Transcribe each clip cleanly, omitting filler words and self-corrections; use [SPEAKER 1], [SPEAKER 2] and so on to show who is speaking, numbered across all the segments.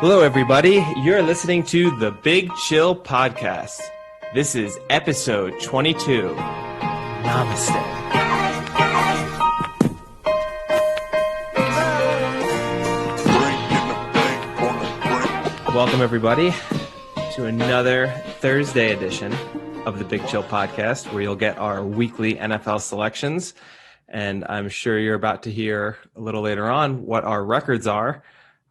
[SPEAKER 1] Hello, everybody. You're listening to the Big Chill Podcast. This is episode 22. Namaste. Welcome, everybody, to another Thursday edition of the Big Chill Podcast, where you'll get our weekly NFL selections. And I'm sure you're about to hear a little later on what our records are.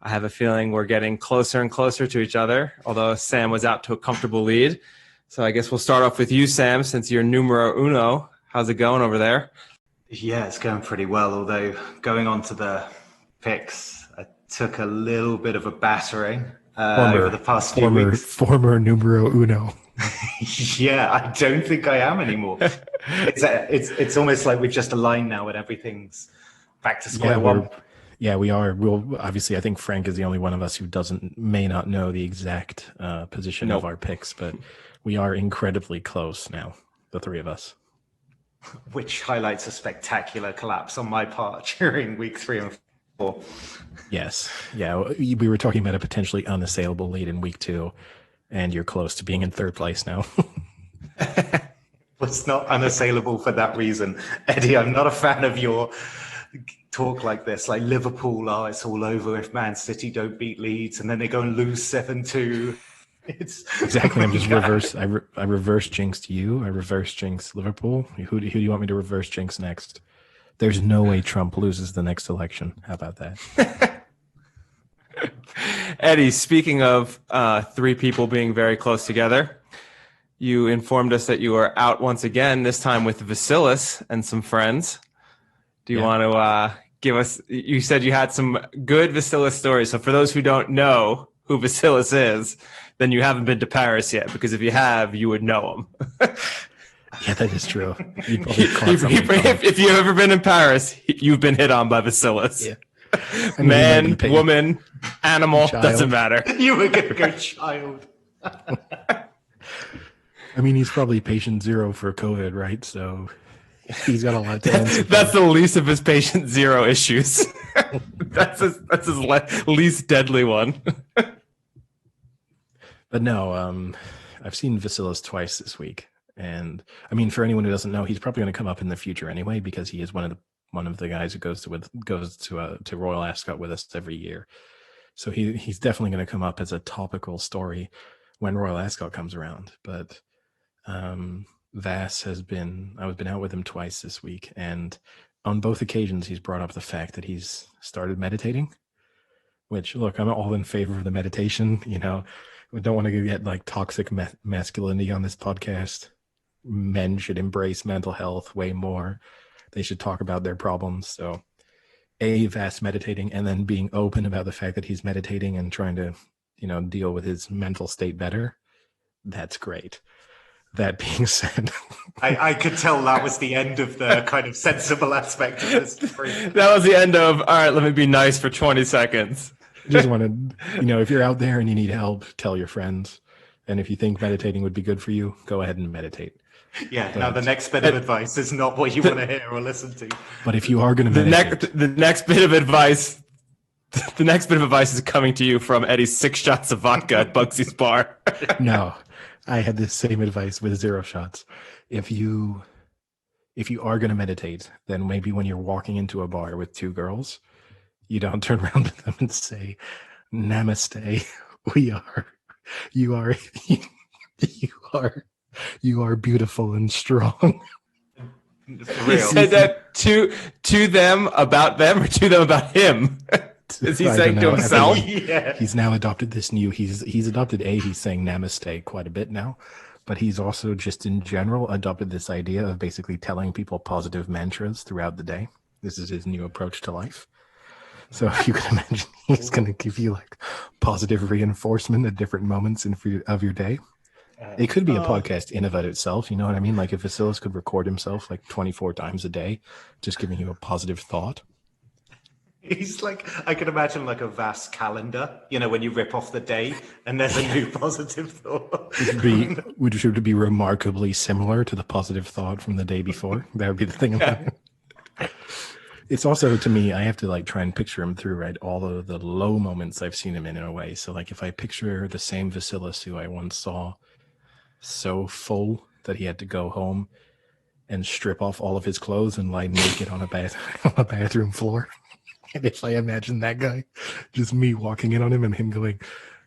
[SPEAKER 1] I have a feeling we're getting closer and closer to each other, although Sam was out to a comfortable lead. So I guess we'll start off with you, Sam, since you're numero uno. How's it going over there?
[SPEAKER 2] Yeah, it's going pretty well, although going on to the picks, I took a little bit of a battering over the past few weeks.
[SPEAKER 3] Former numero uno.
[SPEAKER 2] Yeah, I don't think I am anymore. It's almost like we've just aligned now and everything's back to square one.
[SPEAKER 3] Yeah, we are. We'll obviously, I think Frank is the only one of us who may not know the exact position of our picks, but we are incredibly close now, the three of us.
[SPEAKER 2] Which highlights a spectacular collapse on my part during week 3 and 4.
[SPEAKER 3] Yes. Yeah, we were talking about a potentially unassailable lead in week 2, and you're close to being in third place now.
[SPEAKER 2] It's not unassailable for that reason. Eddie, I'm not a fan of your talk like this, like Liverpool, it's all over if Man City don't beat Leeds, and then they go and lose 7-2. It's
[SPEAKER 3] exactly. I'm just reverse. I reverse jinxed you. I reverse jinxed Liverpool. Who do you want me to reverse jinx next? There's no way Trump loses the next election. How about that?
[SPEAKER 1] Eddie, speaking of three people being very close together, you informed us that you are out once again, this time with Vasilis and some friends. Do you want to give us, you said you had some good Vasilis stories. So for those who don't know who Vasilis is, then you haven't been to Paris yet, because if you have, you would know him.
[SPEAKER 3] Yeah, that is true.
[SPEAKER 1] If you've ever been in Paris, you've been hit on by Vasilis.
[SPEAKER 3] Yeah.
[SPEAKER 1] Man, woman, animal,
[SPEAKER 3] child.
[SPEAKER 1] Doesn't matter.
[SPEAKER 2] You were going to go child.
[SPEAKER 3] I mean, he's probably patient 0 for COVID, right? So he's got a lot to answer.
[SPEAKER 1] That's the least of his patient 0 issues. That's his least deadly one.
[SPEAKER 3] But no, I've seen Vasilis twice this week, and I mean, for anyone who doesn't know, he's probably going to come up in the future anyway, because he is one of the guys who goes to Royal Ascot with us every year. So he's definitely going to come up as a topical story when Royal Ascot comes around. But Vass I've been out with him twice this week, and on both occasions he's brought up the fact that he's started meditating, which, look, I'm all in favor of the meditation. You know, we don't want to get like toxic masculinity on this podcast. Men should embrace mental health way more. They should talk about their problems. So Vass meditating, and then being open about the fact that he's meditating and trying to, deal with his mental state better. That's great. That being said,
[SPEAKER 2] I could tell that was the end of the kind of sensible aspect of this story.
[SPEAKER 1] That was the end of, all right, let me be nice for 20 seconds.
[SPEAKER 3] Just want to, if you're out there and you need help, tell your friends. And if you think meditating would be good for you, go ahead and meditate.
[SPEAKER 2] Yeah, now the next bit of advice is not what you want to hear or listen to.
[SPEAKER 3] But if you are going to meditate...
[SPEAKER 1] The next bit of advice is coming to you from Eddie's 6 shots of vodka at Bugsy's bar.
[SPEAKER 3] No, I had the same advice with 0 shots. If you are going to meditate, then maybe when you're walking into a bar with 2 girls, you don't turn around to them and say, Namaste. You are beautiful and strong.
[SPEAKER 1] He said that to them about them, or to them about him? Is he saying to himself?
[SPEAKER 2] Yeah.
[SPEAKER 3] He's now adopted this new. He's adopted he's saying Namaste quite a bit now, but he's also just in general adopted this idea of basically telling people positive mantras throughout the day. This is his new approach to life. So you can imagine he's going to give you like positive reinforcement at different moments of your day. It could be a podcast in about itself. You know what I mean? Like if Vasilis could record himself like 24 times a day, just giving you a positive thought.
[SPEAKER 2] He's like, I can imagine like a vast calendar, when you rip off the day and there's a new positive thought.
[SPEAKER 3] Which would be remarkably similar to the positive thought from the day before. That would be the thing about it. It's also, to me, I have to like try and picture him through, right, all of the low moments I've seen him in a way. So like if I picture the same Vasilis who I once saw so full that he had to go home and strip off all of his clothes and lie naked on a bathroom floor. And if I imagine that guy, just me walking in on him and him going,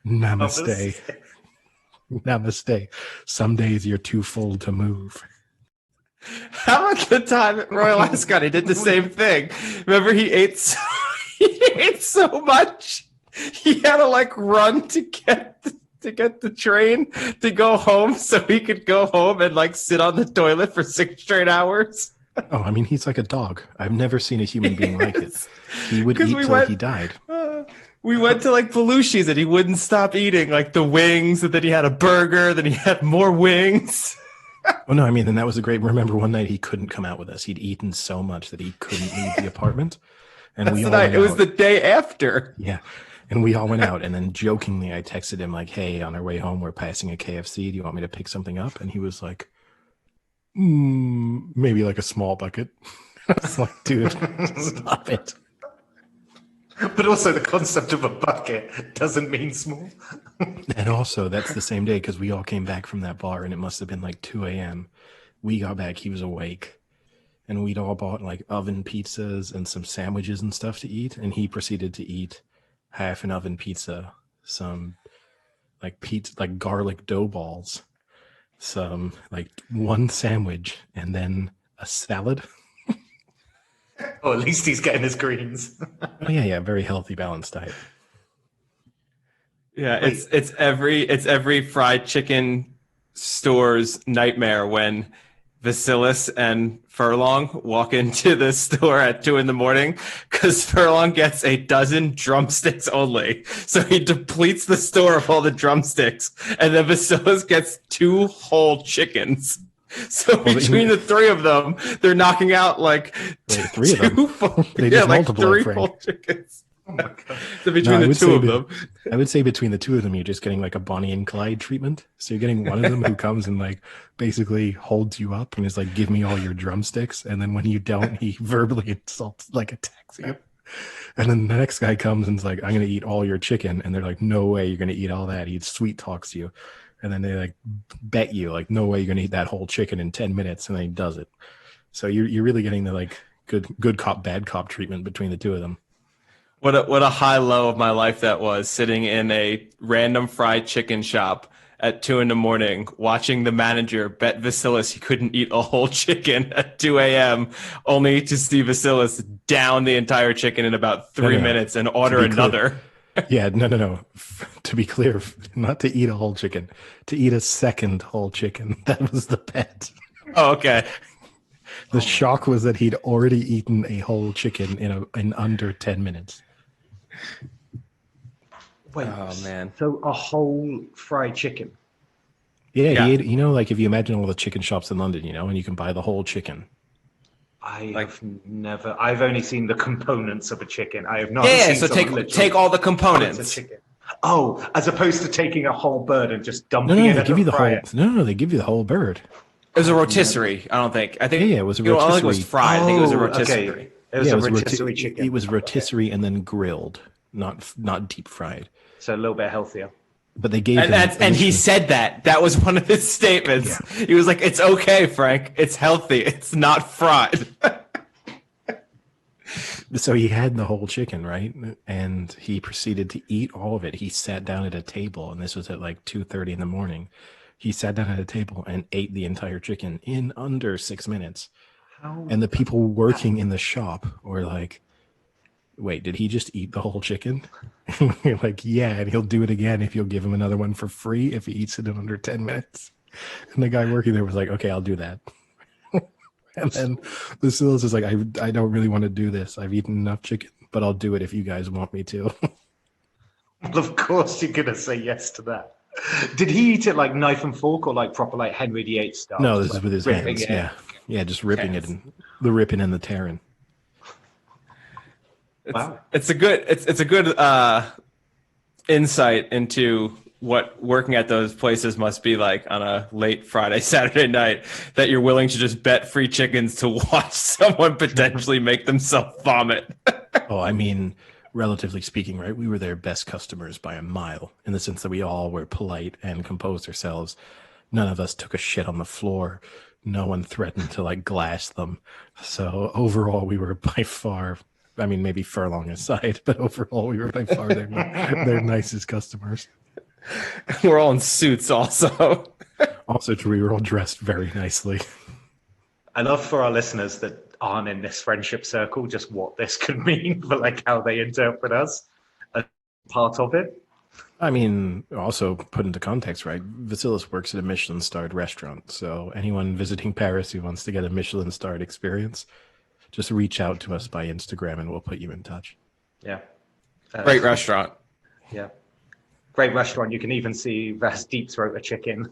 [SPEAKER 3] Namaste. Namaste. Some days you're too full to move.
[SPEAKER 1] How about the time at Royal Ascot he did the same thing? Remember he ate so much he had to like run to get the train to go home so he could go home and like sit on the toilet for 6 straight hours.
[SPEAKER 3] Oh, I mean, he's like a dog. I've never seen a human being like it. He would eat till he died.
[SPEAKER 1] We went to like Belushi's and he wouldn't stop eating like the wings, and then he had a burger, then he had more wings.
[SPEAKER 3] Oh no, I mean, and that was a great. Remember one night he couldn't come out with us. He'd eaten so much that he couldn't leave the apartment. And we all went out.
[SPEAKER 1] It was the day after.
[SPEAKER 3] Yeah. And we all went out, and then jokingly I texted him like, hey, on our way home, we're passing a KFC. Do you want me to pick something up? And he was like, maybe like a small bucket. I was like, dude, stop it.
[SPEAKER 2] But also the concept of a bucket doesn't mean small.
[SPEAKER 3] And also that's the same day because we all came back from that bar and it must have been like 2 a.m. We got back, he was awake, and we'd all bought like oven pizzas and some sandwiches and stuff to eat. And he proceeded to eat half an oven pizza, some like garlic dough balls, some like one sandwich, and then a salad.
[SPEAKER 2] Oh, at least he's getting his greens.
[SPEAKER 3] Oh yeah, very healthy, balanced diet.
[SPEAKER 1] Yeah, it's every fried chicken store's nightmare when Vasilis and Furlong walk into the store at 2 a.m. because Furlong gets a dozen drumsticks only. So he depletes the store of all the drumsticks, and then Vasilis gets 2 whole chickons. So between the 3 of them, they're knocking out like
[SPEAKER 3] 3 of them.
[SPEAKER 1] Full,
[SPEAKER 3] they just
[SPEAKER 1] like
[SPEAKER 3] multiply,
[SPEAKER 1] 3 full chickens.
[SPEAKER 2] Oh my God.
[SPEAKER 1] So between the 2 of them,
[SPEAKER 3] I would say between the 2 of them, you're just getting like a Bonnie and Clyde treatment. So you're getting one of them who comes and like basically holds you up and is like, "Give me all your drumsticks," and then when you don't, he verbally insults, like attacks you. And then the next guy comes and is like, "I'm going to eat all your chicken," and they're like, "No way, you're going to eat all that." He sweet talks you. And then they like bet you like, "No way, you're gonna eat that whole chicken in 10 minutes," and then he does it. So you're really getting the like good cop bad cop treatment between the 2 of them.
[SPEAKER 1] What a high low of my life that was, sitting in a random fried chicken shop at 2 a.m, watching the manager bet Vasilis he couldn't eat a whole chicken at 2 a.m, only to see Vasilis down the entire chicken in about 3 minutes and order another.
[SPEAKER 3] Yeah, no. To be clear, not to eat a whole chicken, to eat a second whole chicken. That was the bet.
[SPEAKER 1] Oh, okay.
[SPEAKER 3] The shock was that he'd already eaten a whole chicken in under 10 minutes.
[SPEAKER 2] Wait,
[SPEAKER 1] oh man!
[SPEAKER 2] So a whole fried chicken?
[SPEAKER 3] Yeah. He ate, like if you imagine all the chicken shops in London, and you can buy the whole chicken.
[SPEAKER 2] I've only seen the components of a chicken. I have not.
[SPEAKER 1] Yeah, so take all the components.
[SPEAKER 2] Chicken. Oh, as opposed to taking a whole bird and just dumping it.
[SPEAKER 3] They give you the whole. No, they give you the whole bird.
[SPEAKER 1] It was a rotisserie. I don't think. I think.
[SPEAKER 3] Yeah, it was a rotisserie.
[SPEAKER 1] I don't think it was fried. I think it was a rotisserie.
[SPEAKER 2] Okay. It was a rotisserie chicken.
[SPEAKER 3] It was rotisserie and then grilled, not deep fried.
[SPEAKER 2] So a little bit healthier.
[SPEAKER 3] But they gave
[SPEAKER 1] and he said that. That was one of his statements. Yeah. He was like, "It's okay, Frank. It's healthy. It's not fried."
[SPEAKER 3] So he had the whole chicken, right? And he proceeded to eat all of it. He sat down at a table, and this was at like 2:30 in the morning. He sat down at a table and ate the entire chicken in under 6 minutes. And the people working in the shop were like, "Wait, did he just eat the whole chicken?" You're like, "Yeah, and he'll do it again if you'll give him another one for free if he eats it in under 10 minutes. And the guy working there was like, "Okay, I'll do that." And then Vasilis is like, I don't really want to do this. I've eaten enough chicken, but I'll do it if you guys want me to.
[SPEAKER 2] Well, of course you're going to say yes to that. Did he eat it like knife and fork or like proper like Henry VIII style?
[SPEAKER 3] No, this is with his hands. Yeah, just ripping it, and the ripping and the tearing.
[SPEAKER 1] It's a good insight into what working at those places must be like on a late Friday, Saturday night, that you're willing to just bet free chickens to watch someone potentially make themselves vomit.
[SPEAKER 3] Oh, I mean, relatively speaking, right? We were their best customers by a mile in the sense that we all were polite and composed ourselves. None of us took a shit on the floor. No one threatened to like glass them. So overall, we were by far, I mean, maybe furlong aside, but overall, we were by far their nicest customers.
[SPEAKER 1] We're all in suits also.
[SPEAKER 3] Also true, we were all dressed very nicely.
[SPEAKER 2] I love for our listeners that aren't in this friendship circle just what this could mean for like how they interpret us as part of it.
[SPEAKER 3] I mean, also put into context, right? Vasilis works at a Michelin-starred restaurant, so anyone visiting Paris who wants to get a Michelin-starred experience, just reach out to us by Instagram and we'll put you in touch.
[SPEAKER 2] Yeah.
[SPEAKER 1] Great restaurant.
[SPEAKER 2] Yeah. Great restaurant. You can even see Vas deep throat a chicken.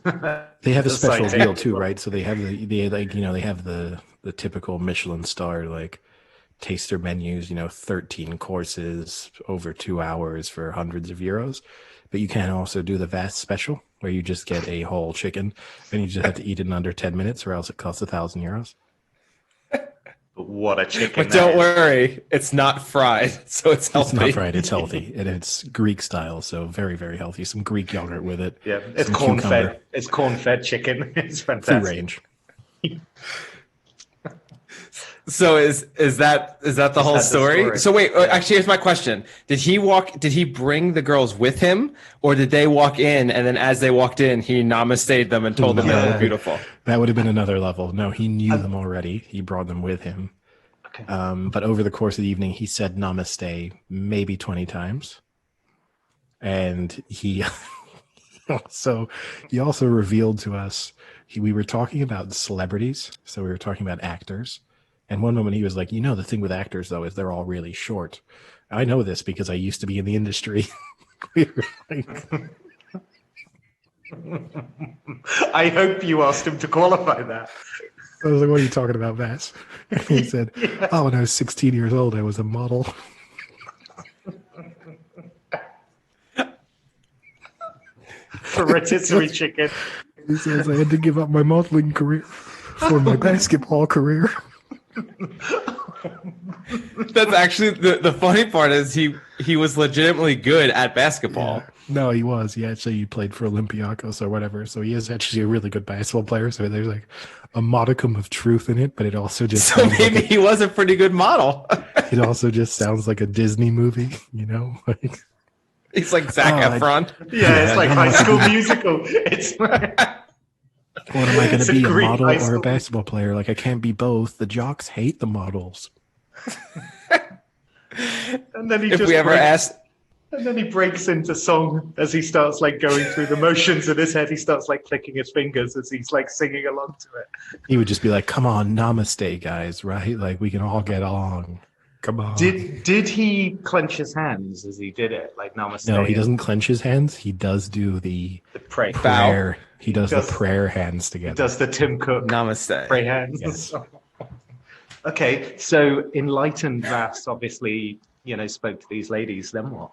[SPEAKER 3] They have a special deal too, right? So they have the typical Michelin star like taster menus, 13 courses over 2 hours for hundreds of euros. But you can also do the vast special where you just get a whole chicken and you just have to eat it in under 10 minutes or else it costs 1,000 euros.
[SPEAKER 2] What a chicken.
[SPEAKER 1] But don't worry, it's not fried, so it's healthy.
[SPEAKER 3] It's not fried, it's healthy. And it's Greek style, so very, very healthy. Some Greek yogurt with it.
[SPEAKER 2] Yeah, it's corn-fed. It's corn-fed chicken. It's fantastic.
[SPEAKER 3] Free range.
[SPEAKER 1] So is that the whole story? So wait, actually, here's my question: Did he bring the girls with him, or did they walk in and then as they walked in, he namaste'd them and told them they were beautiful?
[SPEAKER 3] That would have been another level. No, he knew them already. He brought them with him.
[SPEAKER 2] Okay.
[SPEAKER 3] But over the course of the evening, he said namaste maybe 20 times, and he also revealed to us we were talking about celebrities, so we were talking about actors. And one moment he was like, the thing with actors, though, is they're all really short. I know this because I used to be in the industry. We were like...
[SPEAKER 2] I hope you asked him to qualify that.
[SPEAKER 3] I was like, what are you talking about, Vass? And he said, oh, when I was 16 years old, I was a model.
[SPEAKER 2] For rotisserie chicken.
[SPEAKER 3] He says, I had to give up my modeling career for my basketball career.
[SPEAKER 1] That's actually the funny part is he was legitimately good at basketball.
[SPEAKER 3] Yeah. No, he was. He played for Olympiacos or whatever. So he is actually a really good basketball player. So there's like a modicum of truth in it, but it also just
[SPEAKER 1] maybe he was a pretty good model.
[SPEAKER 3] It also just sounds like a Disney movie, like
[SPEAKER 1] he's like Zac Efron.
[SPEAKER 2] Yeah, it's like High School Musical. It's
[SPEAKER 3] what am I going to be, a model or a basketball player? Like, I can't be both. The jocks hate the models.
[SPEAKER 2] And then and then he breaks into song as he starts like going through the motions in his head. He starts like clicking his fingers as he's like singing along to it.
[SPEAKER 3] He would just be like, "Come on, namaste, guys, right? Like we can all get along. Come on."
[SPEAKER 2] Did he clench his hands as he did it, like namaste?
[SPEAKER 3] No, he doesn't clench his hands. He does do the
[SPEAKER 2] prayer.
[SPEAKER 3] He does the prayer hands together.
[SPEAKER 2] He does the Tim Cook
[SPEAKER 1] namaste
[SPEAKER 2] pray hands.
[SPEAKER 3] Yes.
[SPEAKER 2] Okay, so enlightened Vass obviously, spoke to these ladies. Then what?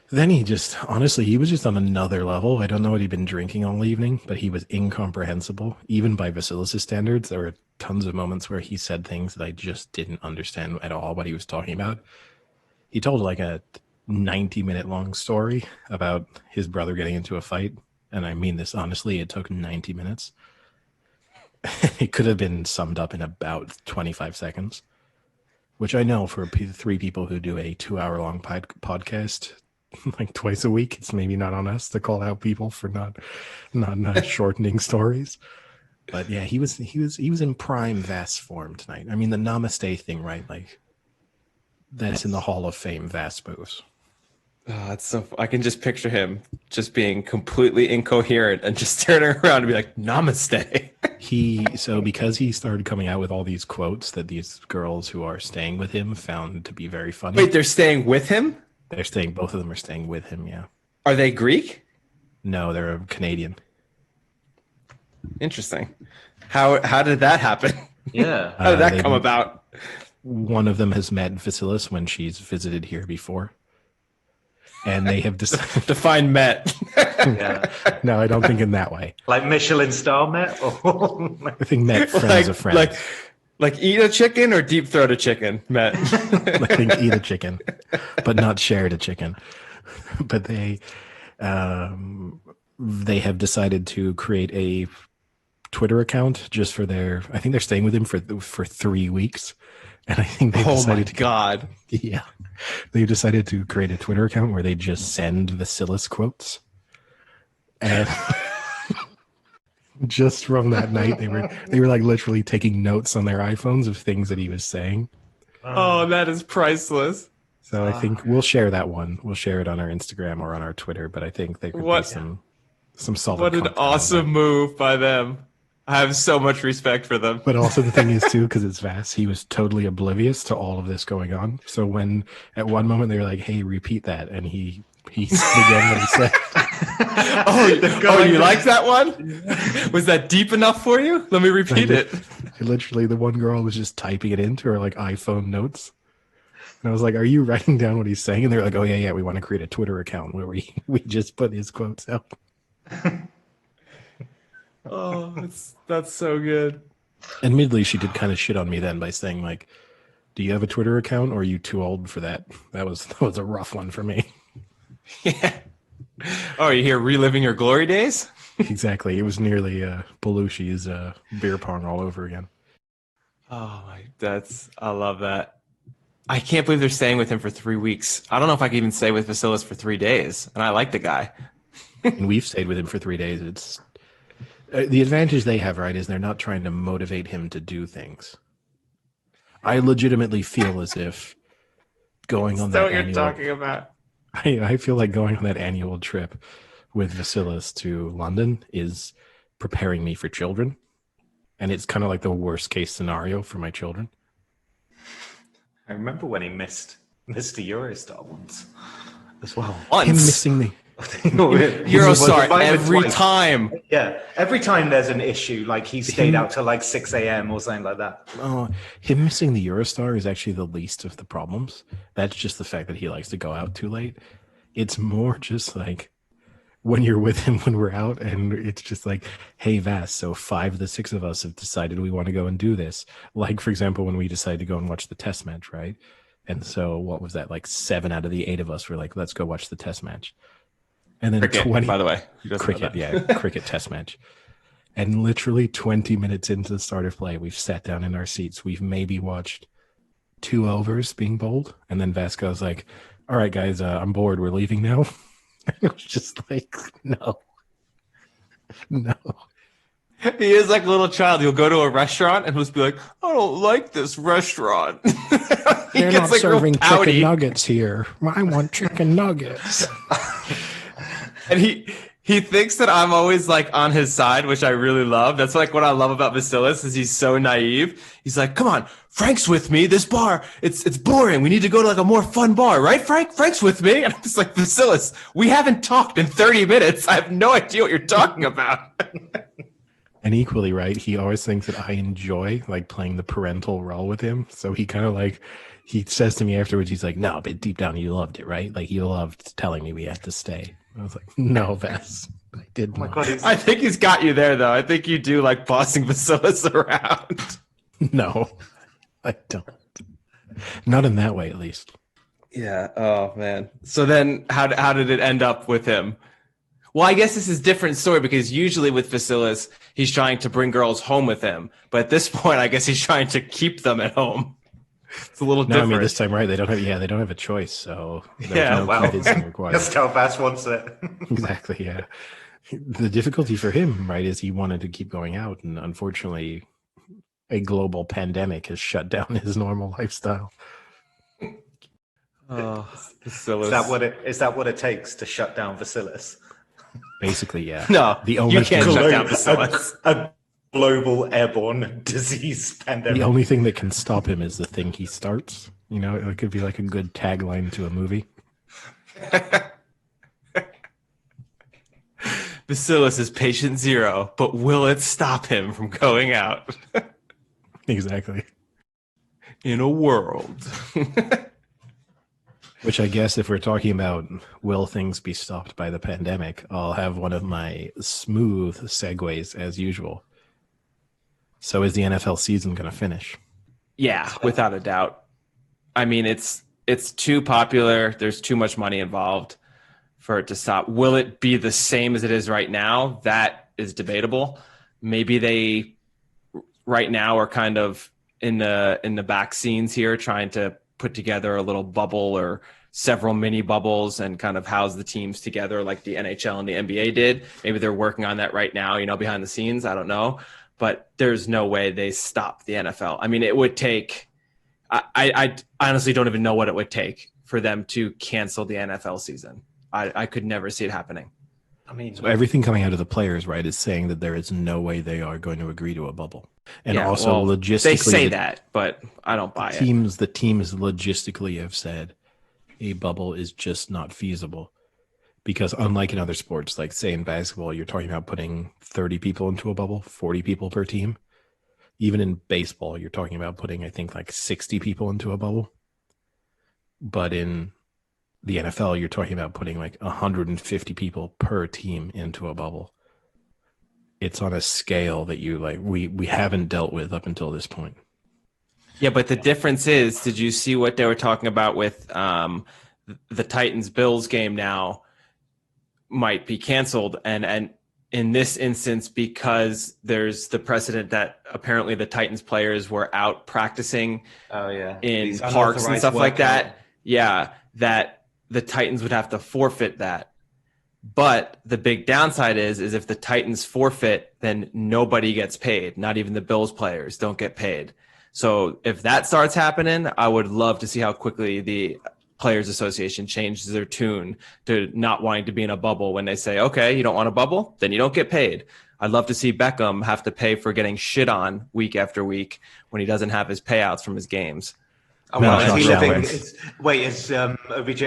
[SPEAKER 3] Then he was just on another level. I don't know what he'd been drinking all evening, but he was incomprehensible. Even by Vasilis' standards, there were tons of moments where he said things that I just didn't understand at all what he was talking about. He told like a 90-minute long story about his brother getting into a fight. And I mean this honestly, it took 90 minutes. It could have been summed up in about 25 seconds, which I know for 3 people who do a 2-hour-long podcast like twice a week, it's maybe not on us to call out people for not shortening stories. But yeah, he was in prime Vass form tonight. I mean, the namaste thing, right? Like that's in the Hall of Fame Vass moves.
[SPEAKER 1] Oh, it's so. I can just picture him just being completely incoherent and just turning around and be like, "Namaste."
[SPEAKER 3] Because he started coming out with all these quotes that these girls who are staying with him found to be very funny.
[SPEAKER 1] Wait, they're staying with him?
[SPEAKER 3] Both of them are staying with him. Yeah.
[SPEAKER 1] Are they Greek?
[SPEAKER 3] No, they're Canadian.
[SPEAKER 1] Interesting. How did that happen?
[SPEAKER 2] Yeah.
[SPEAKER 1] How did that come about?
[SPEAKER 3] One of them has met Vasilis when she's visited here before. and they have decided
[SPEAKER 1] Define Met.
[SPEAKER 2] Yeah.
[SPEAKER 3] No, I don't think in that way.
[SPEAKER 2] Like Michelin star Met? Or
[SPEAKER 3] I think Met friends of friends.
[SPEAKER 1] Like eat a chicken or deep throat a chicken, Met.
[SPEAKER 3] I think eat a chicken, but not share a chicken. But they have decided to create a Twitter account just for their. I think they're staying with him for 3 weeks, and I think they decided
[SPEAKER 1] God.
[SPEAKER 3] Yeah, they decided to create a Twitter account where they just send Vasilis quotes, and just from that night they were like literally taking notes on their iPhones of things that he was saying.
[SPEAKER 1] Oh, that is priceless.
[SPEAKER 3] So I think we'll share that one. We'll share it on our Instagram or on our Twitter. But I think there could be some solid.
[SPEAKER 1] What an awesome move by them! I have so much respect for them.
[SPEAKER 3] But also the thing is too, because it's Vass, he was totally oblivious to all of this going on. So when at one moment they were like, "Hey, repeat that," and he said again what he said.
[SPEAKER 1] You like that one? Was that deep enough for you? Let me repeat it.
[SPEAKER 3] Literally, the one girl was just typing it into her like iPhone notes. And I was like, "Are you writing down what he's saying?" And they're like, "Oh yeah, we want to create a Twitter account where we just put his quotes out."
[SPEAKER 1] Oh, that's so good.
[SPEAKER 3] Admittedly, she did kind of shit on me then by saying like, "Do you have a Twitter account, or are you too old for that?" That was a rough one for me.
[SPEAKER 1] Yeah. Oh, you here reliving your glory days?
[SPEAKER 3] Exactly. It was nearly Belushi's beer pong all over again.
[SPEAKER 1] Oh I love that. I can't believe they're staying with him for 3 weeks. I don't know if I can even stay with Vasilis for 3 days, and I like the guy.
[SPEAKER 3] And we've stayed with him for 3 days. It's the advantage they have, right, is they're not trying to motivate him to do things. I legitimately feel as if going on that
[SPEAKER 1] what you're talking about.
[SPEAKER 3] I feel like going on that annual trip with Vasilis to London is preparing me for children. And it's kind of like the worst case scenario for my children.
[SPEAKER 2] I remember when he missed a Eurostar once as well.
[SPEAKER 3] Him missing the
[SPEAKER 1] Eurostar every time.
[SPEAKER 2] Yeah, every time there's an issue, like he stayed out till like 6 a.m. or something like that.
[SPEAKER 3] Him missing the Eurostar is actually the least of the problems. That's just the fact that he likes to go out too late. It's more just like when you're with him when we're out, and it's just like, "Hey, Vass, so 5 of the 6 of us have decided we want to go and do this." Like, for example, when we decided to go and watch the test match, right? And so what was that? Like 7 out of the 8 of us were like, "Let's go watch the test match." And then
[SPEAKER 1] cricket,
[SPEAKER 3] 20,
[SPEAKER 1] by the way.
[SPEAKER 3] Cricket test match. And literally 20 minutes into the start of play, we've sat down in our seats. We've maybe watched 2 overs being bowled. And then Vasco's like, "All right, guys, I'm bored. We're leaving now." It was just like, no.
[SPEAKER 1] He is like a little child. He'll go to a restaurant and he'll just be like, "I don't like this restaurant."
[SPEAKER 3] They're not like serving chicken nuggets here. I want chicken nuggets.
[SPEAKER 1] And he thinks that I'm always like on his side, which I really love. That's like what I love about Vasilis is he's so naive. He's like, "Come on, Frank's with me. This bar, it's boring. We need to go to like a more fun bar, right, Frank? Frank's with me." And I'm just like, "Vasilis, we haven't talked in 30 minutes. I have no idea what you're talking about."
[SPEAKER 3] And equally, right, he always thinks that I enjoy like playing the parental role with him. So he kind of like, he says to me afterwards, he's like, "No, but deep down you loved it, right? Like you loved telling me we had to stay." I was like, "No, Vass, I did." Oh my God,
[SPEAKER 1] I think he's got you there, though. I think you do like bossing Vasilis around.
[SPEAKER 3] No, I don't. Not in that way, at least.
[SPEAKER 1] Yeah. Oh man. So then, how did it end up with him? Well, I guess this is a different story because usually with Vasilis, he's trying to bring girls home with him, but at this point, I guess he's trying to keep them at home. It's a little different.
[SPEAKER 3] I mean, this time, right? They don't have a choice. So
[SPEAKER 2] Just how Vass wants it.
[SPEAKER 3] Exactly. Yeah. The difficulty for him, right, is he wanted to keep going out, and unfortunately, a global pandemic has shut down his normal lifestyle.
[SPEAKER 2] Oh, is that what it takes to shut down Vasilis?
[SPEAKER 3] Basically, yeah.
[SPEAKER 1] No, you can't shut down Vasilis.
[SPEAKER 2] A global airborne disease pandemic.
[SPEAKER 3] The only thing that can stop him is the thing he starts. You know, it could be like a good tagline to a movie.
[SPEAKER 1] Vasilis is patient zero, but will it stop him from going out?
[SPEAKER 3] Exactly.
[SPEAKER 1] In a world.
[SPEAKER 3] Which I guess if we're talking about will things be stopped by the pandemic, I'll have one of my smooth segues as usual. So is the NFL season going to finish?
[SPEAKER 1] Yeah, without a doubt. I mean, it's too popular. There's too much money involved for it to stop. Will it be the same as it is right now? That is debatable. Maybe they right now are kind of in the back scenes here, trying to put together a little bubble or several mini bubbles and kind of house the teams together like the NHL and the NBA did. Maybe they're working on that right now, behind the scenes. I don't know. But there's no way they stop the NFL. I mean, it would take I honestly don't even know what it would take for them to cancel the NFL season. I could never see it happening.
[SPEAKER 3] I mean, so everything coming out of the players, right, is saying that there is no way they are going to agree to a bubble. And also logistically,
[SPEAKER 1] they say that, but I don't buy it.
[SPEAKER 3] The teams logistically have said a bubble is just not feasible. Because unlike in other sports, like say in basketball, you're talking about putting 30 people into a bubble, 40 people per team. Even in baseball, you're talking about putting, I think, like 60 people into a bubble. But in the NFL, you're talking about putting like 150 people per team into a bubble. It's on a scale that we haven't dealt with up until this point.
[SPEAKER 1] Yeah, but the difference is, did you see what they were talking about with the Titans-Bills game now might be canceled? And in this instance, because there's the precedent that apparently the Titans players were out practicing in
[SPEAKER 2] These
[SPEAKER 1] parks and stuff like that.
[SPEAKER 2] workout.
[SPEAKER 1] Yeah, that the Titans would have to forfeit that. But the big downside is if the Titans forfeit, then nobody gets paid. Not even the Bills players don't get paid. So if that starts happening, I would love to see how quickly the Players Association changes their tune to not wanting to be in a bubble when they say, okay, you don't want a bubble, then you don't get paid. I'd love to see Beckham have to pay for getting shit on week after week when he doesn't have his payouts from his games.
[SPEAKER 2] Oh, well, is he living? Is OBJ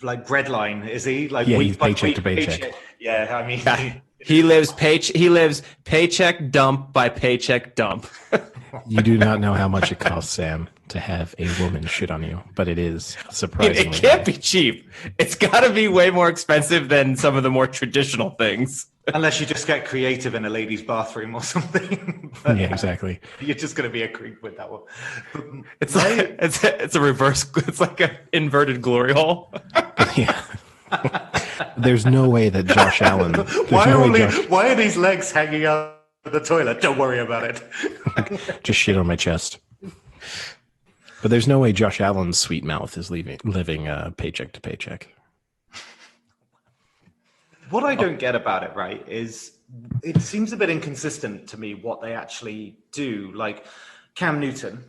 [SPEAKER 2] like breadline? Is he like
[SPEAKER 3] he's paycheck to paycheck?
[SPEAKER 2] Yeah, I mean,
[SPEAKER 1] he lives paycheck dump by paycheck dump.
[SPEAKER 3] You do not know how much it costs, Sam, to have a woman shit on you, but it is surprisingly.
[SPEAKER 1] It can't be cheap. It's got to be way more expensive than some of the more traditional things.
[SPEAKER 2] Unless you just get creative in a lady's bathroom or something.
[SPEAKER 3] Yeah, exactly.
[SPEAKER 2] You're just going to be a creep with that one.
[SPEAKER 1] It's like it's a reverse. It's like an inverted glory hole.
[SPEAKER 3] Yeah. There's no way that Josh Allen.
[SPEAKER 2] Why are these legs hanging out of the toilet? Don't worry about it.
[SPEAKER 3] Just shit on my chest. But there's no way Josh Allen's sweet mouth is living paycheck to paycheck.
[SPEAKER 2] What I don't get about it, right, is it seems a bit inconsistent to me what they actually do. Like Cam Newton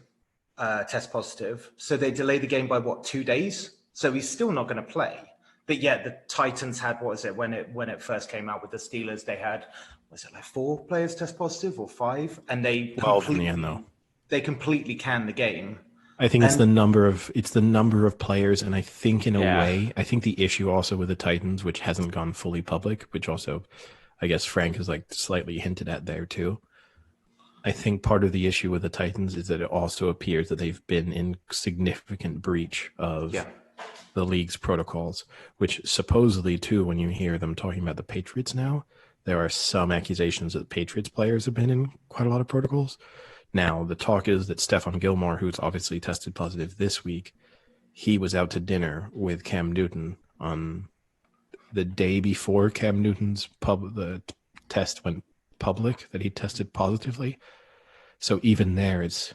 [SPEAKER 2] test positive, so they delay the game by 2 days? So he's still not going to play. But yet the Titans had, when it first came out with the Steelers, they had, like 4 players test positive or 5? And they
[SPEAKER 3] 12 in the end, though.
[SPEAKER 2] They completely canned the game.
[SPEAKER 3] I think it's the number of players, and I think in a way, I think the issue also with the Titans, which hasn't gone fully public, which also, I guess Frank has like slightly hinted at there too. I think part of the issue with the Titans is that it also appears that they've been in significant breach of the league's protocols, which supposedly too, when you hear them talking about the Patriots now, there are some accusations that Patriots players have been in quite a lot of protocols. Now, the talk is that Stephon Gilmore, who's obviously tested positive this week, he was out to dinner with Cam Newton on the day before Cam Newton's the test went public, that he tested positively. So even there, it's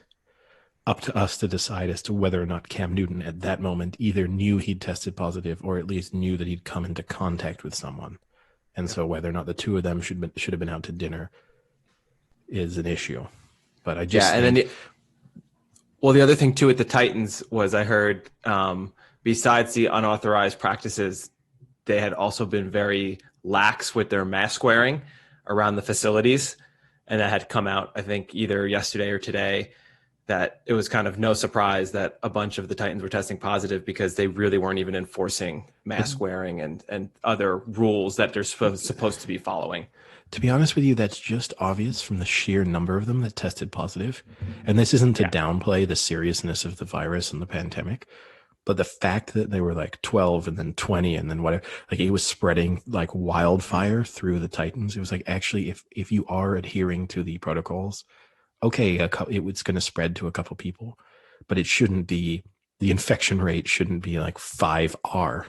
[SPEAKER 3] up to us to decide as to whether or not Cam Newton at that moment either knew he'd tested positive or at least knew that he'd come into contact with someone. And so whether or not the two of them should have been out to dinner is an issue. But I just
[SPEAKER 1] and then the other thing too with the Titans was I heard besides the unauthorized practices, they had also been very lax with their mask wearing around the facilities, and that had come out I think either yesterday or today, that it was kind of no surprise that a bunch of the Titans were testing positive because they really weren't even enforcing mask wearing and other rules that they're supposed to be following.
[SPEAKER 3] To be honest with you, that's just obvious from the sheer number of them that tested positive. And this isn't to downplay the seriousness of the virus and the pandemic, But the fact that they were like 12 and then 20 and then whatever, like it was spreading like wildfire through the Titans. It was like, actually, if you are adhering to the protocols, okay, it's going to spread to a couple people, but it shouldn't be, the infection rate shouldn't be like 5R.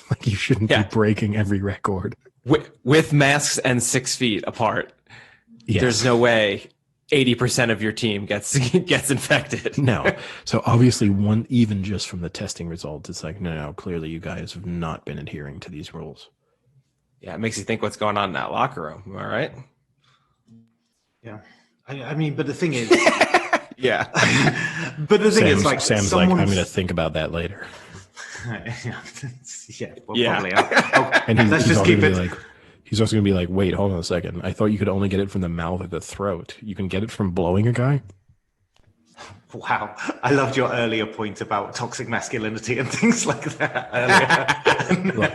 [SPEAKER 3] Like you shouldn't be breaking every record.
[SPEAKER 1] With masks and 6 feet apart. Yes. There's no way 80% of your team gets infected.
[SPEAKER 3] No. So obviously even just from the testing results, it's like, no, clearly you guys have not been adhering to these rules.
[SPEAKER 1] Yeah, it makes you think what's going on in that locker room. Am I right?
[SPEAKER 2] Yeah. I mean, but the thing is...
[SPEAKER 1] yeah.
[SPEAKER 2] But the thing is, like...
[SPEAKER 3] Sam's like, I'm going to think about that later.
[SPEAKER 2] Probably.
[SPEAKER 3] And let's just keep it... Like, he's also going to be like, wait, hold on a second. I thought you could only get it from the mouth or the throat. You can get it from blowing a guy?
[SPEAKER 2] Wow. I loved your earlier point about toxic masculinity and things like that earlier. Look,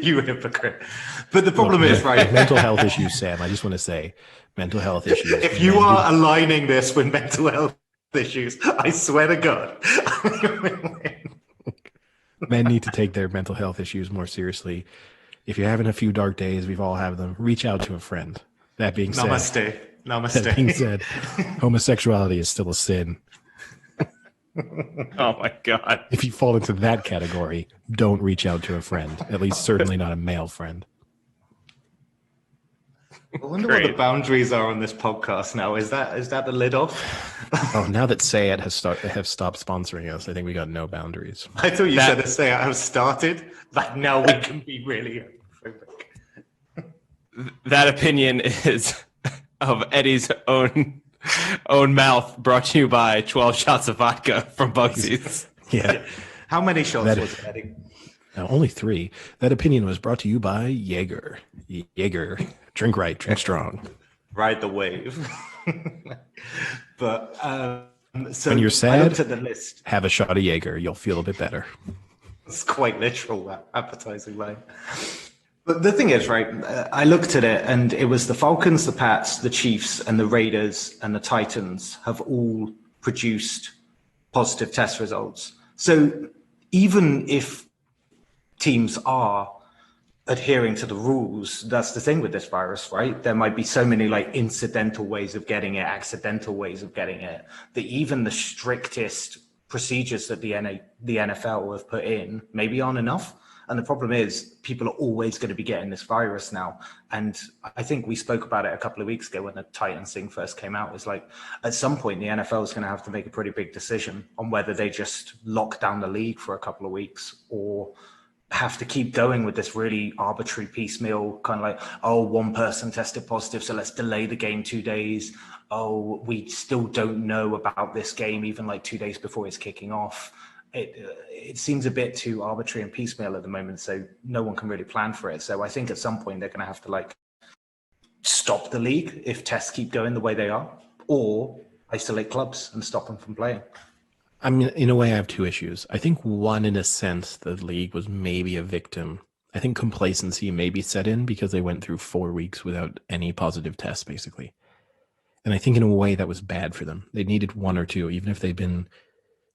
[SPEAKER 2] you hypocrite. But the problem is, right?
[SPEAKER 3] Mental health issues, Sam. I just want to say, mental health issues.
[SPEAKER 2] If you are aligning this with mental health issues, I swear to God.
[SPEAKER 3] Men need to take their mental health issues more seriously. If you're having a few dark days, we've all had them. Reach out to a friend. That being said,
[SPEAKER 2] Namaste.
[SPEAKER 3] That being said, homosexuality is still a sin.
[SPEAKER 1] Oh my God!
[SPEAKER 3] If you fall into that category, don't reach out to a friend. At least, certainly not a male friend.
[SPEAKER 2] I wonder what the boundaries are on this podcast now. Is that the lid off?
[SPEAKER 3] Oh, now that Say It have stopped sponsoring us, I think we got no boundaries.
[SPEAKER 2] I thought you said that Say It have started. Like now we can be really homophobic.
[SPEAKER 1] That opinion is of Eddie's own mouth, brought to you by 12 shots of vodka from Bugsy's.
[SPEAKER 3] Yeah.
[SPEAKER 2] How many shots was it, Eddie?
[SPEAKER 3] Only 3. That opinion was brought to you by Jaeger. Jaeger. Drink right, drink strong.
[SPEAKER 2] Ride the wave. But so
[SPEAKER 3] when you're sad,
[SPEAKER 2] I looked at the list.
[SPEAKER 3] Have a shot of Jaeger. You'll feel a bit better.
[SPEAKER 2] It's quite literal, that advertising line. But the thing is, right, I looked at it and it was the Falcons, the Pats, the Chiefs, and the Raiders and the Titans have all produced positive test results. So even if teams are adhering to the rules, that's the thing with this virus, right? There might be so many like incidental ways of getting it, accidental ways of getting it, that even the strictest procedures that the NFL have put in maybe aren't enough. And the problem is people are always going to be getting this virus now. And I think we spoke about it a couple of weeks ago when the Titans thing first came out. It was like, at some point, the NFL is going to have to make a pretty big decision on whether they just lock down the league for a couple of weeks or have to keep going with this really arbitrary piecemeal kind of like, oh, one person tested positive, so let's delay the game 2 days. Oh, we still don't know about this game even like 2 days before it's kicking off. It seems a bit too arbitrary and piecemeal at the moment, so no one can really plan for it. So I think at some point they're going to have to like stop the league if tests keep going the way they are, or isolate clubs and stop them from playing.
[SPEAKER 3] I mean, in a way, I have 2 issues. I think one, in a sense, the league was maybe a victim. I think complacency maybe set in because they went through 4 weeks without any positive tests, basically. And I think in a way that was bad for them. They needed 1 or 2, even if they'd been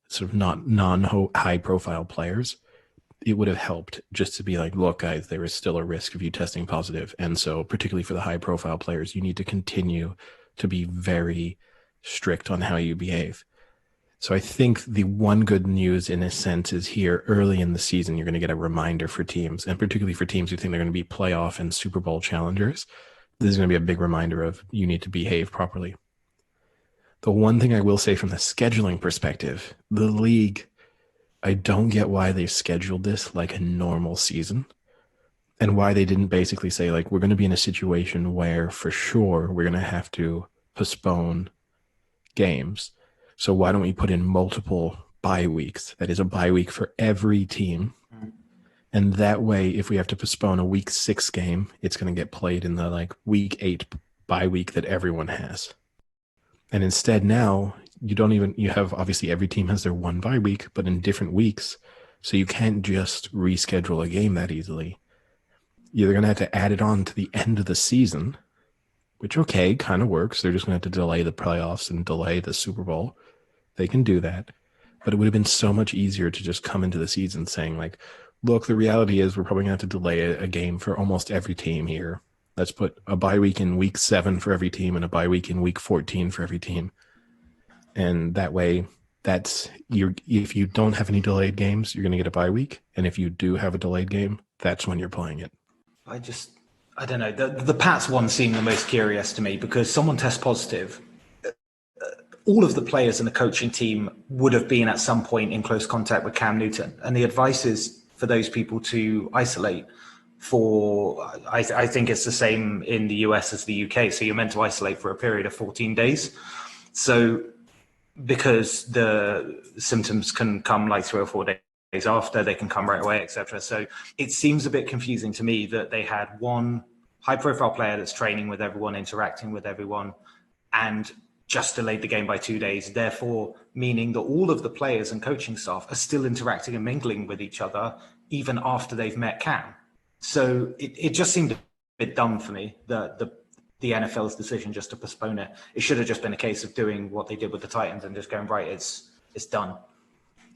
[SPEAKER 3] sort of not non-high profile players. It would have helped just to be like, look, guys, there is still a risk of you testing positive. And so particularly for the high profile players, you need to continue to be very strict on how you behave. So I think the one good news in a sense is here early in the season, you're going to get a reminder for teams, and particularly for teams who think they're going to be playoff and Super Bowl challengers. This is going to be a big reminder of you need to behave properly. The one thing I will say from the scheduling perspective, the league, I don't get why they scheduled this like a normal season and why they didn't basically say like, we're going to be in a situation where for sure we're going to have to postpone games. So why don't we put in multiple bye weeks? That is a bye week for every team. And that way, if we have to postpone a week 6 game, it's going to get played in the like week 8 bye week that everyone has. And instead now you have obviously every team has their 1 bye week, but in different weeks. So you can't just reschedule a game that easily. You're going to have to add it on to the end of the season, which, okay, kind of works. They're just going to have to delay the playoffs and delay the Super Bowl. They can do that. But it would have been so much easier to just come into the season saying like, look, the reality is we're probably going to have to delay a game for almost every team here. Let's put a bye week in week 7 for every team and a bye week in week 14 for every team. And that way, if you don't have any delayed games, you're going to get a bye week. And if you do have a delayed game, that's when you're playing it.
[SPEAKER 2] I don't know. The Pats one seemed the most curious to me because someone tests positive. All of the players in the coaching team would have been at some point in close contact with Cam Newton. And the advice is for those people to isolate I think it's the same in the US as the UK. So you're meant to isolate for a period of 14 days. So because the symptoms can come like 3 or 4 days after, they can come right away, etc. So it seems a bit confusing to me that they had one high profile player that's training with everyone, interacting with everyone, and just delayed the game by 2 days, therefore meaning that all of the players and coaching staff are still interacting and mingling with each other even after they've met Cam. So it just seemed a bit dumb for me, the NFL's decision just to postpone it. It should have just been a case of doing what they did with the Titans and just going, right, it's done.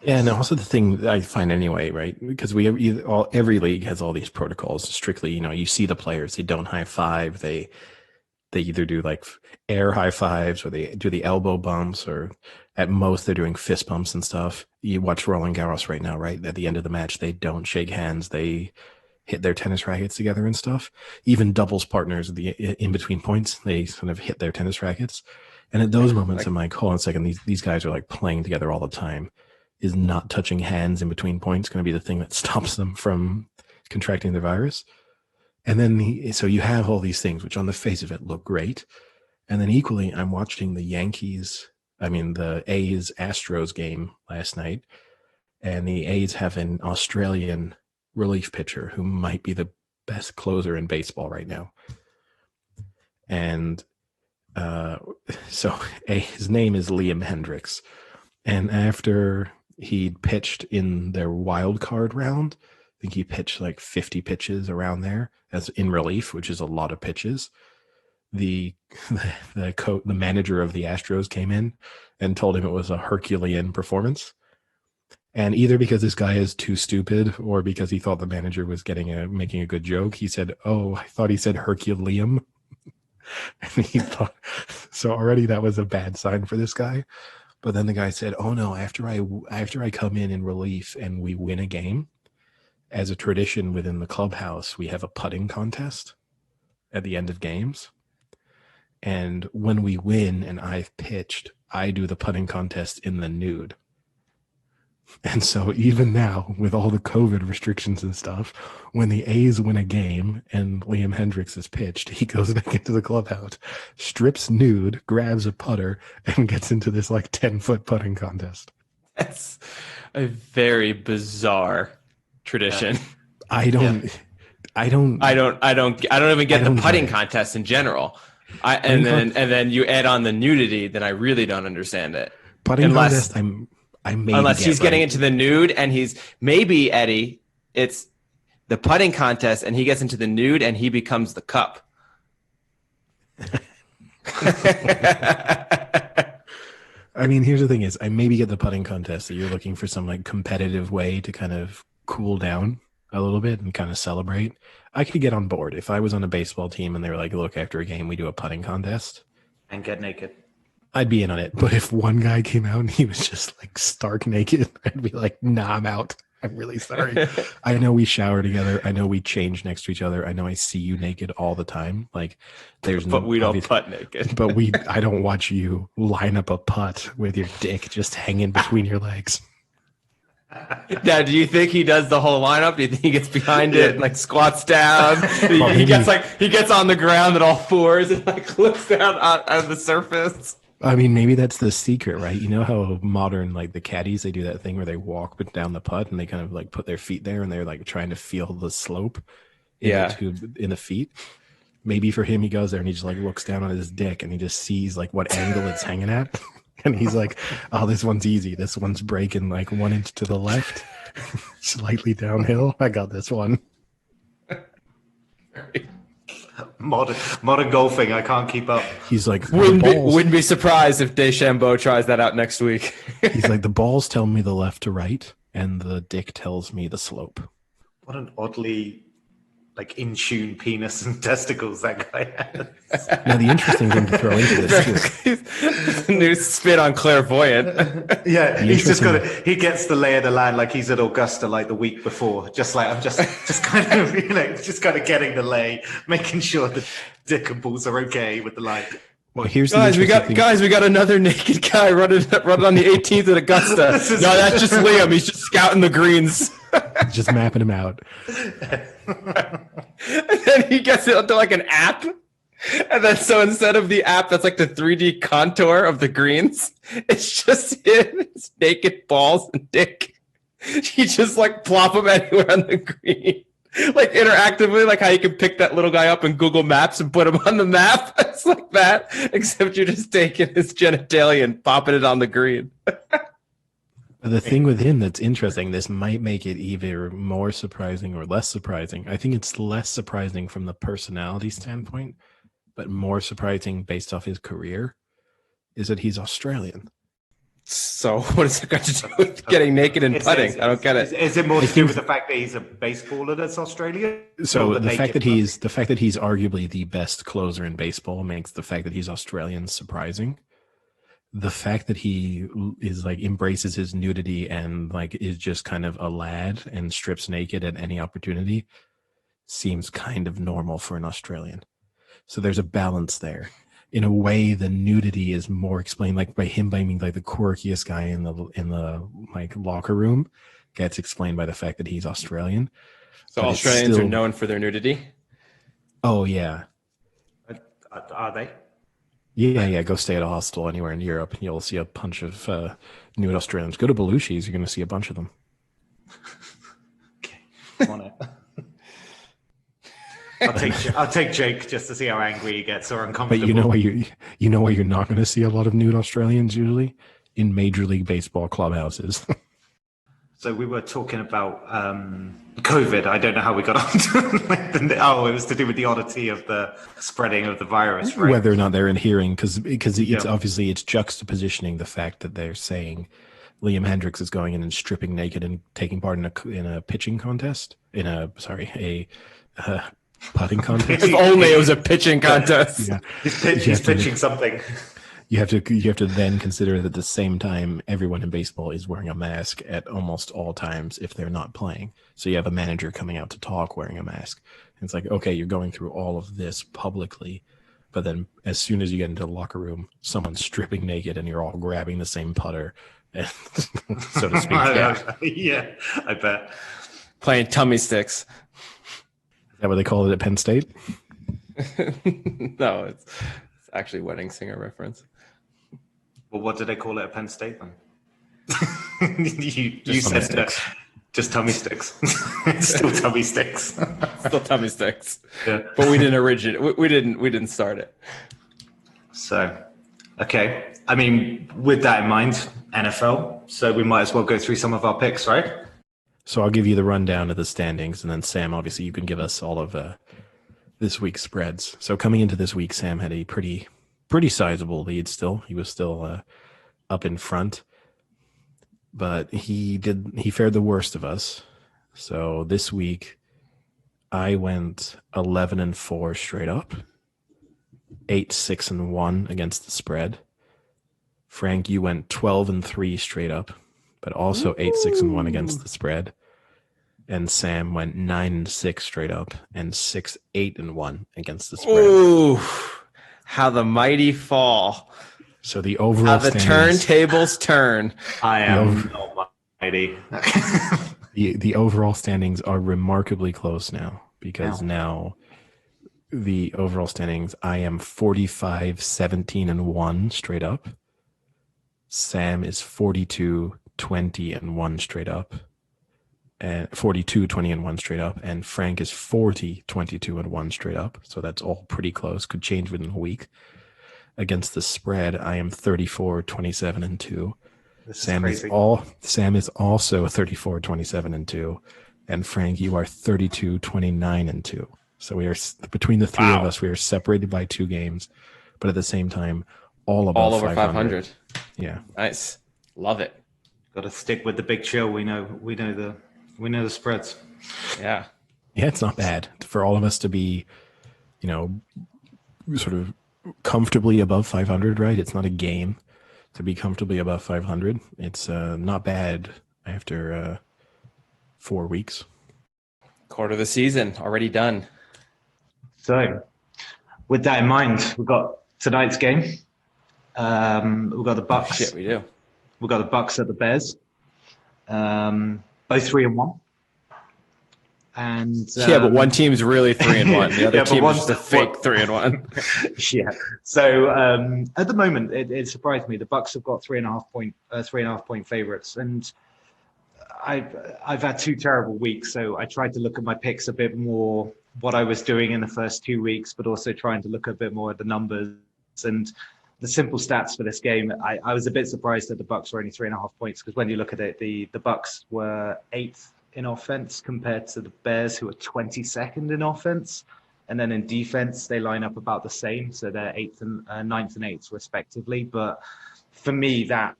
[SPEAKER 3] Yeah, and also the thing that I find anyway, right, because every league has all these protocols. Strictly, you see the players, they don't high five, they either do like air high fives or they do the elbow bumps, or at most they're doing fist bumps and stuff. You watch Roland Garros right now, right? At the end of the match, they don't shake hands. They hit their tennis rackets together and stuff. Even doubles partners in between points, they sort of hit their tennis rackets. And at those moments, I'm like, hold on a second, these guys are like playing together all the time. Is not touching hands in between points going to be the thing that stops them from contracting the virus? And then, so you have all these things, which on the face of it look great. And then equally, I'm watching the A's Astros game last night. And the A's have an Australian relief pitcher who might be the best closer in baseball right now. And so his name is Liam Hendricks. And after he pitched in their wild card round, I think he pitched like 50 pitches around there as in relief, which is a lot of pitches. The manager of the Astros came in and told him it was a Herculean performance. And either because this guy is too stupid or because he thought the manager was making a good joke, he said, "Oh, I thought he said Herculeum." And he thought, so already that was a bad sign for this guy. But then the guy said, "Oh no, after I come in relief and we win a game, as a tradition within the clubhouse, we have a putting contest at the end of games. And when we win and I've pitched, I do the putting contest in the nude." And so even now, with all the COVID restrictions and stuff, when the A's win a game and Liam Hendricks is pitched, he goes back into the clubhouse, strips nude, grabs a putter, and gets into this like 10-foot putting contest.
[SPEAKER 1] That's a very bizarre tradition.
[SPEAKER 3] I don't even get the putting contest in general. And then you add on the nudity, then I really don't understand it. Putting contest,
[SPEAKER 1] unless he's getting into the nude and maybe Eddie, it's the putting contest and he gets into the nude and he becomes the cup.
[SPEAKER 3] I mean, here's the thing is I maybe get the putting contest that you're looking for some like competitive way to kind of cool down a little bit and kind of celebrate. I could get on board if I was on a baseball team and they were like, look, after a game, we do a putting contest.
[SPEAKER 2] And get naked.
[SPEAKER 3] I'd be in on it. But if one guy came out and he was just like stark naked, I'd be like, nah, I'm out. I'm really sorry. I know we shower together. I know we change next to each other. I know I see you naked all the time. Like
[SPEAKER 1] but we don't putt naked.
[SPEAKER 3] But I don't watch you line up a putt with your dick just hanging between your legs.
[SPEAKER 1] Now, do you think he does the whole lineup? Do you think he gets behind it and like squats down? He gets on the ground at all fours and like looks down on the surface.
[SPEAKER 3] I mean, maybe that's the secret, right? You know how modern, like the caddies, they do that thing where they walk down the putt and they kind of like put their feet there and they're like trying to feel the slope in the feet. Maybe for him, he goes there and he just like looks down on his dick and he just sees like what angle it's hanging at. And he's like, oh, this one's easy. This one's breaking like 1 inch to the left, slightly downhill. I got this one.
[SPEAKER 2] Modern golfing, I can't keep up.
[SPEAKER 3] He's like,
[SPEAKER 1] wouldn't be surprised if DeChambeau tries that out next week.
[SPEAKER 3] He's like, the balls tell me the left to right, and the dick tells me the slope.
[SPEAKER 2] What an oddly in tune penis and testicles that guy has.
[SPEAKER 3] Now, the interesting thing to throw into this is
[SPEAKER 1] new spin on clairvoyant.
[SPEAKER 2] Yeah, he gets the lay of the land like he's at Augusta the week before. Just I'm just kind of getting the lay, making sure the dick and balls are okay with the line.
[SPEAKER 3] Well, here's
[SPEAKER 1] we got another naked guy running on the 18th at Augusta. No, that's just Liam. He's just scouting the greens.
[SPEAKER 3] Just mapping him out.
[SPEAKER 1] And then he gets it onto an app. And then so instead of the app that's the 3D contour of the greens, it's just his naked balls and dick. He just plop them anywhere on the green. Interactively, how you can pick that little guy up in Google Maps and put him on the map. It's like that, except you're just taking his genitalia and popping it on the green.
[SPEAKER 3] The thing with him that's interesting, this might make it either more surprising or less surprising. I think it's less surprising from the personality standpoint, but more surprising based off his career, is that he's Australian.
[SPEAKER 1] So what is it got to do with getting naked and putting? I don't get it.
[SPEAKER 2] Is it more to do with the fact that he's a baseballer that's Australian?
[SPEAKER 3] So the fact that he's arguably the best closer in baseball makes the fact that he's Australian surprising. The fact that he is embraces his nudity and is just kind of a lad and strips naked at any opportunity seems kind of normal for an Australian. So there's a balance there. In a way, the nudity is more explained, by him being the quirkiest guy in the locker room, gets explained by the fact that he's Australian.
[SPEAKER 1] So but Australians are known for their nudity.
[SPEAKER 3] Oh yeah,
[SPEAKER 2] are they?
[SPEAKER 3] Yeah. Go stay at a hostel anywhere in Europe, and you'll see a bunch of nude Australians. Go to Belushi's, you're going to see a bunch of them.
[SPEAKER 2] Okay, I'm on it. I'll take Jake just to see how angry he gets or uncomfortable.
[SPEAKER 3] But you know where you're not going to see a lot of nude Australians usually? In Major League Baseball clubhouses.
[SPEAKER 2] So we were talking about COVID. I don't know how we got on to it was to do with the oddity of the spreading of the virus, right?
[SPEAKER 3] Whether or not they're adhering, because it's obviously it's juxtapositioning the fact that they're saying Liam Hendricks is going in and stripping naked and taking part in a pitching contest putting contest.
[SPEAKER 1] If only it was a pitching contest.
[SPEAKER 2] Yeah. He's pitching something.
[SPEAKER 3] You have to then consider that at the same time, everyone in baseball is wearing a mask at almost all times if they're not playing. So you have a manager coming out to talk wearing a mask. And it's okay, you're going through all of this publicly, but then as soon as you get into the locker room, someone's stripping naked and you're all grabbing the same putter, and, so to speak.
[SPEAKER 2] Yeah, I bet.
[SPEAKER 1] Playing tummy sticks.
[SPEAKER 3] Is that what they call it at Penn State?
[SPEAKER 1] No, it's actually Wedding Singer reference.
[SPEAKER 2] Well, what do they call it at Penn State then? you said
[SPEAKER 3] sticks.
[SPEAKER 2] Just tummy sticks. Still tummy sticks.
[SPEAKER 1] Still tummy sticks.
[SPEAKER 2] Yeah.
[SPEAKER 1] But we didn't originate. We didn't start it.
[SPEAKER 2] So, okay. I mean, with that in mind, NFL. So we might as well go through some of our picks, right?
[SPEAKER 3] So I'll give you the rundown of the standings, and then Sam, obviously, you can give us all of this week's spreads. So coming into this week, Sam had a pretty sizable lead still. He was still up in front, but he fared the worst of us. So this week, I went 11-4 straight up, 8-6-1 against the spread. Frank, you went 12-3 straight up, but also 8-6-1 against the spread. And Sam went 9-6 straight up and 6-8-1 against the spread.
[SPEAKER 1] Ooh, how the mighty fall!
[SPEAKER 3] So the overall
[SPEAKER 1] how the turntables turn.
[SPEAKER 2] I am almighty.
[SPEAKER 3] The overall standings are remarkably close now, because now the overall standings, I am 45-17-1 straight up. Sam is 42-20-1 straight up. And 42-20-1 straight up, and Frank is 40-22-1 straight up. So that's all pretty close. Could change within a week. Against the spread, I am 34-27-2. Sam is also 34-27-2, and Frank, you are 32-29-2. So we are between the three of us. We are separated by 2 games, but at the same time, all over 500. Yeah,
[SPEAKER 1] nice, love it.
[SPEAKER 2] Got to stick with the big chill. We know the spreads.
[SPEAKER 1] Yeah,
[SPEAKER 3] it's not bad for all of us to be, sort of comfortably above 500. Right? It's not a game to be comfortably above 500. It's not bad after 4 weeks.
[SPEAKER 1] Quarter of the season already done.
[SPEAKER 2] So, with that in mind, we've got tonight's game. We've got the Bucks.
[SPEAKER 1] Shit, we do.
[SPEAKER 2] We've got the Bucks at the Bears. Both 3-1. And
[SPEAKER 1] but one team's really 3-1. The other team is just a fake 3-1.
[SPEAKER 2] Yeah. So at the moment, it surprised me. The Bucks have got 3.5 point favorites, and I've had 2 terrible weeks. So I tried to look at my picks a bit more, what I was doing in the first 2 weeks, but also trying to look a bit more at the numbers and the simple stats for this game. I was a bit surprised that the Bucks were only 3.5 points, because when you look at it, the Bucks were 8th in offense compared to the Bears, who are 22nd in offense. And then in defense, they line up about the same. So they're 9th and 8th respectively. But for me, that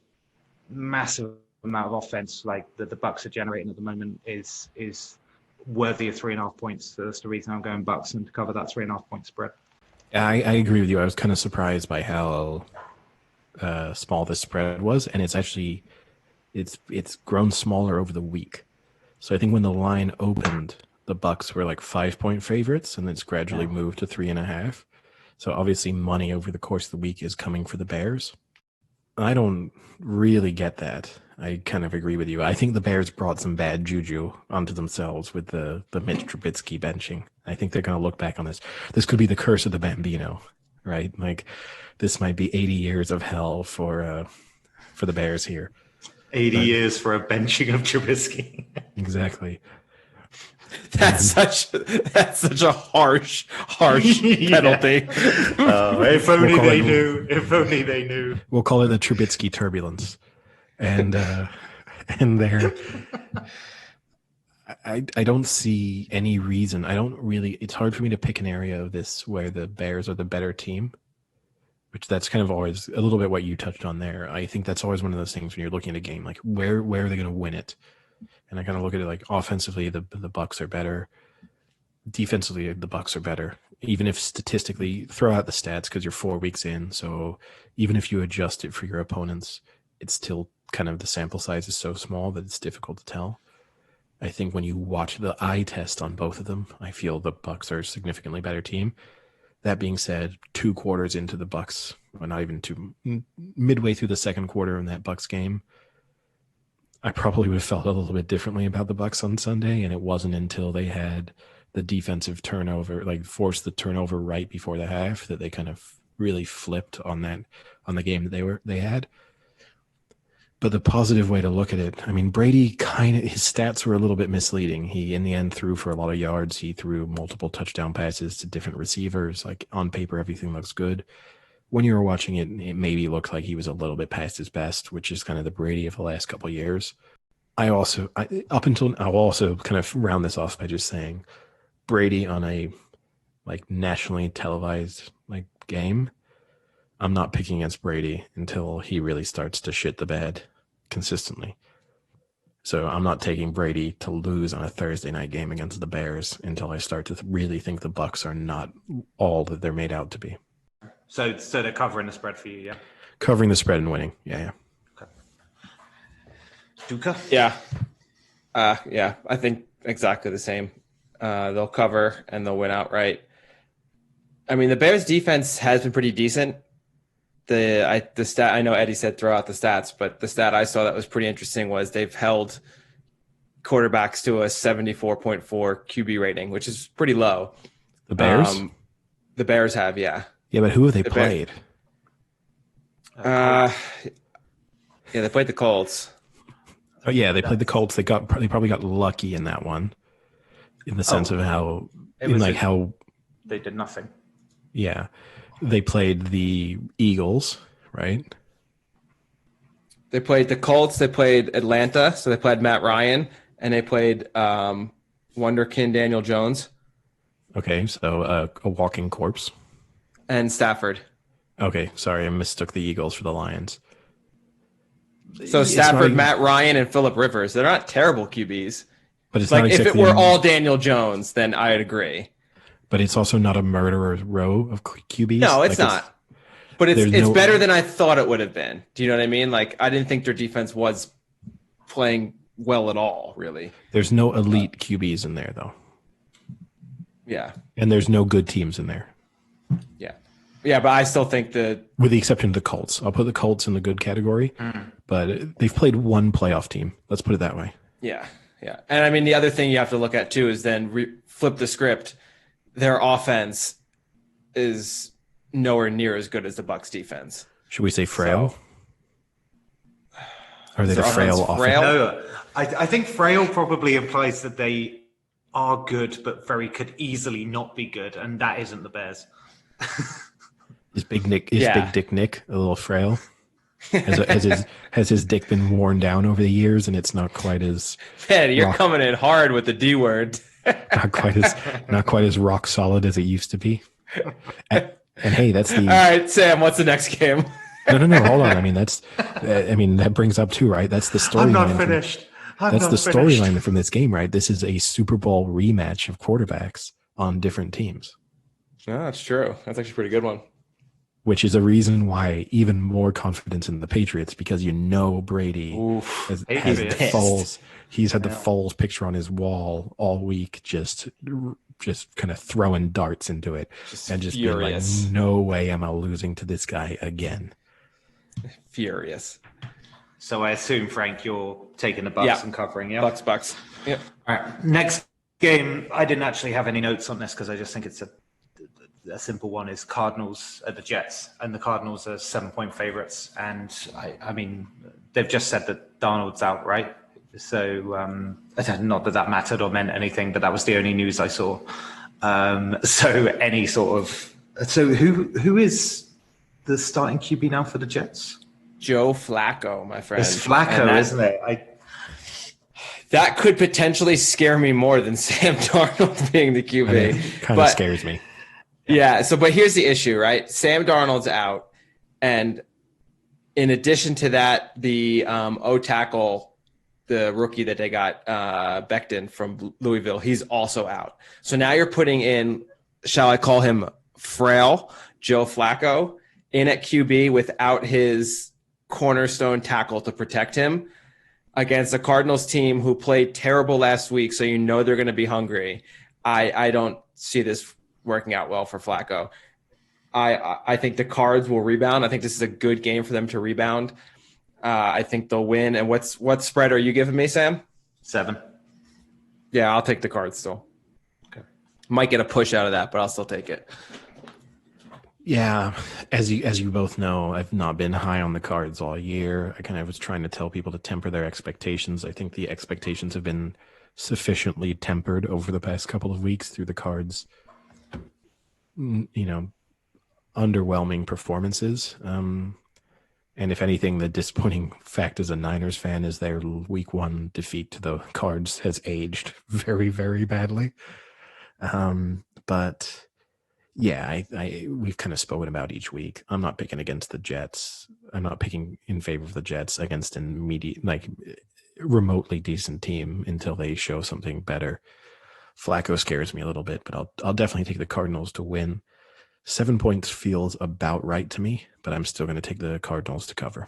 [SPEAKER 2] massive amount of offense like that the Bucks are generating at the moment is worthy of 3.5 points. So that's the reason I'm going Bucks and to cover that 3.5 point spread.
[SPEAKER 3] I agree with you. I was kind of surprised by how small this spread was, and it's actually it's grown smaller over the week. So I think when the line opened, the Bucks were like 5-point favorites, and it's gradually moved to 3.5. So obviously, money over the course of the week is coming for the Bears. I don't really get that. I kind of agree with you. I think the Bears brought some bad juju onto themselves with the Mitch Trubisky benching. I think they're going to look back on this. This could be the curse of the Bambino, right? Like, this might be 80 years of hell for the Bears here.
[SPEAKER 2] 80 years for a benching of Trubisky.
[SPEAKER 3] Exactly.
[SPEAKER 1] That's such a harsh penalty.
[SPEAKER 2] If only they knew. If only they knew.
[SPEAKER 3] We'll call it the Trubisky turbulence. And there, I don't see any reason. It's hard for me to pick an area of this where the Bears are the better team, which that's kind of always a little bit what you touched on there. I think that's always one of those things when you're looking at a game, like where are they going to win it? And I kind of look at it like offensively, the Bucks are better. Defensively, the Bucks are better. Even if statistically, throw out the stats because you're 4 weeks in. So even if you adjust it for your opponents, it's still kind of the sample size is so small that it's difficult to tell. I think when you watch the eye test on both of them, I feel the Bucks are a significantly better team. That being said, 2 quarters into the Bucks, well, not even midway through the second quarter in that Bucks game, I probably would have felt a little bit differently about the Bucks on Sunday, and it wasn't until they had the defensive turnover, like forced the turnover right before the half, that they kind of really flipped on the game that they had. But the positive way to look at it, I mean, Brady his stats were a little bit misleading. He, in the end, threw for a lot of yards. He threw multiple touchdown passes to different receivers. Like, on paper, everything looks good. When you were watching it, it maybe looked like he was a little bit past his best, which is kind of the Brady of the last couple of years. I'll also kind of round this off by just saying Brady on a like nationally televised like game, I'm not picking against Brady until he really starts to shit the bed consistently. So I'm not taking Brady to lose on a Thursday night game against the Bears until I start to really think the Bucks are not all that they're made out to be.
[SPEAKER 2] So they're covering the spread for you, yeah?
[SPEAKER 3] Covering the spread and winning, yeah.
[SPEAKER 2] Okay. Duca?
[SPEAKER 1] Yeah. I think exactly the same. They'll cover and they'll win outright. I mean, the Bears defense has been pretty decent. The stat, I know Eddie said throw out the stats, but the stat I saw that was pretty interesting was they've held quarterbacks to a 74.4 QB rating, which is pretty low.
[SPEAKER 3] The Bears?
[SPEAKER 1] The Bears have, yeah.
[SPEAKER 3] Yeah, but who have they played?
[SPEAKER 1] They played the Colts.
[SPEAKER 3] Oh yeah, they played the Colts. They probably got lucky in that one, in the sense of how
[SPEAKER 2] they did nothing.
[SPEAKER 3] Yeah, they played the Eagles, right?
[SPEAKER 1] They played the Colts. They played Atlanta, so they played Matt Ryan, and they played Wonderkin Daniel Jones.
[SPEAKER 3] Okay, so a walking corpse.
[SPEAKER 1] And Stafford.
[SPEAKER 3] Okay, sorry, I mistook the Eagles for the Lions.
[SPEAKER 1] So
[SPEAKER 3] It's
[SPEAKER 1] Stafford,
[SPEAKER 3] not,
[SPEAKER 1] Matt Ryan, and Phillip Rivers. They're not terrible QBs.
[SPEAKER 3] but it's
[SPEAKER 1] Like
[SPEAKER 3] not
[SPEAKER 1] if it
[SPEAKER 3] exactly.
[SPEAKER 1] were all Daniel Jones, then I'd agree.
[SPEAKER 3] But it's also not a murderer's row of QBs.
[SPEAKER 1] No, it's not. But it's
[SPEAKER 3] no,
[SPEAKER 1] better than I thought it would have been. Do you know what I mean? Like I didn't think their defense was playing well at all, really.
[SPEAKER 3] There's no elite QBs in there though.
[SPEAKER 1] Yeah.
[SPEAKER 3] And there's no good teams in there.
[SPEAKER 1] Yeah. Yeah, but I still think that
[SPEAKER 3] with the exception of the Colts. I'll put the Colts in the good category, but they've played one playoff team. Let's put it that way.
[SPEAKER 1] Yeah. Yeah. And I mean, the other thing you have to look at too is then flip the script. Their offense is nowhere near as good as the Bucs defense.
[SPEAKER 3] Should we say frail?
[SPEAKER 1] So,
[SPEAKER 3] are they the frail offense?
[SPEAKER 2] No, I think frail probably implies that they are good, but very could easily not be good, and that isn't the Bears.
[SPEAKER 3] Is Big Dick Nick a little frail? Has his dick been worn down over the years, and it's not quite as
[SPEAKER 1] man, you're coming in hard with the D word.
[SPEAKER 3] not quite as rock solid as it used to be. And hey, that's the
[SPEAKER 1] all right, Sam. What's the next game?
[SPEAKER 3] No. Hold on. I mean, that brings up too, right? That's the storyline.
[SPEAKER 2] I'm not finished.
[SPEAKER 3] That's the storyline from this game, right? This is a Super Bowl rematch of quarterbacks on different teams.
[SPEAKER 1] No, that's true. That's actually a pretty good one.
[SPEAKER 3] Which is a reason why even more confidence in the Patriots, because Brady has the Foles. He's had the Foles picture on his wall all week, just kind of throwing darts into it, and just furious. Being like, no way am I losing to this guy again.
[SPEAKER 1] Furious.
[SPEAKER 2] So I assume, Frank, you're taking the Bucs and covering, yeah?
[SPEAKER 1] Bucs. Yep.
[SPEAKER 2] All right. Next game, I didn't actually have any notes on this because I just think it's a simple one, is Cardinals at the Jets. And the Cardinals are 7-point favorites. And I mean, they've just said that Darnold's out, right? So not that mattered or meant anything, but that was the only news I saw. So who is the starting QB now for the Jets?
[SPEAKER 1] Joe Flacco, my friend.
[SPEAKER 2] It's Flacco, isn't it?
[SPEAKER 1] That could potentially scare me more than Sam Darnold being the QB.
[SPEAKER 3] It kind of scares me.
[SPEAKER 1] Yeah. But here's the issue, right? Sam Darnold's out, and in addition to that, the O-tackle, the rookie that they got, Becton from Louisville, he's also out. So now you're putting in, shall I call him frail, Joe Flacco, in at QB without his cornerstone tackle to protect him against a Cardinals team who played terrible last week. So they're going to be hungry. I don't see this working out well for Flacco. I think the Cards will rebound. I think this is a good game for them to rebound. I think they'll win. And what spread are you giving me, Sam?
[SPEAKER 2] 7.
[SPEAKER 1] Yeah, I'll take the Cards still. Okay. Might get a push out of that, but I'll still take it.
[SPEAKER 3] Yeah, as you both know, I've not been high on the Cards all year. I kind of was trying to tell people to temper their expectations. I think the expectations have been sufficiently tempered over the past couple of weeks through the Cards, underwhelming performances. And if anything, the disappointing fact as a Niners fan is their week 1 defeat to the Cards has aged very, very badly. But yeah, we've kind of spoken about each week. I'm not picking against the Jets. I'm not picking in favor of the Jets against an remotely decent team until they show something better. Flacco scares me a little bit, but I'll definitely take the Cardinals to win. 7 points feels about right to me, but I'm still going to take the Cardinals to cover.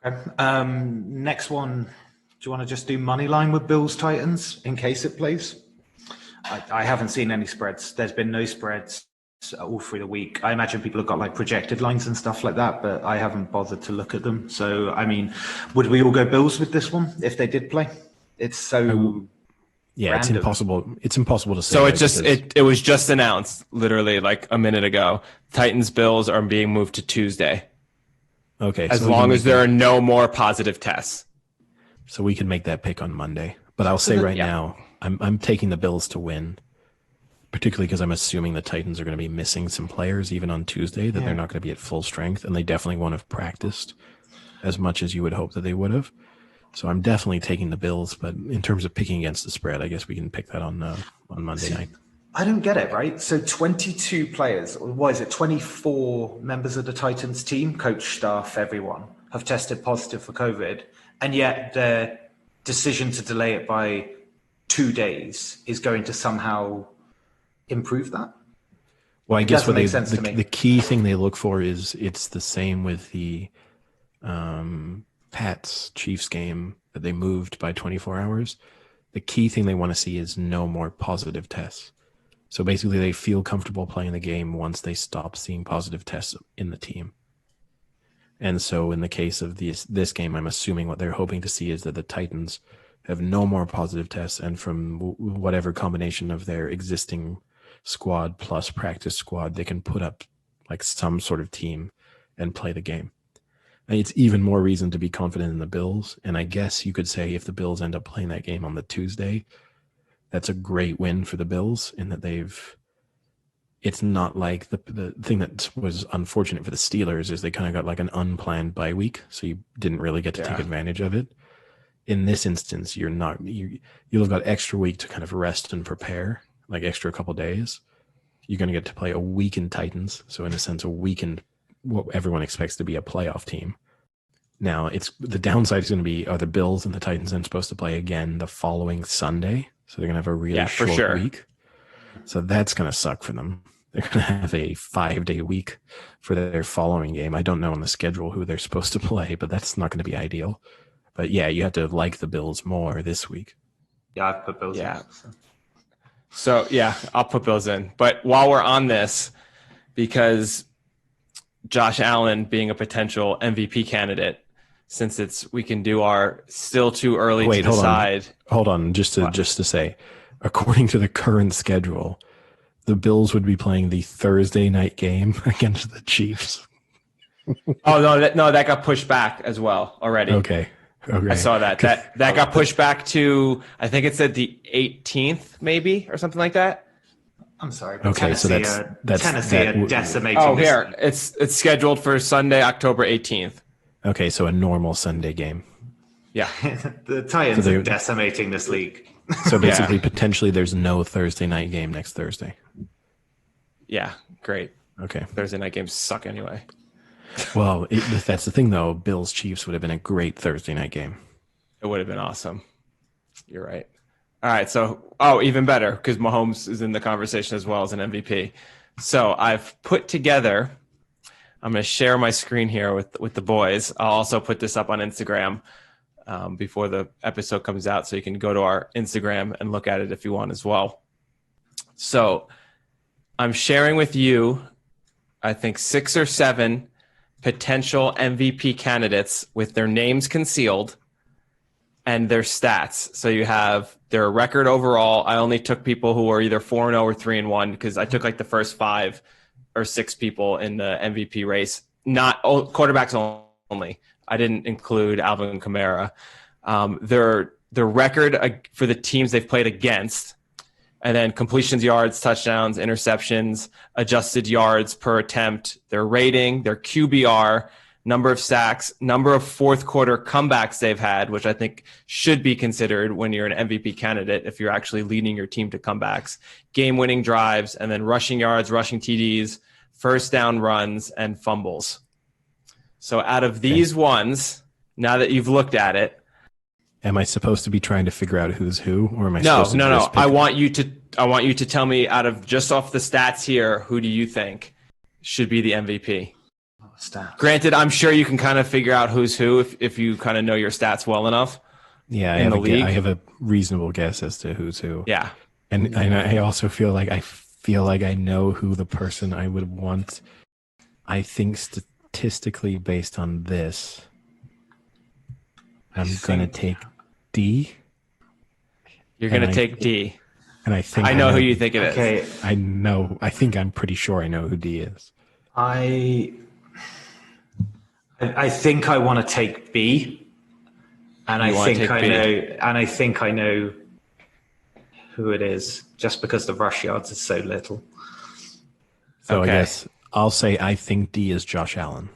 [SPEAKER 2] Okay. Next one, do you want to just do money line with Bills Titans in case it plays? I haven't seen any spreads. There's been no spreads all through the week. I imagine people have got projected lines and stuff like that, but I haven't bothered to look at them. So, I mean, would we all go Bills with this one if they did play? It's so random.
[SPEAKER 3] It's impossible. It's impossible to say.
[SPEAKER 1] So it was just announced literally like a minute ago. Titans Bills are being moved to Tuesday.
[SPEAKER 3] Okay.
[SPEAKER 1] As long as there are no more positive tests.
[SPEAKER 3] So we can make that pick on Monday. But I'll say now, I'm taking the Bills to win, particularly because I'm assuming the Titans are going to be missing some players even on Tuesday, that they're not going to be at full strength, and they definitely won't have practiced as much as you would hope that they would have. So I'm definitely taking the Bills, but in terms of picking against the spread, I guess we can pick that on Monday night.
[SPEAKER 2] I don't get it, right? So 22 players, or what is it, 24 members of the Titans team, coach, staff, everyone, have tested positive for COVID, and yet their decision to delay it by 2 days is going to somehow improve that?
[SPEAKER 3] Well, I guess what
[SPEAKER 2] the
[SPEAKER 3] key thing they look for is it's the same with the Pats Chiefs game that they moved by 24 hours. The key thing they want to see is no more positive tests. So basically they feel comfortable playing the game once they stop seeing positive tests in the team. And so in the case of this game, I'm assuming what they're hoping to see is that the Titans have no more positive tests, and from whatever combination of their existing squad plus practice squad, they can put up like some sort of team and play the game. And it's even more reason to be confident in the Bills. And I guess you could say if the Bills end up playing that game on the Tuesday, that's a great win for the Bills in that it's not like the thing that was unfortunate for the Steelers is they kind of got like an unplanned bye week. So you didn't really get to take advantage of it. In this instance, you'll have got extra week to kind of rest and prepare, like extra couple days. You're going to get to play a weakened Titans. So in a sense, a weakened, what everyone expects to be a playoff team. Now the downside is going to be, are the Bills and the Titans then supposed to play again the following Sunday? So they're going to have a really short week. So that's going to suck for them. They're going to have a 5-day week for their following game. I don't know on the schedule who they're supposed to play, but that's not going to be ideal. But yeah, you have to like the Bills more this week.
[SPEAKER 2] Yeah, I've put Bills in.
[SPEAKER 1] So yeah, I'll put Bills in. But while we're on this, because Josh Allen being a potential MVP candidate, since we can do our still too early to decide.
[SPEAKER 3] Hold on, just to say, according to the current schedule, the Bills would be playing the Thursday night game against the Chiefs.
[SPEAKER 1] Oh no, that got pushed back as well already.
[SPEAKER 3] Okay.
[SPEAKER 1] I saw that. That got pushed back to, I think it said the 18th maybe or something like that.
[SPEAKER 2] I'm sorry.
[SPEAKER 3] Okay,
[SPEAKER 2] Tennessee,
[SPEAKER 3] so that's
[SPEAKER 2] Tennessee are decimating.
[SPEAKER 1] Oh, here it's scheduled for Sunday, October 18th.
[SPEAKER 3] Okay, so a normal Sunday game.
[SPEAKER 1] Yeah,
[SPEAKER 2] the Titans are decimating this league.
[SPEAKER 3] So basically, potentially, there's no Thursday night game next Thursday.
[SPEAKER 1] Yeah, great.
[SPEAKER 3] Okay,
[SPEAKER 1] Thursday night games suck anyway.
[SPEAKER 3] Well, that's the thing, though. Bills Chiefs would have been a great Thursday night game.
[SPEAKER 1] It would have been awesome. You're right. All right, so even better because Mahomes is in the conversation as well as an MVP. So I've put together. I'm going to share my screen here with the boys. I'll also put this up on Instagram before the episode comes out, so you can go to our Instagram and look at it if you want as well. So I'm sharing with you, I think 6 or 7 potential MVP candidates with their names concealed and their stats. So you have their record overall. I only took people who were either 4-0 or 3-1 because I took like the first 5 or 6 people in the MVP race, not quarterbacks only. I didn't include Alvin Kamara. Their record for the teams they've played against, and then completions, yards, touchdowns, interceptions, adjusted yards per attempt, their rating, their QBR, number of sacks, number of fourth quarter comebacks they've had, which I think should be considered when you're an MVP candidate if you're actually leading your team to comebacks, game-winning drives, and then rushing yards, rushing TDs, first down runs, and fumbles. So out of these ones, now that you've looked at it,
[SPEAKER 3] am I supposed to be trying to figure out who's who, or am I
[SPEAKER 1] No.
[SPEAKER 3] supposed to just pick
[SPEAKER 1] I want you to tell me out of just off the stats here, who do you think should be the MVP?
[SPEAKER 2] Stats.
[SPEAKER 1] Granted, I'm sure you can kind of figure out who's who if you kind of know your stats well enough.
[SPEAKER 3] Yeah, I have a reasonable guess as to who's who.
[SPEAKER 1] Yeah.
[SPEAKER 3] And I also feel like I know who the person I would want. I think statistically based on this, I'm going to take D.
[SPEAKER 1] You're going to take D.
[SPEAKER 3] And I think
[SPEAKER 1] I know who you think it is.
[SPEAKER 2] Okay.
[SPEAKER 3] I'm pretty sure I know who D is.
[SPEAKER 2] I think I want to take B. And I think I know who it is just because the rush yards is so little.
[SPEAKER 3] So okay. I guess I'll say I think D is Josh Allen.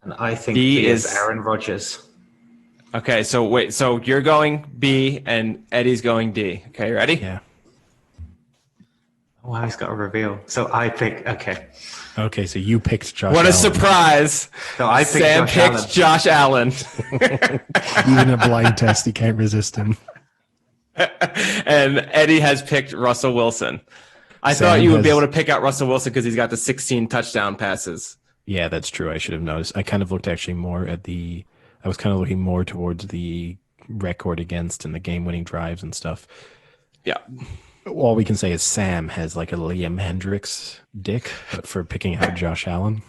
[SPEAKER 2] And I think B is Aaron Rodgers.
[SPEAKER 1] Okay, so wait, so you're going B and Eddie's going D. Okay, ready?
[SPEAKER 3] Yeah.
[SPEAKER 2] Oh, he's got a reveal. So I pick.
[SPEAKER 3] Okay, so you picked Josh
[SPEAKER 1] What a
[SPEAKER 3] Allen.
[SPEAKER 1] surprise!
[SPEAKER 2] So I picked
[SPEAKER 1] Sam
[SPEAKER 2] Josh Allen.
[SPEAKER 1] picked Josh Allen.
[SPEAKER 3] Even a blind test, he can't resist him.
[SPEAKER 1] And Eddie has picked Russell Wilson. I thought you would be able to pick out Russell Wilson because he's got the 16 touchdown passes.
[SPEAKER 3] Yeah, that's true. I should have noticed. I kind of looked actually more at I was kind of looking more towards the record against and the game-winning drives and stuff.
[SPEAKER 1] Yeah.
[SPEAKER 3] All we can say is Sam has like a Liam Hendricks dick, but for picking out Josh Allen.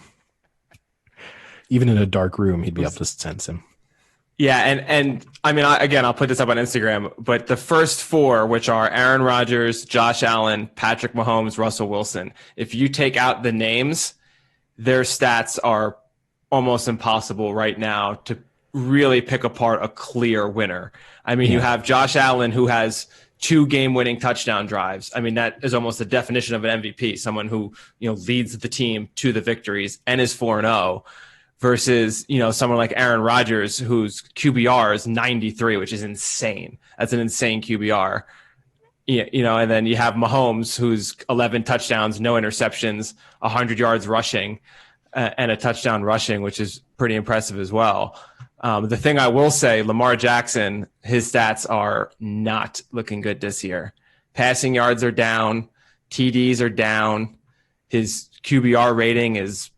[SPEAKER 3] Even in a dark room, he'd be able to sense him.
[SPEAKER 1] Yeah, and I mean, I'll put this up on Instagram, but the first four, which are Aaron Rodgers, Josh Allen, Patrick Mahomes, Russell Wilson, if you take out the names, their stats are almost impossible right now to really pick apart a clear winner. I mean, you have Josh Allen, who has 2 game-winning touchdown drives. I mean, that is almost the definition of an MVP, someone who, leads the team to the victories and is 4-0. Versus, someone like Aaron Rodgers, whose QBR is 93, which is insane. That's an insane QBR. And then you have Mahomes, who's 11 touchdowns, no interceptions, 100 yards rushing, and a touchdown rushing, which is pretty impressive as well. The thing I will say, Lamar Jackson, his stats are not looking good this year. Passing yards are down. TDs are down. His QBR rating is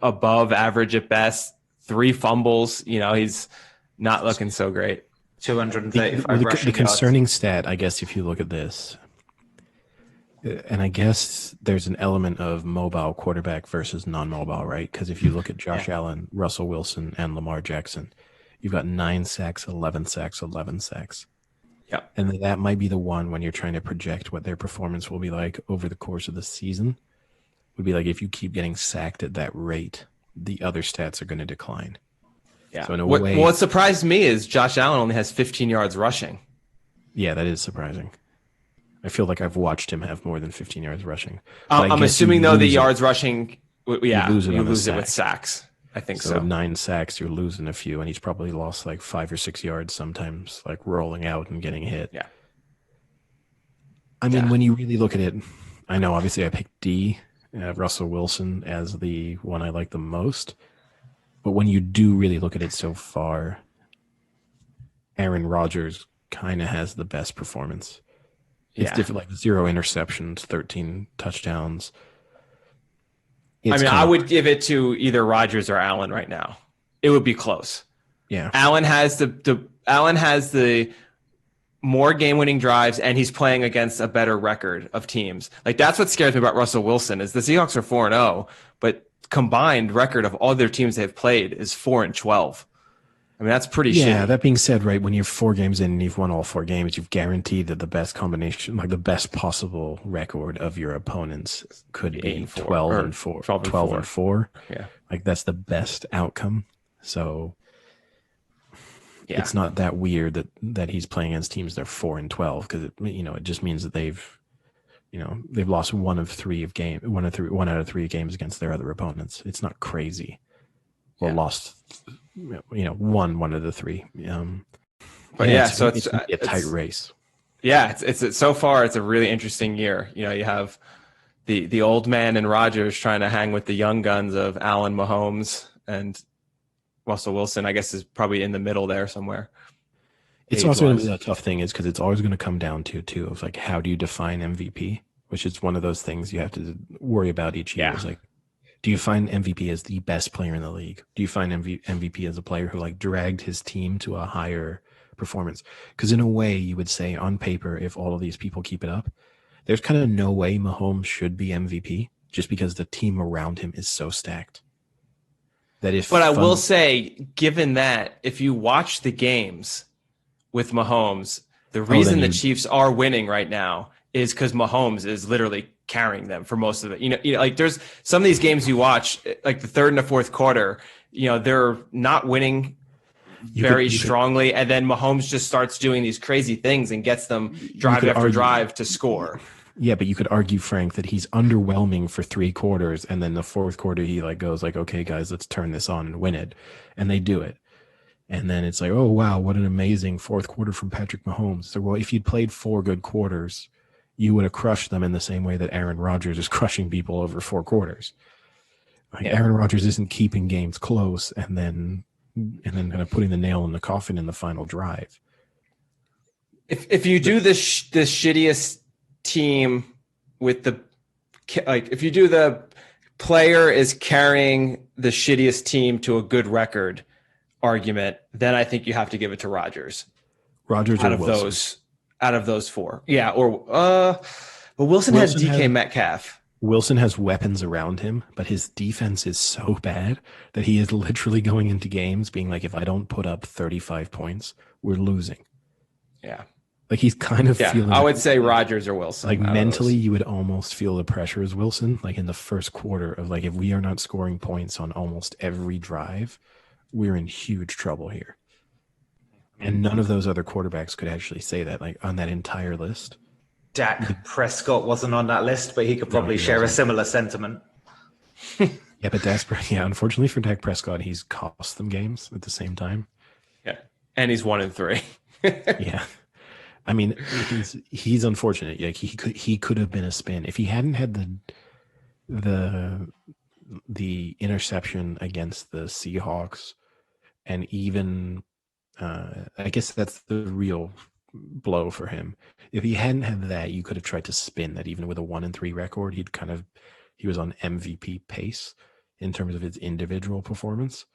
[SPEAKER 1] above average at best. 3 fumbles. He's not looking so great.
[SPEAKER 2] 235 rushing
[SPEAKER 3] the concerning stat, I guess, if you look at this, and I guess there's an element of mobile quarterback versus non-mobile, right? Because if you look at Josh Allen, Russell Wilson, and Lamar Jackson, you've got 9 sacks, 11 sacks, 11 sacks.
[SPEAKER 1] Yeah.
[SPEAKER 3] And that might be the one when you're trying to project what their performance will be like over the course of the season. Would be like if you keep getting sacked at that rate, the other stats are going to decline.
[SPEAKER 1] Yeah.
[SPEAKER 3] So in a way,
[SPEAKER 1] what surprised me is Josh Allen only has 15 yards rushing.
[SPEAKER 3] Yeah, that is surprising. I feel like I've watched him have more than 15 yards rushing.
[SPEAKER 1] I'm assuming, though, the yards rushing, you lose it
[SPEAKER 3] sack.
[SPEAKER 1] with sacks. I think so.
[SPEAKER 3] So 9 sacks, you're losing a few, and he's probably lost like 5 or 6 yards sometimes, like rolling out and getting hit.
[SPEAKER 1] Yeah.
[SPEAKER 3] I mean, when you really look at it, I know obviously I picked D, Russell Wilson, as the one I like the most. But when you do really look at it so far, Aaron Rodgers kind of has the best performance. It's different, like 0 interceptions, 13 touchdowns.
[SPEAKER 1] I would give it to either Rodgers or Allen right now. It would be close.
[SPEAKER 3] Yeah.
[SPEAKER 1] Allen has the more game-winning drives, and he's playing against a better record of teams. Like, that's what scares me about Russell Wilson is the Seahawks are 4-0, but combined record of all their teams they've played is 4-12. I mean, that's pretty shitty. Yeah,
[SPEAKER 3] that being said, right, when you're 4 games in and you've won all 4 games, you've guaranteed that the best combination, like the best possible record of your opponents could be 12 and 4.
[SPEAKER 1] Yeah.
[SPEAKER 3] Like, that's the best outcome. So it's not that weird that he's playing against teams that are 4-12 because it just means that they've lost one out of 3 games against their other opponents. It's not crazy. Or lost, one of the 3. So it's a tight race.
[SPEAKER 1] Yeah, it's so far it's a really interesting year. You have the old man and Rodgers trying to hang with the young guns of Allen, Mahomes, and Russell Wilson. I guess is probably in the middle there somewhere.
[SPEAKER 3] It's also going to be a tough thing is because it's always going to come down to too of like how do you define MVP, which is one of those things you have to worry about each year. It's like, do you find MVP as the best player in the league? Do you find MVP as a player who like dragged his team to a higher performance? Because in a way, you would say on paper, if all of these people keep it up, there's kind of no way Mahomes should be MVP just because the team around him is so stacked. But I will say, given that, if you watch the games with Mahomes, the reason the Chiefs are winning right now is because Mahomes is literally carrying them for most of it. Like there's some of these games you watch, like the third and the fourth quarter, they're not winning very strongly. And then Mahomes just starts doing these crazy things and gets them drive after drive to score. Yeah, but you could argue, Frank, that he's underwhelming for 3 quarters. And then the fourth quarter, he like goes like, okay, guys, let's turn this on and win it. And they do it. And then it's like, oh, wow, what an amazing fourth quarter from Patrick Mahomes. So, well, if you'd played 4 good quarters, you would have crushed them in the same way that Aaron Rodgers is crushing people over 4 quarters. Like Aaron Rodgers isn't keeping games close and then kind of putting the nail in the coffin in the final drive.
[SPEAKER 1] If you do the shittiest team with if you do the player is carrying the shittiest team to a good record argument, then I think you have to give it to Rodgers.
[SPEAKER 3] Rodgers
[SPEAKER 1] out
[SPEAKER 3] or
[SPEAKER 1] of
[SPEAKER 3] Wilson.
[SPEAKER 1] out of those 4, yeah. But Wilson has DK Metcalf.
[SPEAKER 3] Wilson has weapons around him, but his defense is so bad that he is literally going into games being like, if I don't put up 35 points, we're losing.
[SPEAKER 1] Yeah.
[SPEAKER 3] Like he's kind of feeling.
[SPEAKER 1] I would say Rodgers or Wilson.
[SPEAKER 3] Like mentally, you would almost feel the pressure as Wilson. Like in the first quarter of like, if we are not scoring points on almost every drive, we're in huge trouble here. And none of those other quarterbacks could actually say that, like on that entire list.
[SPEAKER 2] Dak Prescott wasn't on that list, but he could probably share a similar sentiment.
[SPEAKER 3] Yeah, but unfortunately for Dak Prescott, he's cost them games at the same time.
[SPEAKER 1] Yeah, and he's 1-3.
[SPEAKER 3] Yeah. I mean, he's unfortunate. Like he could have been a spin if he hadn't had the interception against the Seahawks, and even I guess that's the real blow for him. If he hadn't had that, you could have tried to spin that. Even with a 1-3 record, he was on MVP pace in terms of his individual performance.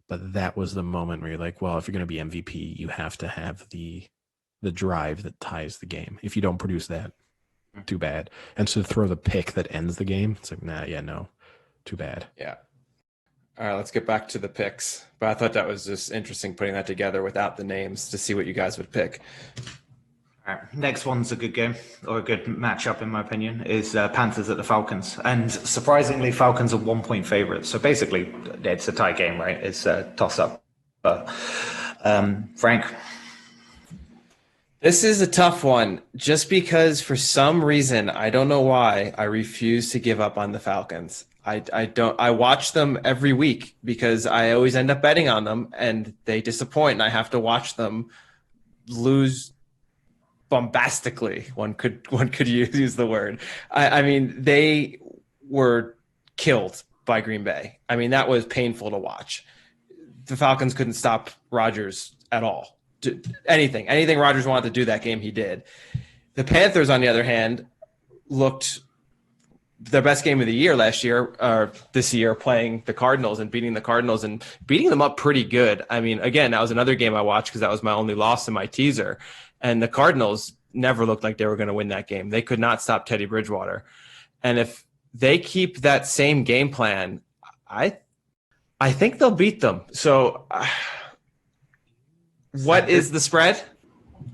[SPEAKER 3] But that was the moment where you're like, well, if you're going to be MVP, you have to have the drive that ties the game. If you don't produce that, too bad. And so to throw the pick that ends the game, it's like, no, too bad.
[SPEAKER 1] Yeah. All right, let's get back to the picks. But I thought that was just interesting putting that together without the names to see what you guys would pick.
[SPEAKER 2] All right. Next one's a good game, or a good matchup, in my opinion, is Panthers at the Falcons. And surprisingly, Falcons are 1-point favorites. So basically, it's a tie game, right? It's a toss-up. Frank?
[SPEAKER 1] This is a tough one, just because for some reason, I don't know why, I refuse to give up on the Falcons. I watch them every week because I always end up betting on them and they disappoint and I have to watch them lose bombastically. One could use the word. I mean, they were killed by Green Bay. I mean, that was painful to watch. The Falcons couldn't stop Rodgers at all. Anything Rodgers wanted to do that game, he did. The Panthers, on the other hand, looked their best game of the year this year, playing the Cardinals and beating them up pretty good. I mean, again, that was another game I watched because that was my only loss in my teaser. And the Cardinals never looked like they were going to win that game. They could not stop Teddy Bridgewater. And if they keep that same game plan, I think they'll beat them. So what is the spread?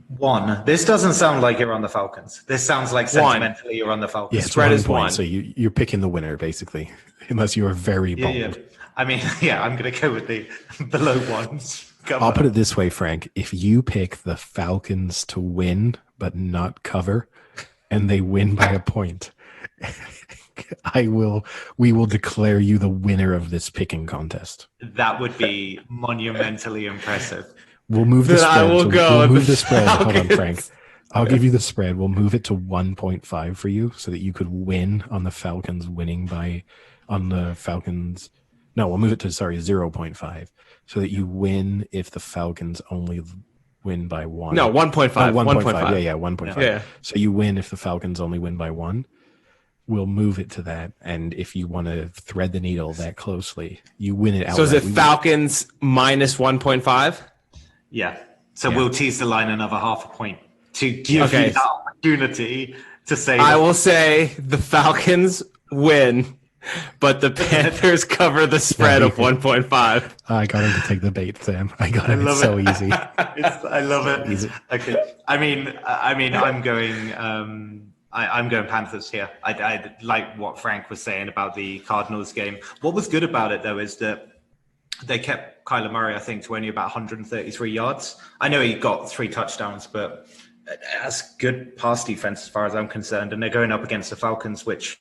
[SPEAKER 2] 1. This doesn't sound like you're on the Falcons. This sounds like sentimentally you're on the Falcons.
[SPEAKER 3] Yeah,
[SPEAKER 1] spread is 1.
[SPEAKER 3] So you're picking the winner, basically, unless you are very bold.
[SPEAKER 2] Yeah. I mean, I'm going to go with the below ones.
[SPEAKER 3] I'll put it this way, Frank. If you pick the Falcons to win but not cover, and they win by a point, we will declare you the winner of this picking contest.
[SPEAKER 2] That would be monumentally impressive.
[SPEAKER 3] We'll move the spread. We'll move the spread.
[SPEAKER 1] Falcons.
[SPEAKER 3] Hold on, Frank. I'll give you the spread. We'll move it to 1.5 for you so that you could win on the Falcons No, we'll move it to 0.5 so that you win if the Falcons only win by 1.
[SPEAKER 1] No, 1.5. 1.5.
[SPEAKER 3] Yeah, 1.5.
[SPEAKER 1] Yeah.
[SPEAKER 3] So you win if the Falcons only win by 1. We'll move it to that. And if you want to thread the needle that closely, you win it outright.
[SPEAKER 1] So is it Falcons minus 1.5?
[SPEAKER 2] Yeah. So we'll tease the line another half a point to give you that opportunity to say.
[SPEAKER 1] I will say the Falcons win, but the Panthers cover the spread of 1.5.
[SPEAKER 3] I got him to take the bait, Sam. I got him. It's so easy.
[SPEAKER 2] I love it. Easy. Okay. I mean, I'm going. I'm going Panthers here. I like what Frank was saying about the Cardinals game. What was good about it, though, is that they kept Kyler Murray, I think, to only about 133 yards. I know he got 3 touchdowns, but that's good pass defense as far as I'm concerned. And they're going up against the Falcons, which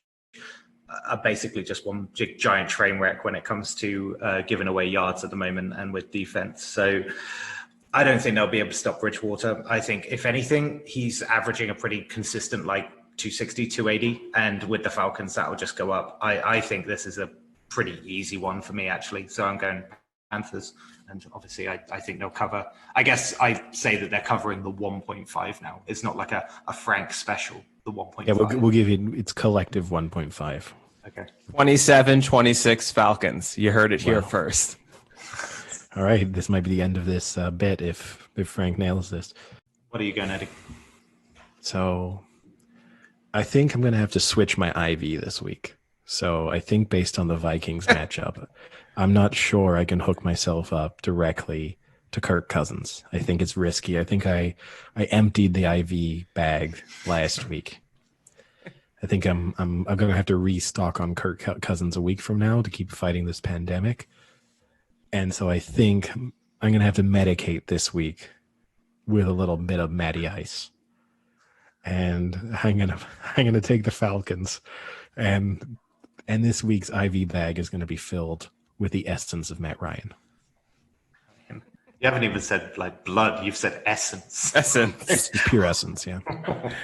[SPEAKER 2] are basically just one giant train wreck when it comes to giving away yards at the moment and with defense. So I don't think they'll be able to stop Bridgewater. I think, if anything, he's averaging a pretty consistent 260, 280. And with the Falcons, that will just go up. I think this is a pretty easy one for me, actually. So I'm going Panthers. And obviously, I think they'll cover. I guess I say that they're covering the 1.5 now. It's not like a Frank special, the 1.5.
[SPEAKER 3] Yeah, we'll give you its collective 1.5.
[SPEAKER 2] Okay.
[SPEAKER 1] 27-26 Falcons. You heard it here first.
[SPEAKER 3] All right, this might be the end of this bet if Frank nails this.
[SPEAKER 2] What are you going, Eddie?
[SPEAKER 3] So I think I'm going to have to switch my IV this week. So I think based on the Vikings matchup, I'm not sure I can hook myself up directly to Kirk Cousins. I think it's risky. I think I emptied the IV bag last week. I think I'm going to have to restock on Kirk Cousins a week from now to keep fighting this pandemic. And so I think I'm going to have to medicate this week with a little bit of Matty Ice. And I'm going to take the Falcons. And this week's IV bag is going to be filled with the essence of Matt Ryan.
[SPEAKER 2] You haven't even said blood. You've said essence.
[SPEAKER 1] Essence.
[SPEAKER 3] It's pure essence, yeah.
[SPEAKER 2] Okay.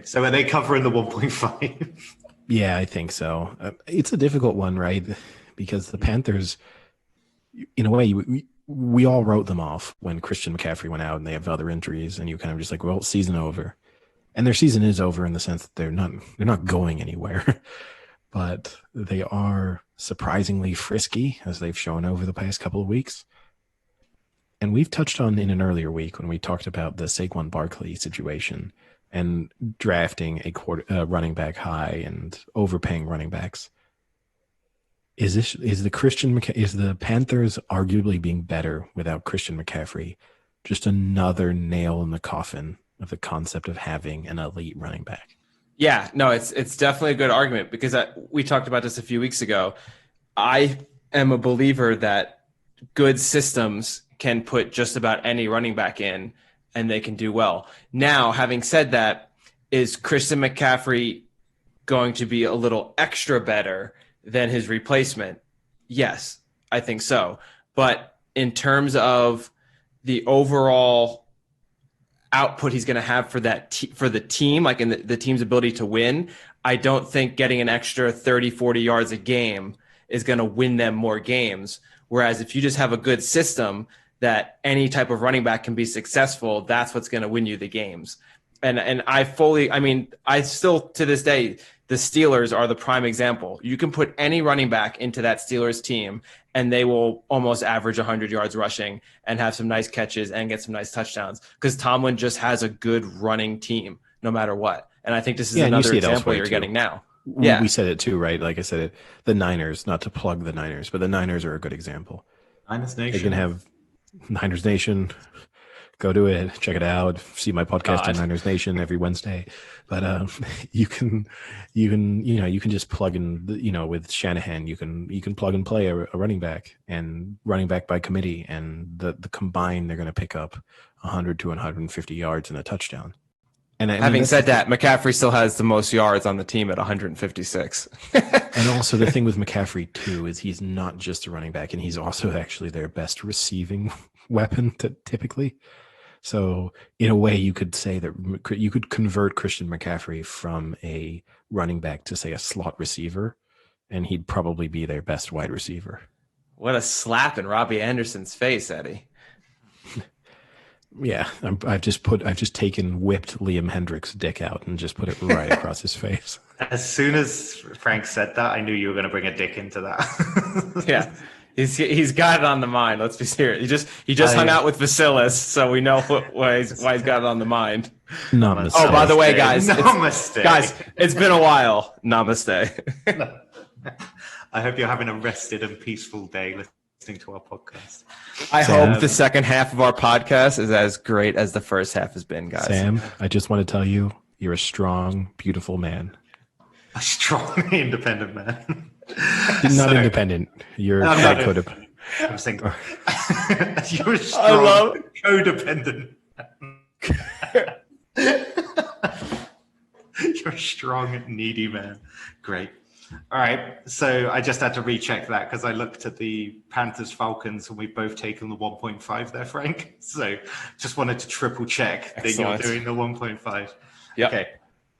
[SPEAKER 2] So are they covering the 1.5?
[SPEAKER 3] Yeah, I think so. It's a difficult one, right? Because the Panthers, in a way, we all wrote them off when Christian McCaffrey went out and they have other injuries, and you kind of just like, well, season over. And their season is over in the sense that they're not going anywhere. But they are surprisingly frisky, as they've shown over the past couple of weeks. And we've touched on in an earlier week when we talked about the Saquon Barkley situation and drafting a running back high and overpaying running backs. Is the Panthers arguably being better without Christian McCaffrey just another nail in the coffin of the concept of having an elite running back?
[SPEAKER 1] Yeah, no, it's definitely a good argument because we talked about this a few weeks ago. I am a believer that good systems can put just about any running back in and they can do well. Now, having said that, is Christian McCaffrey going to be a little extra better than his replacement? Yes, I think so. But in terms of the overall output he's going to have for for the team, like in the team's ability to win, I don't think getting an extra 30, 40 yards a game is going to win them more games. Whereas if you just have a good system that any type of running back can be successful, that's what's going to win you the games. And I still, to this day, the Steelers are the prime example. You can put any running back into that Steelers team and they will almost average 100 yards rushing and have some nice catches and get some nice touchdowns because Tomlin just has a good running team no matter what. And I think this is another example you're getting now. Yeah.
[SPEAKER 3] We said it too, right? Like I said, the Niners, not to plug the Niners, but the Niners are a good example.
[SPEAKER 2] Niners Nation.
[SPEAKER 3] They can have Niners Nation. Go to it, check it out. See my podcast on Niners Nation every Wednesday. But you can just plug in, with Shanahan, you can plug and play a running back and running back by committee, and the combined they're going to pick up 100 to 150 yards and a touchdown. And
[SPEAKER 1] having said that, McCaffrey still has the most yards on the team at 156.
[SPEAKER 3] And also the thing with McCaffrey too is he's not just a running back, and he's also actually their best receiving weapon typically. So in a way, you could say that you could convert Christian McCaffrey from a running back to, say, a slot receiver, and he'd probably be their best wide receiver.
[SPEAKER 1] What a slap in Robbie Anderson's face, Eddie.
[SPEAKER 3] Yeah, I've just whipped Liam Hendrick's dick out and just put it right across his face.
[SPEAKER 2] As soon as Frank said that, I knew you were going to bring a dick into that.
[SPEAKER 1] Yeah. He's got it on the mind. Let's be serious. He just hung out with Vasilis, so we know why he's got it on the mind.
[SPEAKER 3] Namaste.
[SPEAKER 1] Oh, by the way, guys,
[SPEAKER 2] Namaste.
[SPEAKER 1] It's been a while. Namaste.
[SPEAKER 2] I hope you're having a rested and peaceful day listening to our podcast.
[SPEAKER 1] I hope the second half of our podcast is as great as the first half has been, guys.
[SPEAKER 3] Sam, I just want to tell you, you're a strong, beautiful man.
[SPEAKER 2] A strong, independent man.
[SPEAKER 3] Not independent. You're codependent.
[SPEAKER 2] I'm saying you're a strong, codependent. You're a strong, needy man. Great. All right. So I just had to recheck that because I looked at the Panthers Falcons and we've both taken the 1.5 there, Frank. So just wanted to triple check that you're doing the 1.5.
[SPEAKER 1] Yep.
[SPEAKER 2] Okay.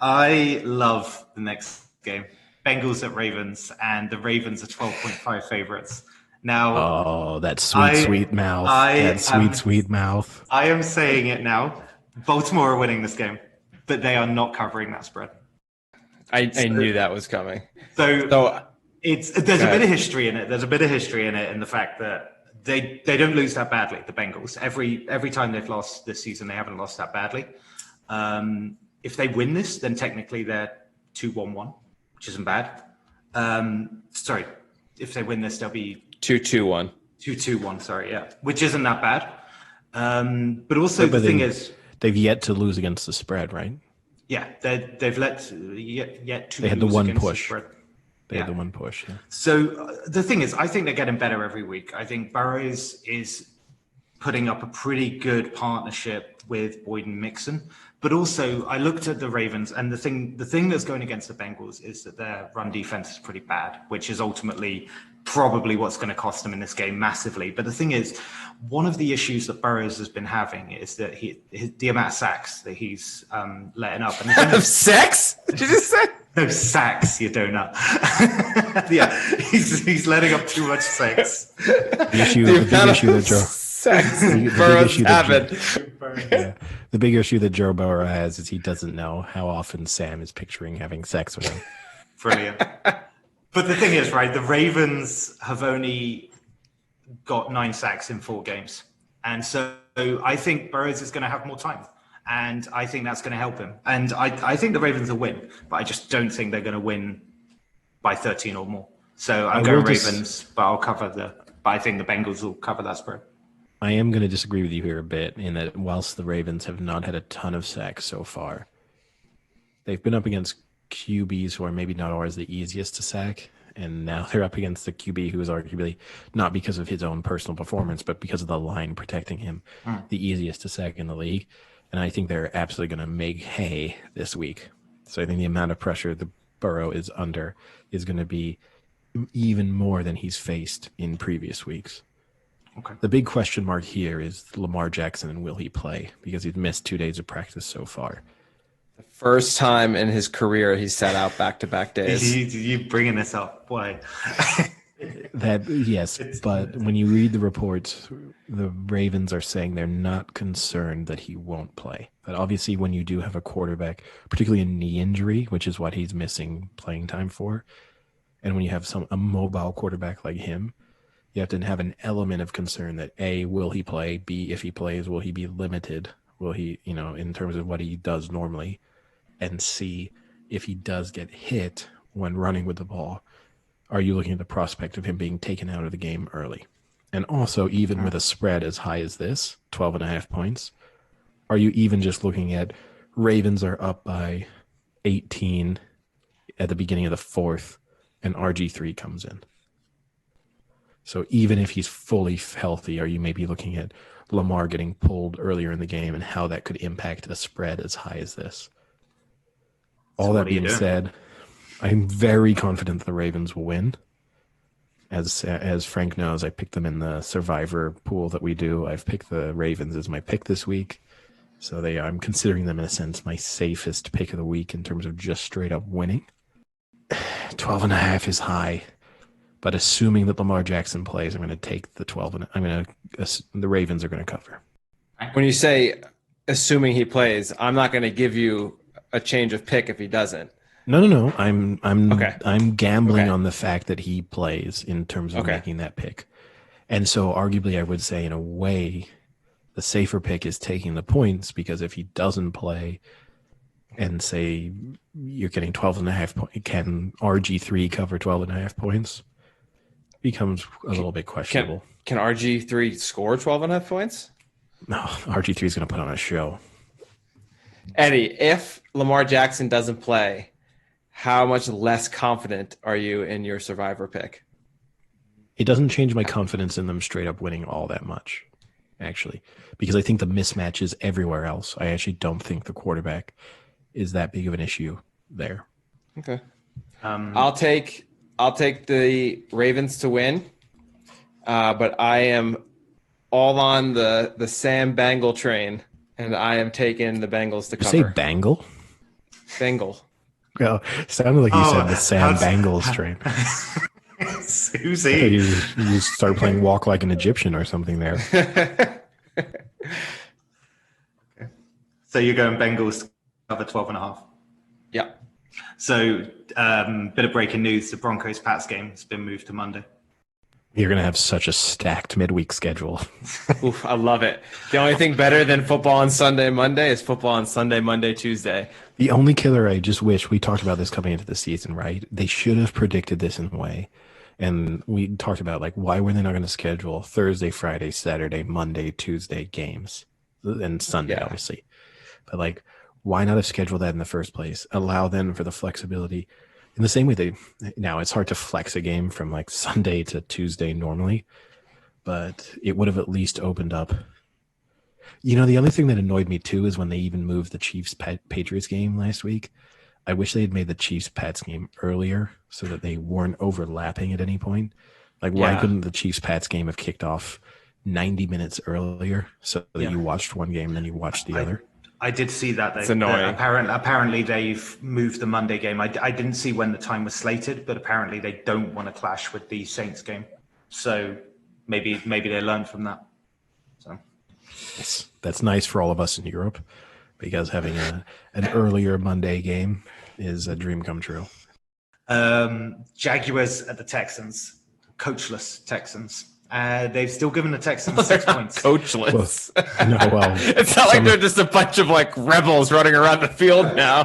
[SPEAKER 2] I love the next game. Bengals at Ravens, and the Ravens are 12.5 favorites. Now,
[SPEAKER 3] oh, that sweet mouth. Sweet mouth.
[SPEAKER 2] I am saying it now. Baltimore are winning this game, but they are not covering that spread.
[SPEAKER 1] I knew that was coming.
[SPEAKER 2] So there's a bit of history in it. There's a bit of history in it in the fact that they don't lose that badly, the Bengals. Every time they've lost this season, they haven't lost that badly. If they win this, then technically they're 2-1-1, which isn't bad. Sorry, if they win this, they'll be
[SPEAKER 1] 2-2-1.
[SPEAKER 2] 2-2-1, sorry, yeah, which isn't that bad. But also the thing is,
[SPEAKER 3] they've yet to lose against the spread, right?
[SPEAKER 2] Yeah, they've yet to.
[SPEAKER 3] They had the one push.
[SPEAKER 2] They
[SPEAKER 3] had the one push. Yeah.
[SPEAKER 2] So the thing is, I think they're getting better every week. I think Burrows is putting up a pretty good partnership with Boyd and Mixon. But also, I looked at the Ravens, and the thing that's going against the Bengals is that their run defense is pretty bad, which is ultimately probably what's going to cost them in this game massively. But the thing is, one of the issues that Burrows has been having is that the amount of sacks that he's letting up.
[SPEAKER 1] And sex? Did you just say?
[SPEAKER 2] No, sacks, you donut. Yeah, he's letting up too much sex.
[SPEAKER 3] The issue that Joe. The big issue that Joe Burrow has is he doesn't know how often Sam is picturing having sex with him.
[SPEAKER 2] Brilliant. But the thing is, right, the Ravens have only got 9 sacks in 4 games. And so I think Burrows is going to have more time. And I think that's going to help him. And I think the Ravens will win, but I just don't think they're going to win by 13 or more. So I'm going Ravens, but I think the Bengals will cover that spread.
[SPEAKER 3] I am going to disagree with you here a bit in that whilst the Ravens have not had a ton of sacks so far, they've been up against QBs who are maybe not always the easiest to sack. And now they're up against the QB who is arguably, not because of his own personal performance, but because of the line protecting him, the easiest to sack in the league. And I think they're absolutely going to make hay this week. So I think the amount of pressure the Burrow is under is going to be even more than he's faced in previous weeks.
[SPEAKER 2] Okay.
[SPEAKER 3] The big question mark here is Lamar Jackson, and will he play? Because he's missed 2 days of practice so far.
[SPEAKER 1] The first time in his career he's sat out back-to-back days.
[SPEAKER 2] You bringing this up? Why?
[SPEAKER 3] Yes, but when you read the reports, the Ravens are saying they're not concerned that he won't play. But obviously when you do have a quarterback, particularly a knee injury, which is what he's missing playing time for, and when you have a mobile quarterback like him, you have to have an element of concern that A, will he play? B, if he plays, will he be limited? Will he, in terms of what he does normally? And C, if he does get hit when running with the ball, are you looking at the prospect of him being taken out of the game early? And also, even with a spread as high as this, 12.5 points, are you even just looking at Ravens are up by 18 at the beginning of the 4th, and RG3 comes in? So even if he's fully healthy, are you maybe looking at Lamar getting pulled earlier in the game and how that could impact a spread as high as this? All that being said, I'm very confident that the Ravens will win. As Frank knows, I picked them in the survivor pool that we do. I've picked the Ravens as my pick this week. So I'm considering them in a sense my safest pick of the week in terms of just straight up winning. 12.5 is high. But assuming that Lamar Jackson plays, I'm going to take the 12, and the Ravens are going to cover.
[SPEAKER 1] When you say assuming he plays, I'm not going to give you a change of pick if he doesn't.
[SPEAKER 3] No. I'm gambling on the fact that he plays in terms of making that pick. And so arguably I would say in a way the safer pick is taking the points, because if he doesn't play and say you're getting 12.5 points, can RG3 cover 12.5 points? Becomes a little bit questionable.
[SPEAKER 1] Can RG3 score 12.5 points?
[SPEAKER 3] No, RG3 is going to put on a show.
[SPEAKER 1] Eddie, if Lamar Jackson doesn't play, how much less confident are you in your survivor pick?
[SPEAKER 3] It doesn't change my confidence in them straight up winning all that much, actually, because I think the mismatch is everywhere else. I actually don't think the quarterback is that big of an issue there.
[SPEAKER 1] Okay. I'll take the Ravens to win, but I am all on the Sam Bengal train, and I am taking the Bengals to
[SPEAKER 3] You
[SPEAKER 1] cover.
[SPEAKER 3] say Bangle?
[SPEAKER 1] Bengal.
[SPEAKER 3] Well, it sounded like you said the Sam Bangles train.
[SPEAKER 2] Who's he?
[SPEAKER 3] You start playing Walk Like an Egyptian or something there.
[SPEAKER 2] So you're going Bengals to cover 12.5.
[SPEAKER 1] Yeah.
[SPEAKER 2] So bit of breaking news: the Broncos-Pats game has been moved to Monday.
[SPEAKER 3] You're going to have such a stacked midweek schedule.
[SPEAKER 1] Oof, I love it. The only thing better than football on Sunday, Monday is football on Sunday, Monday, Tuesday.
[SPEAKER 3] The only killer I just wish, we talked about this coming into the season, right? They should have predicted this in a way. And we talked about, like, why were they not going to schedule Thursday, Friday, Saturday, Monday, Tuesday games? And Sunday, obviously. But, like, why not have scheduled that in the first place? Allow them for the flexibility. In the same way now it's hard to flex a game from like Sunday to Tuesday normally, but it would have at least opened up. You know, the other thing that annoyed me too is when they even moved the Chiefs-Patriots game last week. I wish they had made the Chiefs-Pats game earlier so that they weren't overlapping at any point. Like, why couldn't the Chiefs-Pats game have kicked off 90 minutes earlier so that you watched one game and then you watched the other?
[SPEAKER 2] I did see that.
[SPEAKER 1] It's annoying.
[SPEAKER 2] Apparently, they've moved the Monday game. I didn't see when the time was slated, but apparently they don't want to clash with the Saints game. So maybe they learned from that. So
[SPEAKER 3] that's nice for all of us in Europe, because having an earlier Monday game is a dream come true.
[SPEAKER 2] Jaguars at the Texans, coachless Texans. They've still given the Texans 6 points.
[SPEAKER 1] Coachless.
[SPEAKER 3] It's
[SPEAKER 1] not like they're just a bunch of like rebels running around the field now.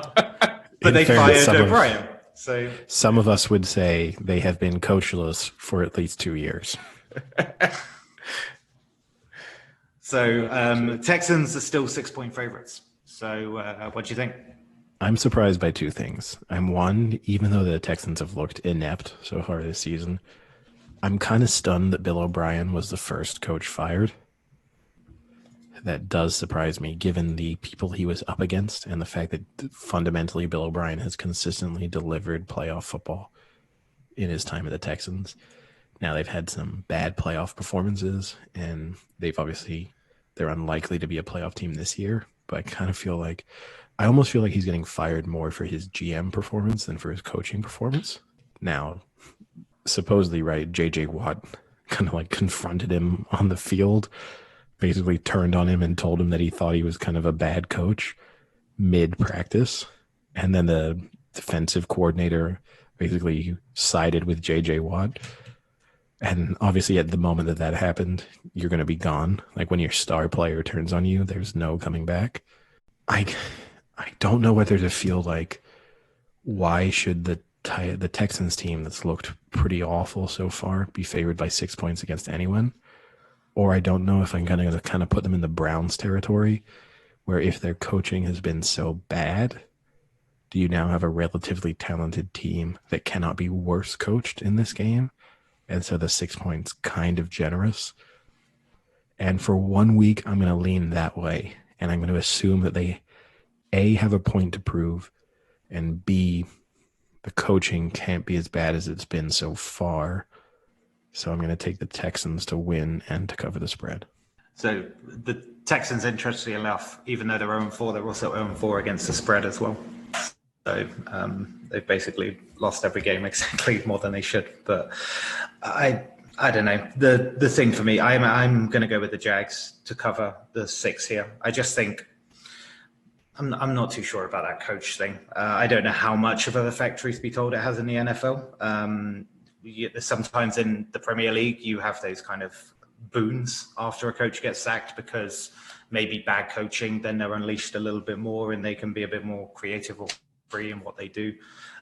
[SPEAKER 2] But they fired O'Brien. So
[SPEAKER 3] some of us would say they have been coachless for at least 2 years.
[SPEAKER 2] So Texans are still 6-point favorites. So what do you think?
[SPEAKER 3] I'm surprised by two things. Even though the Texans have looked inept so far this season, I'm kind of stunned that Bill O'Brien was the first coach fired. That does surprise me, given the people he was up against and the fact that fundamentally Bill O'Brien has consistently delivered playoff football in his time at the Texans. Now, they've had some bad playoff performances, and they're unlikely to be a playoff team this year, but I almost feel like he's getting fired more for his GM performance than for his coaching performance. Now, supposedly, right, JJ Watt kind of like confronted him on the field, basically turned on him and told him that he thought he was kind of a bad coach mid-practice. And then the defensive coordinator basically sided with JJ Watt. And obviously at the moment that happened, you're going to be gone. Like when your star player turns on you, there's no coming back. I don't know whether to feel like, why should the Texans team that's looked pretty awful so far be favored by 6 points against anyone? Or I don't know if I'm going to kind of put them in the Browns territory, where if their coaching has been so bad, do you now have a relatively talented team that cannot be worse coached in this game? And so the 6 points kind of generous. And for 1 week, I'm going to lean that way. And I'm going to assume that they, A, have a point to prove, and B, the coaching can't be as bad as it's been so far. So I'm going to take the Texans to win and to cover the spread.
[SPEAKER 2] So the Texans, interestingly enough, even though they're 0-4, they're also 0-4 against the spread as well. So they've basically lost every game exactly more than they should. But I don't know. The thing for me, I'm going to go with the Jags to cover the 6 here. I just think I'm not too sure about that coach thing. I don't know how much of an effect, truth be told, it has in the NFL. Sometimes in the Premier League, you have those kind of boons after a coach gets sacked because maybe bad coaching, then they're unleashed a little bit more and they can be a bit more creative or free in what they do.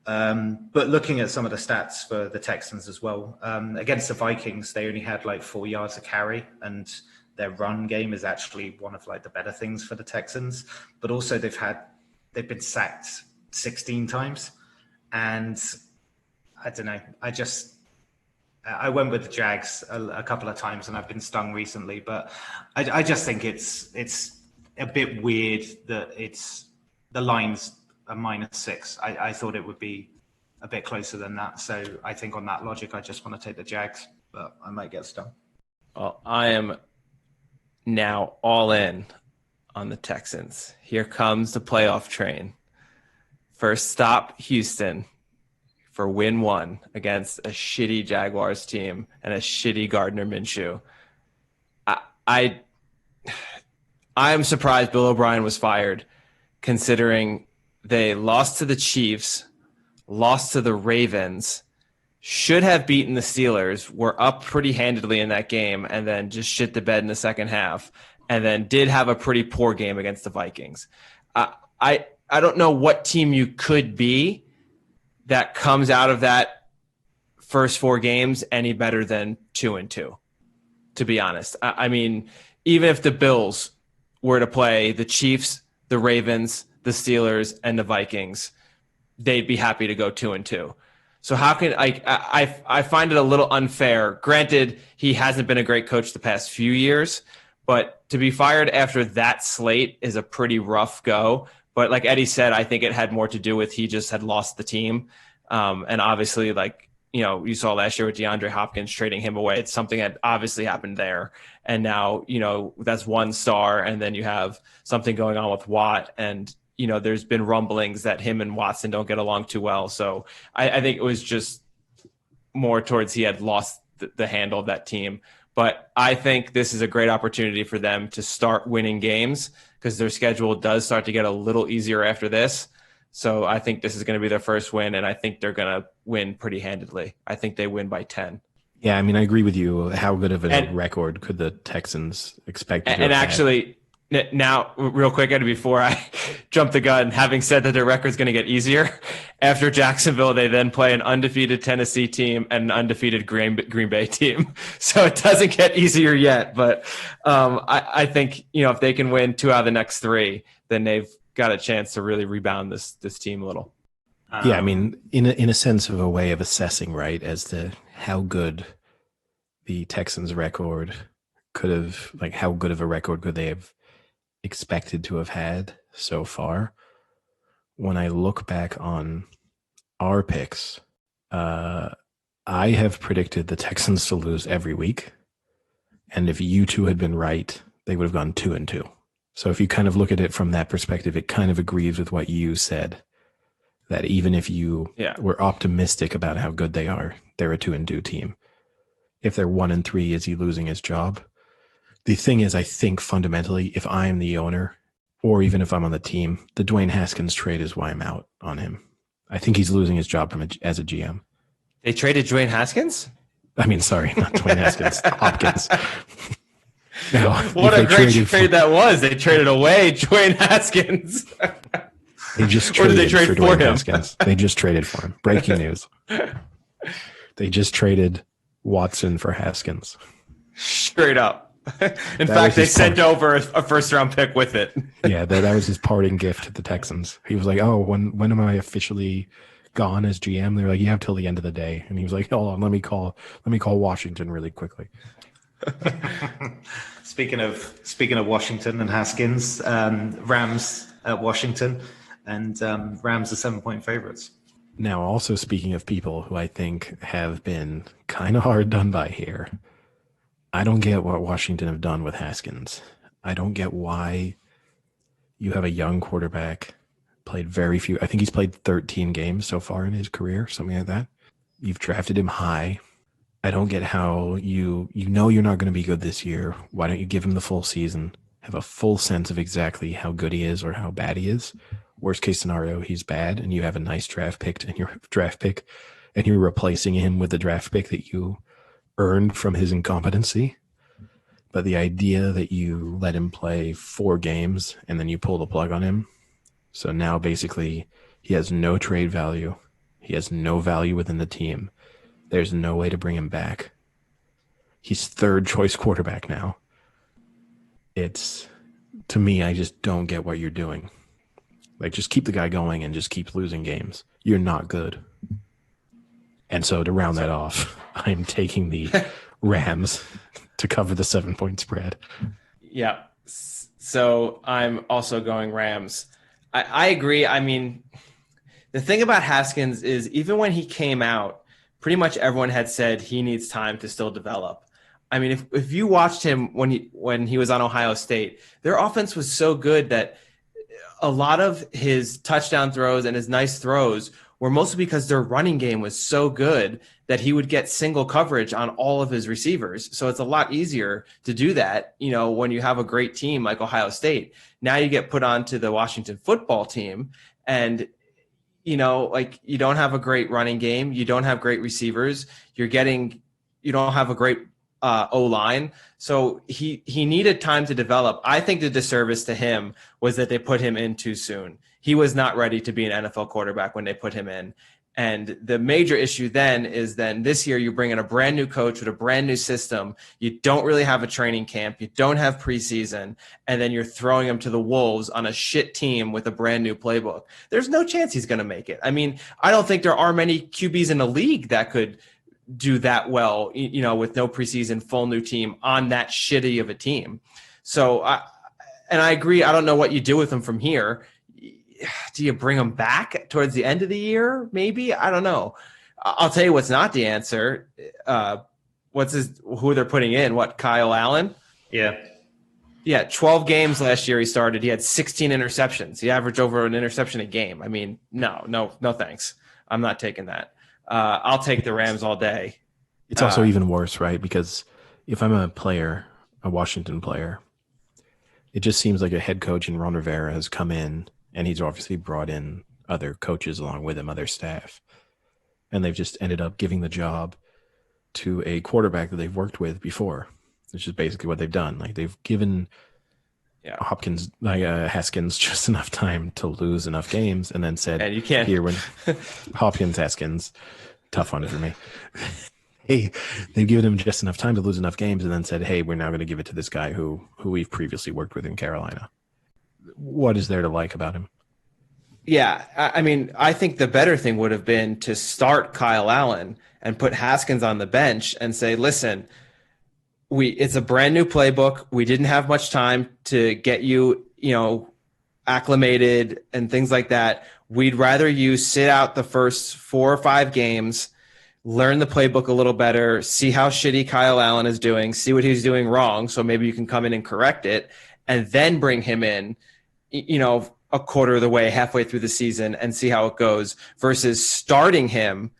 [SPEAKER 2] But looking at some of the stats for the Texans as well, against the Vikings, they only had like 4 yards a carry, and their run game is actually one of like the better things for the Texans. But also they've been sacked 16 times. And I don't know. I went with the Jags a couple of times, and I've been stung recently. But I just think it's a bit weird that the line's a -6. I thought it would be a bit closer than that. So I think on that logic, I just want to take the Jags, but I might get stung.
[SPEAKER 1] Well, I am now all in on the Texans. Here comes the playoff train. First stop, Houston for win 1 against a shitty Jaguars team and a shitty Gardner Minshew. I am surprised Bill O'Brien was fired, considering they lost to the Chiefs, lost to the Ravens, should have beaten the Steelers, were up pretty handedly in that game, and then just shit the bed in the second half, and then did have a pretty poor game against the Vikings. I don't know what team you could be that comes out of that first 4 games any better than 2-2, to be honest. I mean, even if the Bills were to play the Chiefs, the Ravens, the Steelers, and the Vikings, they'd be happy to go 2-2. So how can I find it a little unfair. Granted, he hasn't been a great coach the past few years, but to be fired after that slate is a pretty rough go. But like Eddie said, I think it had more to do with he just had lost the team. And obviously, like, you know, you saw last year with DeAndre Hopkins trading him away. It's something that obviously happened there. And now, you know, that's one star. And then you have something going on with Watt. And, you know, there's been rumblings that him and Watson don't get along too well. So I think it was just more towards he had lost the handle of that team. But I think this is a great opportunity for them to start winning games because their schedule does start to get a little easier after this. So I think this is going to be their first win, and I think they're going to win pretty handedly. I think they win by 10.
[SPEAKER 3] Yeah, I mean, I agree with you. How good of a record could the Texans expect to have?
[SPEAKER 1] Actually, now, real quick, Eddie, before I jump the gun, having said that their record's going to get easier, after Jacksonville, they then play an undefeated Tennessee team and an undefeated Green Bay team. So it doesn't get easier yet. But I think, you know, if they can win 2 out of the next 3, then they've got a chance to really rebound this team a little.
[SPEAKER 3] Yeah, I mean, in a sense of a way of assessing, right, as to how good the Texans' record could have, like, how good of a record could they have expected to have had so far. When I look back on our picks, I have predicted the Texans to lose every week. And if you two had been right, they would have gone 2-2. So if you kind of look at it from that perspective, it kind of agrees with what you said, that even if you were optimistic about how good they are, they're a 2-2 team. If they're 1-3, is he losing his job? The thing is, I think fundamentally, if I am the owner, or even if I'm on the team, the Dwayne Haskins trade is why I'm out on him. I think he's losing his job as a GM.
[SPEAKER 1] They traded Dwayne Haskins?
[SPEAKER 3] I mean, sorry, not Dwayne Haskins, Hopkins. No,
[SPEAKER 1] what a great trade that was. They traded away Dwayne Haskins.
[SPEAKER 3] They just traded for Dwayne Haskins. They just traded for him. Breaking news. They just traded Watson for Haskins.
[SPEAKER 1] Straight up. In fact, they sent over a first-round pick with it.
[SPEAKER 3] Yeah, that was his parting gift to the Texans. He was like, "Oh, when am I officially gone as GM?" They're like, "You have till the end of the day." And he was like, "Hold on, let me call Washington really quickly."
[SPEAKER 2] Speaking of Washington and Haskins, Rams at Washington, and Rams are 7-point favorites.
[SPEAKER 3] Now, also speaking of people who I think have been kind of hard done by here, I don't get what Washington have done with Haskins. I don't get why you have a young quarterback, played very few. I think he's played 13 games so far in his career, something like that. You've drafted him high. I don't get how you know you're not going to be good this year. Why don't you give him the full season, have a full sense of exactly how good he is or how bad he is? Worst case scenario, he's bad, and you have a nice draft pick, and you're replacing him with the draft pick that you earned from his incompetency. But the idea that you let him play 4 games and then you pull the plug on him, so now basically he has no trade value, he has no value within the team. There's no way to bring him back. He's 3rd choice quarterback now. It's, to me, I just don't get what you're doing. Like, just keep the guy going and just keep losing games. You're not good. And so to round that off, I'm taking the Rams to cover the 7-point spread.
[SPEAKER 1] Yeah. So I'm also going Rams. I agree. I mean, The thing about Haskins is even when he came out, pretty much everyone had said he needs time to still develop. I mean, if you watched him when he was on Ohio State, their offense was so good that a lot of his touchdown throws and his nice throws were mostly because their running game was so good that he would get single coverage on all of his receivers. So it's a lot easier to do that, when you have a great team like Ohio State. Now you get put onto the Washington football team and, you don't have a great running game. You don't have great receivers. You don't have a great O-line. So he needed time to develop. I think the disservice to him was that they put him in too soon. He was not ready to be an NFL quarterback when they put him in. And the major issue then is this year you bring in a brand new coach with a brand new system. You don't really have a training camp. You don't have preseason. And then you're throwing him to the wolves on a shit team with a brand new playbook. There's no chance he's going to make it. I mean, I don't think there are many QBs in the league that could do that well, with no preseason, full new team on that shitty of a team. So I agree. I don't know what you do with him from here. Do you bring him back towards the end of the year? Maybe. I don't know. I'll tell you what's not the answer. Who they're putting in? What, Kyle Allen?
[SPEAKER 2] Yeah.
[SPEAKER 1] Yeah. 12 games last year he started. He had 16 interceptions. He averaged over an interception a game. I mean, no, thanks. I'm not taking that. I'll take the Rams all day.
[SPEAKER 3] It's also even worse, right? Because if I'm a player, a Washington player, it just seems like a head coach in Ron Rivera has come in, and he's obviously brought in other coaches along with him, other staff, and they've just ended up giving the job to a quarterback that they've worked with before, which is basically what they've done. Like they've given Haskins just enough time to lose enough games, and then said,
[SPEAKER 1] and you can't.
[SPEAKER 3] Here, when Haskins, tough one for me. Hey, they've given him just enough time to lose enough games, and then said, hey, we're now going to give it to this guy who we've previously worked with in Carolina. What is there to like about him?
[SPEAKER 1] Yeah, I mean, I think the better thing would have been to start Kyle Allen and put Haskins on the bench and say, listen, it's a brand new playbook. We didn't have much time to get you, acclimated and things like that. We'd rather you sit out the first 4 or 5 games, learn the playbook a little better, see how shitty Kyle Allen is doing, see what he's doing wrong, so maybe you can come in and correct it, and then bring him in, a quarter of the way, halfway through the season, and see how it goes, versus starting him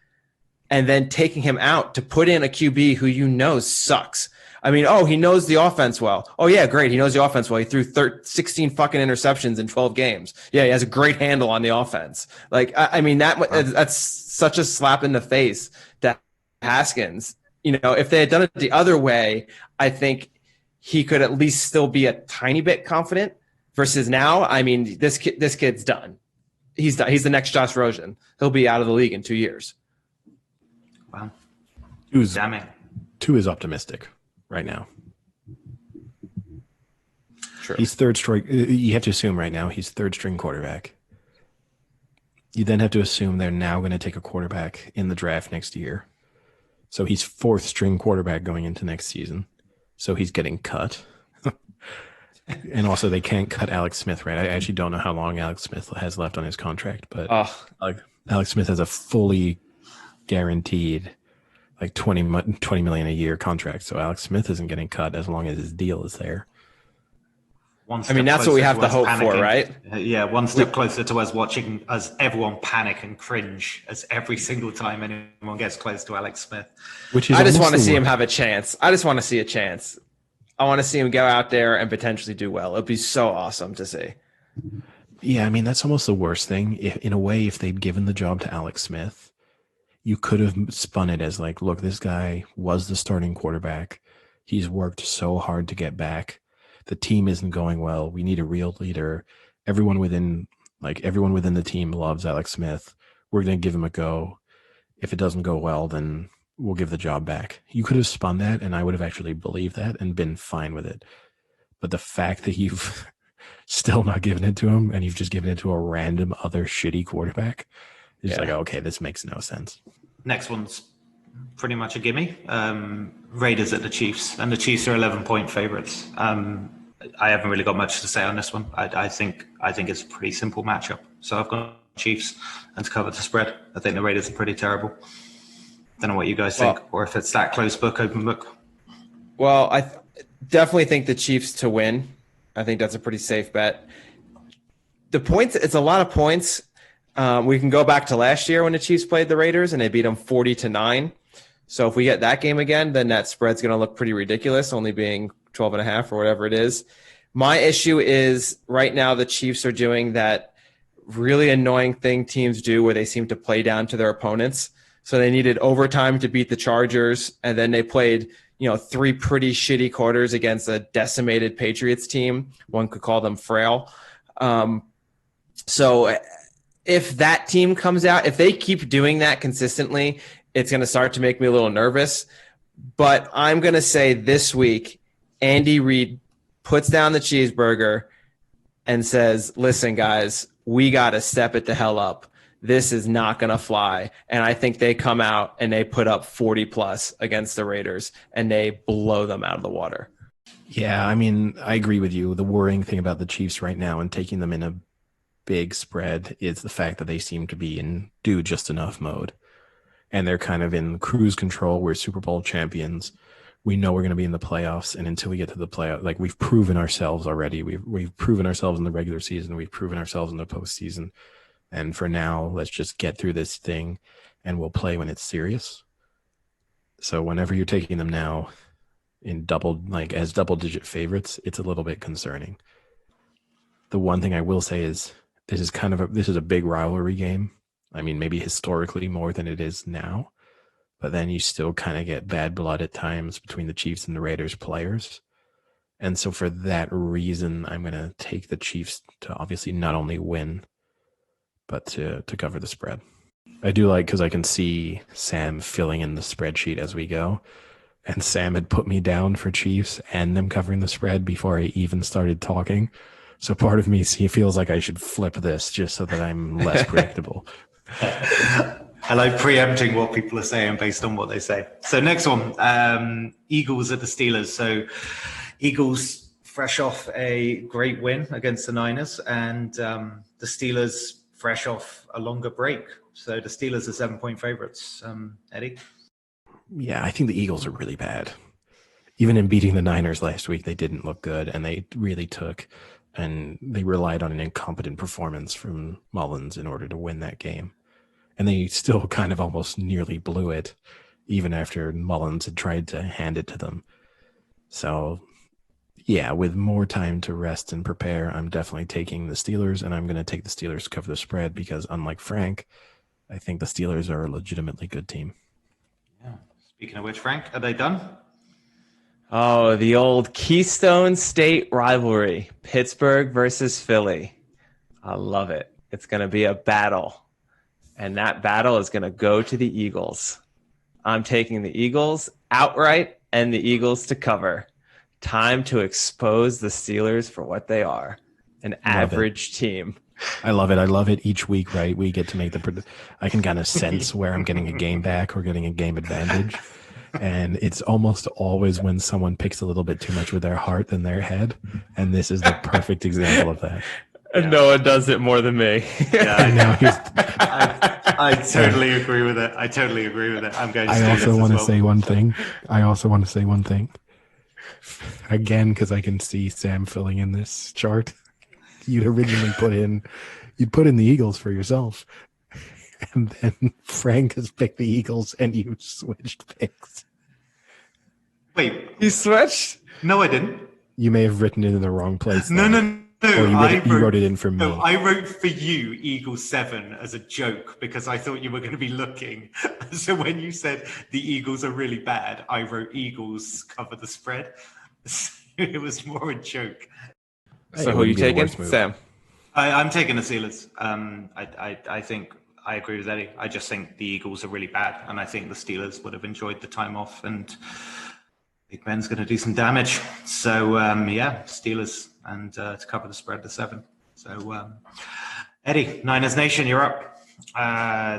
[SPEAKER 1] and then taking him out to put in a QB who sucks. I mean, he knows the offense well. Oh, yeah, great. He knows the offense well. He threw 16 fucking interceptions in 12 games. Yeah, he has a great handle on the offense. Like, I mean, that's such a slap in the face to Haskins. If they had done it the other way, I think he could at least still be a tiny bit confident, versus now, I mean, this kid's done. He's done. He's the next Josh Rosen. He'll be out of the league in 2 years.
[SPEAKER 2] Wow.
[SPEAKER 3] Damn it. 2 is optimistic right now.
[SPEAKER 1] True.
[SPEAKER 3] He's third string. You have to assume right now he's third string quarterback. You then have to assume they're now going to take a quarterback in the draft next year. So he's fourth string quarterback going into next season. So he's getting cut. And also they can't cut Alex Smith, right? I actually don't know how long Alex Smith has left on his contract, but Alex Smith has a fully guaranteed like $20 million a year contract. So Alex Smith isn't getting cut as long as his deal is there.
[SPEAKER 1] I mean, that's what we have to hope for, right?
[SPEAKER 2] Yeah, one step closer to us watching us everyone panic and cringe as every single time anyone gets close to Alex Smith.
[SPEAKER 1] I just want to see him have a chance. I just want to see a chance. I want to see him go out there and potentially do well. It'd be so awesome to see.
[SPEAKER 3] Yeah, I mean, that's almost the worst thing. In a way, if they'd given the job to Alex Smith, you could have spun it as like, look, this guy was the starting quarterback. He's worked so hard to get back. The team isn't going well. We need a real leader. Everyone within the team loves Alex Smith. We're going to give him a go. If it doesn't go well, then we'll give the job back. You could have spun that, and I would have actually believed that and been fine with it. But the fact that you've still not given it to him and you've just given it to a random other shitty quarterback is like, okay, this makes no sense.
[SPEAKER 2] Next one's pretty much a gimme. Raiders at the Chiefs, and the Chiefs are 11-point favorites. I haven't really got much to say on this one. I think it's a pretty simple matchup. So I've gone Chiefs and to cover the spread. I think the Raiders are pretty terrible. Don't know what you guys think, or if it's that close book, open book.
[SPEAKER 1] Well, I definitely think the Chiefs to win. I think that's a pretty safe bet. The points, it's a lot of points. We can go back to last year when the Chiefs played the Raiders and they beat them 40-9. So if we get that game again, then that spread's going to look pretty ridiculous, only being 12.5 or whatever it is. My issue is right now the Chiefs are doing that really annoying thing teams do where they seem to play down to their opponents. So they needed overtime to beat the Chargers, and then they played, 3 pretty shitty quarters against a decimated Patriots team. One could call them frail. So if that team comes out, if they keep doing that consistently, it's going to start to make me a little nervous. But I'm going to say this week, Andy Reid puts down the cheeseburger and says, listen, guys, we got to step it the hell up. This is not going to fly. And I think they come out and they put up 40+ against the Raiders and they blow them out of the water.
[SPEAKER 3] Yeah, I mean, I agree with you. The worrying thing about the Chiefs right now and taking them in a big spread is the fact that they seem to be in do just enough mode. And they're kind of in cruise control. We're Super Bowl champions. We know we're going to be in the playoffs. And until we get to the playoff, like we've proven ourselves already. We've proven ourselves in the regular season. We've proven ourselves in the postseason. And for now, let's just get through this thing and we'll play when it's serious. So whenever you're taking them now in as double-digit favorites, it's a little bit concerning. The one thing I will say is this is a big rivalry game. I mean, maybe historically more than it is now, but then you still kind of get bad blood at times between the Chiefs and the Raiders players. And so for that reason, I'm going to take the Chiefs to obviously not only win, but to cover the spread. I do because I can see Sam filling in the spreadsheet as we go. And Sam had put me down for Chiefs and them covering the spread before I even started talking. So part of me feels like I should flip this just so that I'm less predictable.
[SPEAKER 2] I like preempting what people are saying based on what they say. So next one, Eagles at the Steelers. So Eagles fresh off a great win against the Niners, and the Steelers fresh off a longer break. So the Steelers are 7-point favorites. Eddie?
[SPEAKER 3] Yeah, I think the Eagles are really bad. Even in beating the Niners last week, they didn't look good, and they really they relied on an incompetent performance from Mullins in order to win that game. And they still kind of almost nearly blew it, even after Mullins had tried to hand it to them. So, yeah, with more time to rest and prepare, I'm definitely taking the Steelers, and I'm going to take the Steelers to cover the spread because, unlike Frank, I think the Steelers are a legitimately good team.
[SPEAKER 2] Yeah. Speaking of which, Frank, are they done?
[SPEAKER 1] Oh, the old Keystone State rivalry, Pittsburgh versus Philly. I love it. It's going to be a battle. And that battle is going to go to the Eagles. I'm taking the Eagles outright and the Eagles to cover. Time to expose the Steelers for what they are, an average team.
[SPEAKER 3] I love it. I love it each week, right? We get to make I can kind of sense where I'm getting a game back or getting a game advantage. And it's almost always when someone picks a little bit too much with their heart than their head. And this is the perfect example of that.
[SPEAKER 1] Yeah. No one does it more than me.
[SPEAKER 2] Yeah, I totally agree with it. I'm going to
[SPEAKER 3] I also want to say one thing. Again, because I can see Sam filling in this chart. You'd originally put in the Eagles for yourself. And then Frank has picked the Eagles and you switched picks.
[SPEAKER 2] Wait.
[SPEAKER 1] You switched?
[SPEAKER 2] No, I didn't.
[SPEAKER 3] You may have written it in the wrong place.
[SPEAKER 2] No.
[SPEAKER 3] Or you wrote it in for me.
[SPEAKER 2] No, I wrote for you Eagles 7 as a joke because I thought you were going to be looking. So when you said the Eagles are really bad, I wrote Eagles cover the spread. It was more a joke.
[SPEAKER 1] So who are you taking, Sam?
[SPEAKER 2] I'm taking the Steelers. I think I agree with Eddie. I just think the Eagles are really bad, and I think the Steelers would have enjoyed the time off, and Big Ben's going to do some damage. So, Steelers and to cover the spread to 7. So, Eddie, Niners Nation, you're up.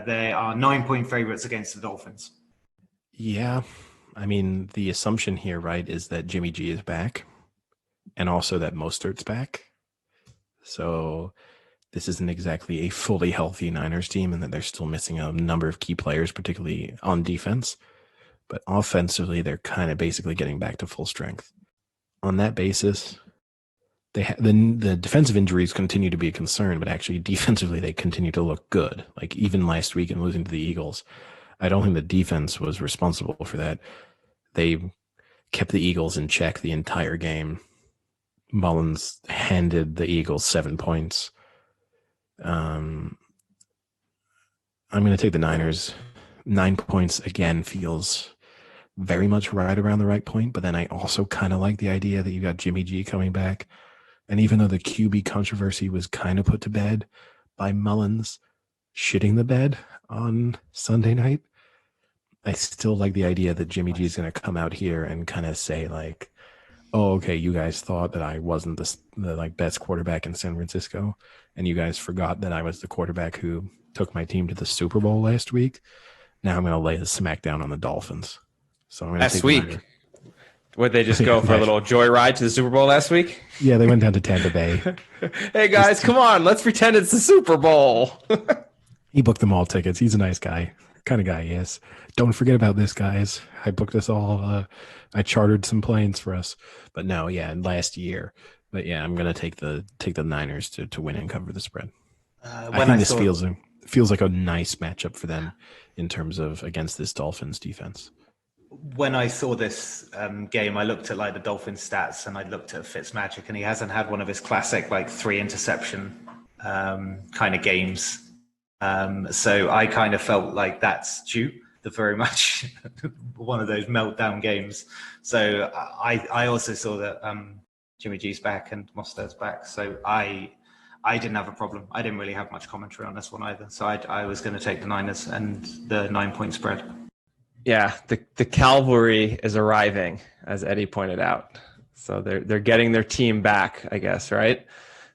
[SPEAKER 2] They are 9-point favorites against the Dolphins.
[SPEAKER 3] Yeah. I mean, the assumption here, right, is that Jimmy G is back and also that Mostert's back. So this isn't exactly a fully healthy Niners team and that they're still missing a number of key players, particularly on defense. But offensively, they're kind of basically getting back to full strength. On that basis, the defensive injuries continue to be a concern, but actually defensively, they continue to look good. Like even last week in losing to the Eagles, I don't think the defense was responsible for that. They kept the Eagles in check the entire game. Mullins handed the Eagles 7 points. I'm going to take the Niners. 9 points again feels very much right around the right point, but then I also kind of like the idea that you got Jimmy G coming back. And even though the QB controversy was kind of put to bed by Mullins shitting the bed on Sunday night, I still like the idea that Jimmy G is going to come out here and kind of say like, oh, okay, you guys thought that I wasn't the like best quarterback in San Francisco, and you guys forgot that I was the quarterback who took my team to the Super Bowl last week. Now I'm going to lay the smackdown on the Dolphins. So I'm going to
[SPEAKER 1] last week. Would they just go for a little joyride to the Super Bowl last week?
[SPEAKER 3] Yeah, they went down to Tampa Bay.
[SPEAKER 1] Hey guys, come on, let's pretend it's the Super Bowl.
[SPEAKER 3] He booked them all tickets. He's a nice guy, kind of guy he is. Don't forget about this, guys. I booked us all. I chartered some planes for us. But no, yeah, last year. But yeah, I'm gonna take the Niners to win and cover the spread. I think this feels like a nice matchup for them in terms of against this Dolphins defense.
[SPEAKER 2] When I saw this game, I looked at like the Dolphins stats and I looked at Fitzmagic, and he hasn't had one of his classic like 3 interception kind of games. So I kind of felt like that's due. The very much one of those meltdown games. So I also saw that Jimmy G's back and Mostert's back. So I didn't have a problem. I didn't really have much commentary on this one either. So I was going to take the Niners and the 9-point spread.
[SPEAKER 1] Yeah, the cavalry is arriving, as Eddie pointed out. So they're getting their team back, I guess, right?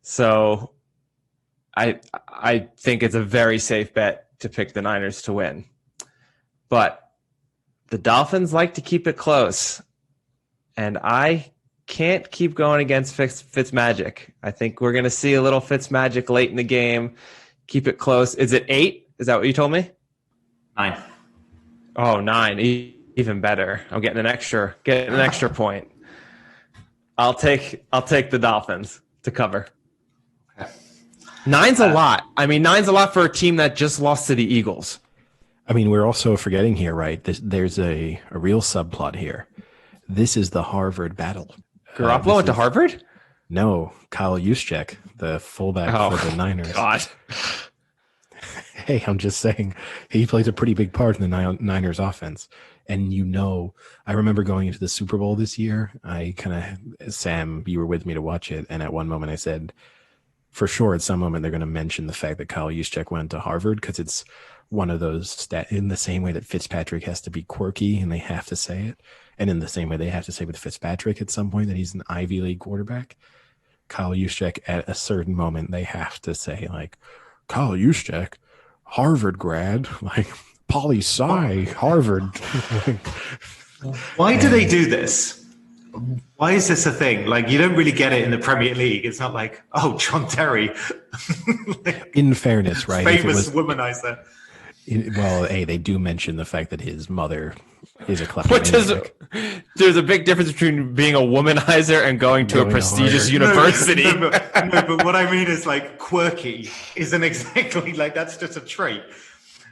[SPEAKER 1] So I think it's a very safe bet to pick the Niners to win. But the Dolphins like to keep it close. And I can't keep going against Fitzmagic. I think we're going to see a little Fitzmagic late in the game. Keep it close. Is it 8? Is that what you told me?
[SPEAKER 2] 9.
[SPEAKER 1] Oh, 9. Even better. I'm getting an extra point. I'll take the Dolphins to cover.
[SPEAKER 2] Okay.
[SPEAKER 1] 9's a lot. I mean, 9's a lot for a team that just lost to the Eagles.
[SPEAKER 3] I mean, we're also forgetting here, right? There's a real subplot here. This is the Harvard battle.
[SPEAKER 1] Garoppolo went to Harvard?
[SPEAKER 3] No, Kyle Juszczyk, the fullback for the Niners.
[SPEAKER 1] God.
[SPEAKER 3] Hey, I'm just saying, he plays a pretty big part in the Niners offense. And I remember going into the Super Bowl this year. Sam, you were with me to watch it. And at one moment I said, for sure, at some moment, they're going to mention the fact that Kyle Juszczyk went to Harvard because it's one of those in the same way that Fitzpatrick has to be quirky and they have to say it. And in the same way they have to say with Fitzpatrick at some point that he's an Ivy League quarterback. Kyle Juszczyk, at a certain moment, they have to say, like, Kyle Juszczyk, Harvard grad, like poli-sci, Harvard.
[SPEAKER 2] Why do they do this? Why is this a thing? Like, you don't really get it in the Premier League. It's not like, oh, John Terry.
[SPEAKER 3] In fairness, right?
[SPEAKER 2] Famous womanizer.
[SPEAKER 3] Well, they do mention the fact that his mother is a kleptomaniac.
[SPEAKER 1] There's a big difference between being a womanizer and going to a prestigious university.
[SPEAKER 2] No, but what I mean is like quirky isn't exactly like that's just a trait.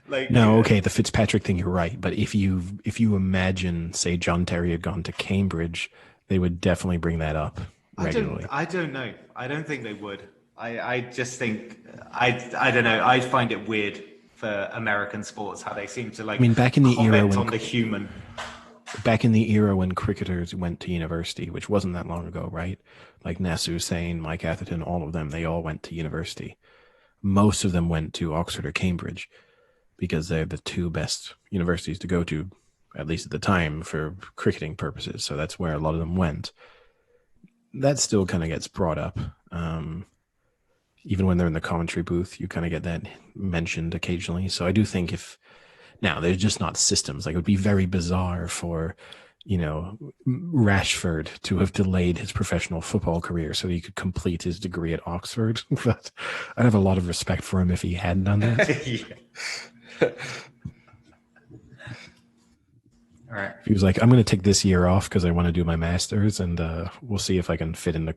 [SPEAKER 2] Like
[SPEAKER 3] okay, the Fitzpatrick thing, you're right. But if you imagine, say, John Terry had gone to Cambridge, they would definitely bring that up regularly.
[SPEAKER 2] I don't know. I don't think they would. I just think I don't know. I find it weird for American sports how they seem to like.
[SPEAKER 3] I mean, back in the era
[SPEAKER 2] on the human.
[SPEAKER 3] Back in the era when cricketers went to university, which wasn't that long ago, right? Like Nasser Hussain, Mike Atherton, all of them, they all went to university. Most of them went to Oxford or Cambridge because they're the 2 best universities to go to, at least at the time, for cricketing purposes. So that's where a lot of them went. That still kind of gets brought up. Even when they're in the commentary booth, you kind of get that mentioned occasionally. So I do think now, they're just not systems. Like, it would be very bizarre for Rashford to have delayed his professional football career so he could complete his degree at Oxford. But I'd have a lot of respect for him if he hadn't done that.
[SPEAKER 2] Yeah. All right.
[SPEAKER 3] He was like, I'm going to take this year off because I want to do my master's, and we'll see if I can fit in the,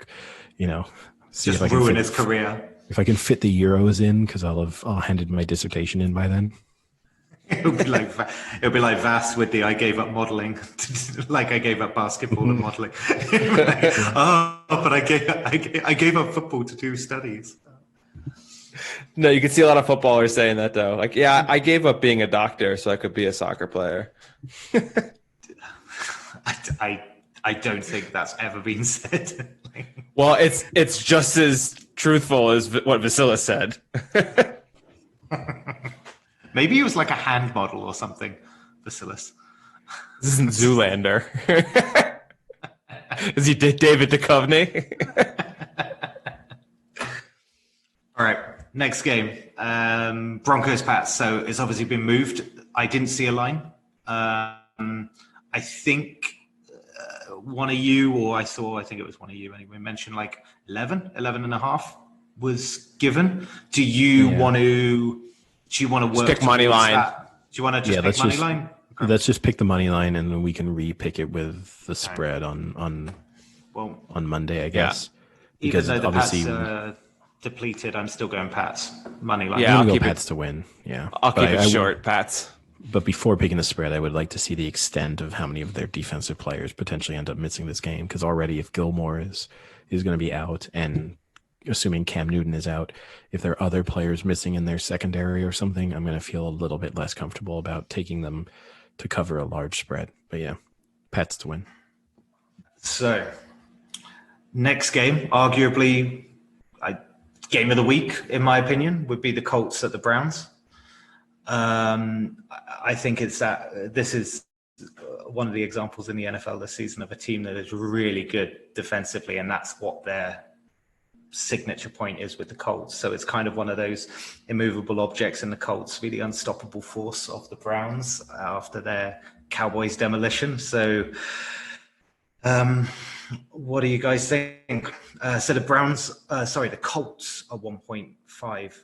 [SPEAKER 3] see
[SPEAKER 2] Just
[SPEAKER 3] if I can
[SPEAKER 2] ruin
[SPEAKER 3] fit,
[SPEAKER 2] his career.
[SPEAKER 3] if I can fit the Euros in, because I'll handed my dissertation in by then.
[SPEAKER 2] It'll be like Vass with the I gave up modeling, like I gave up basketball and modeling. Like, but I gave up football to do studies.
[SPEAKER 1] No, you can see a lot of footballers saying that though. Like, yeah, I gave up being a doctor so I could be a soccer player.
[SPEAKER 2] I don't think that's ever been said.
[SPEAKER 1] Well, it's just as truthful as what Vasilis said.
[SPEAKER 2] Maybe he was like a hand model or something, Vasilis.
[SPEAKER 1] This isn't Zoolander. Is he David Duchovny?
[SPEAKER 2] All right, next game. Broncos Pats. So it's obviously been moved. I didn't see a line. I think one of you, or I think it was one of you anyway, mentioned like 11 and a half was given. Do you want to work?
[SPEAKER 1] Pick money line.
[SPEAKER 2] That? Do you want to just pick money line? Okay.
[SPEAKER 3] Let's just pick the money line, and then we can re-pick it with the spread on Monday, I guess.
[SPEAKER 2] Yeah.
[SPEAKER 3] Because
[SPEAKER 2] even though the
[SPEAKER 3] obviously
[SPEAKER 2] Pats are depleted, I'm still going Pats money line.
[SPEAKER 3] yeah,
[SPEAKER 1] I'll
[SPEAKER 3] I'm gonna
[SPEAKER 1] keep
[SPEAKER 3] go Pats to win. Yeah,
[SPEAKER 1] I'll keep it short, Pats.
[SPEAKER 3] But before picking the spread, I would like to see the extent of how many of their defensive players potentially end up missing this game. Because already, if Gilmore is going to be out, and assuming Cam Newton is out, if there are other players missing in their secondary or something, I'm going to feel a little bit less comfortable about taking them to cover a large spread. But yeah, Pats to win.
[SPEAKER 2] So, next game, arguably game of the week, in my opinion, would be the Colts at the Browns. I think this is one of the examples in the NFL this season of a team that is really good defensively, and that's what their signature point is with the Colts. So it's kind of one of those immovable objects in the Colts, be the unstoppable force of the Browns after their Cowboys demolition. So what do you guys think? So the Colts are 1.5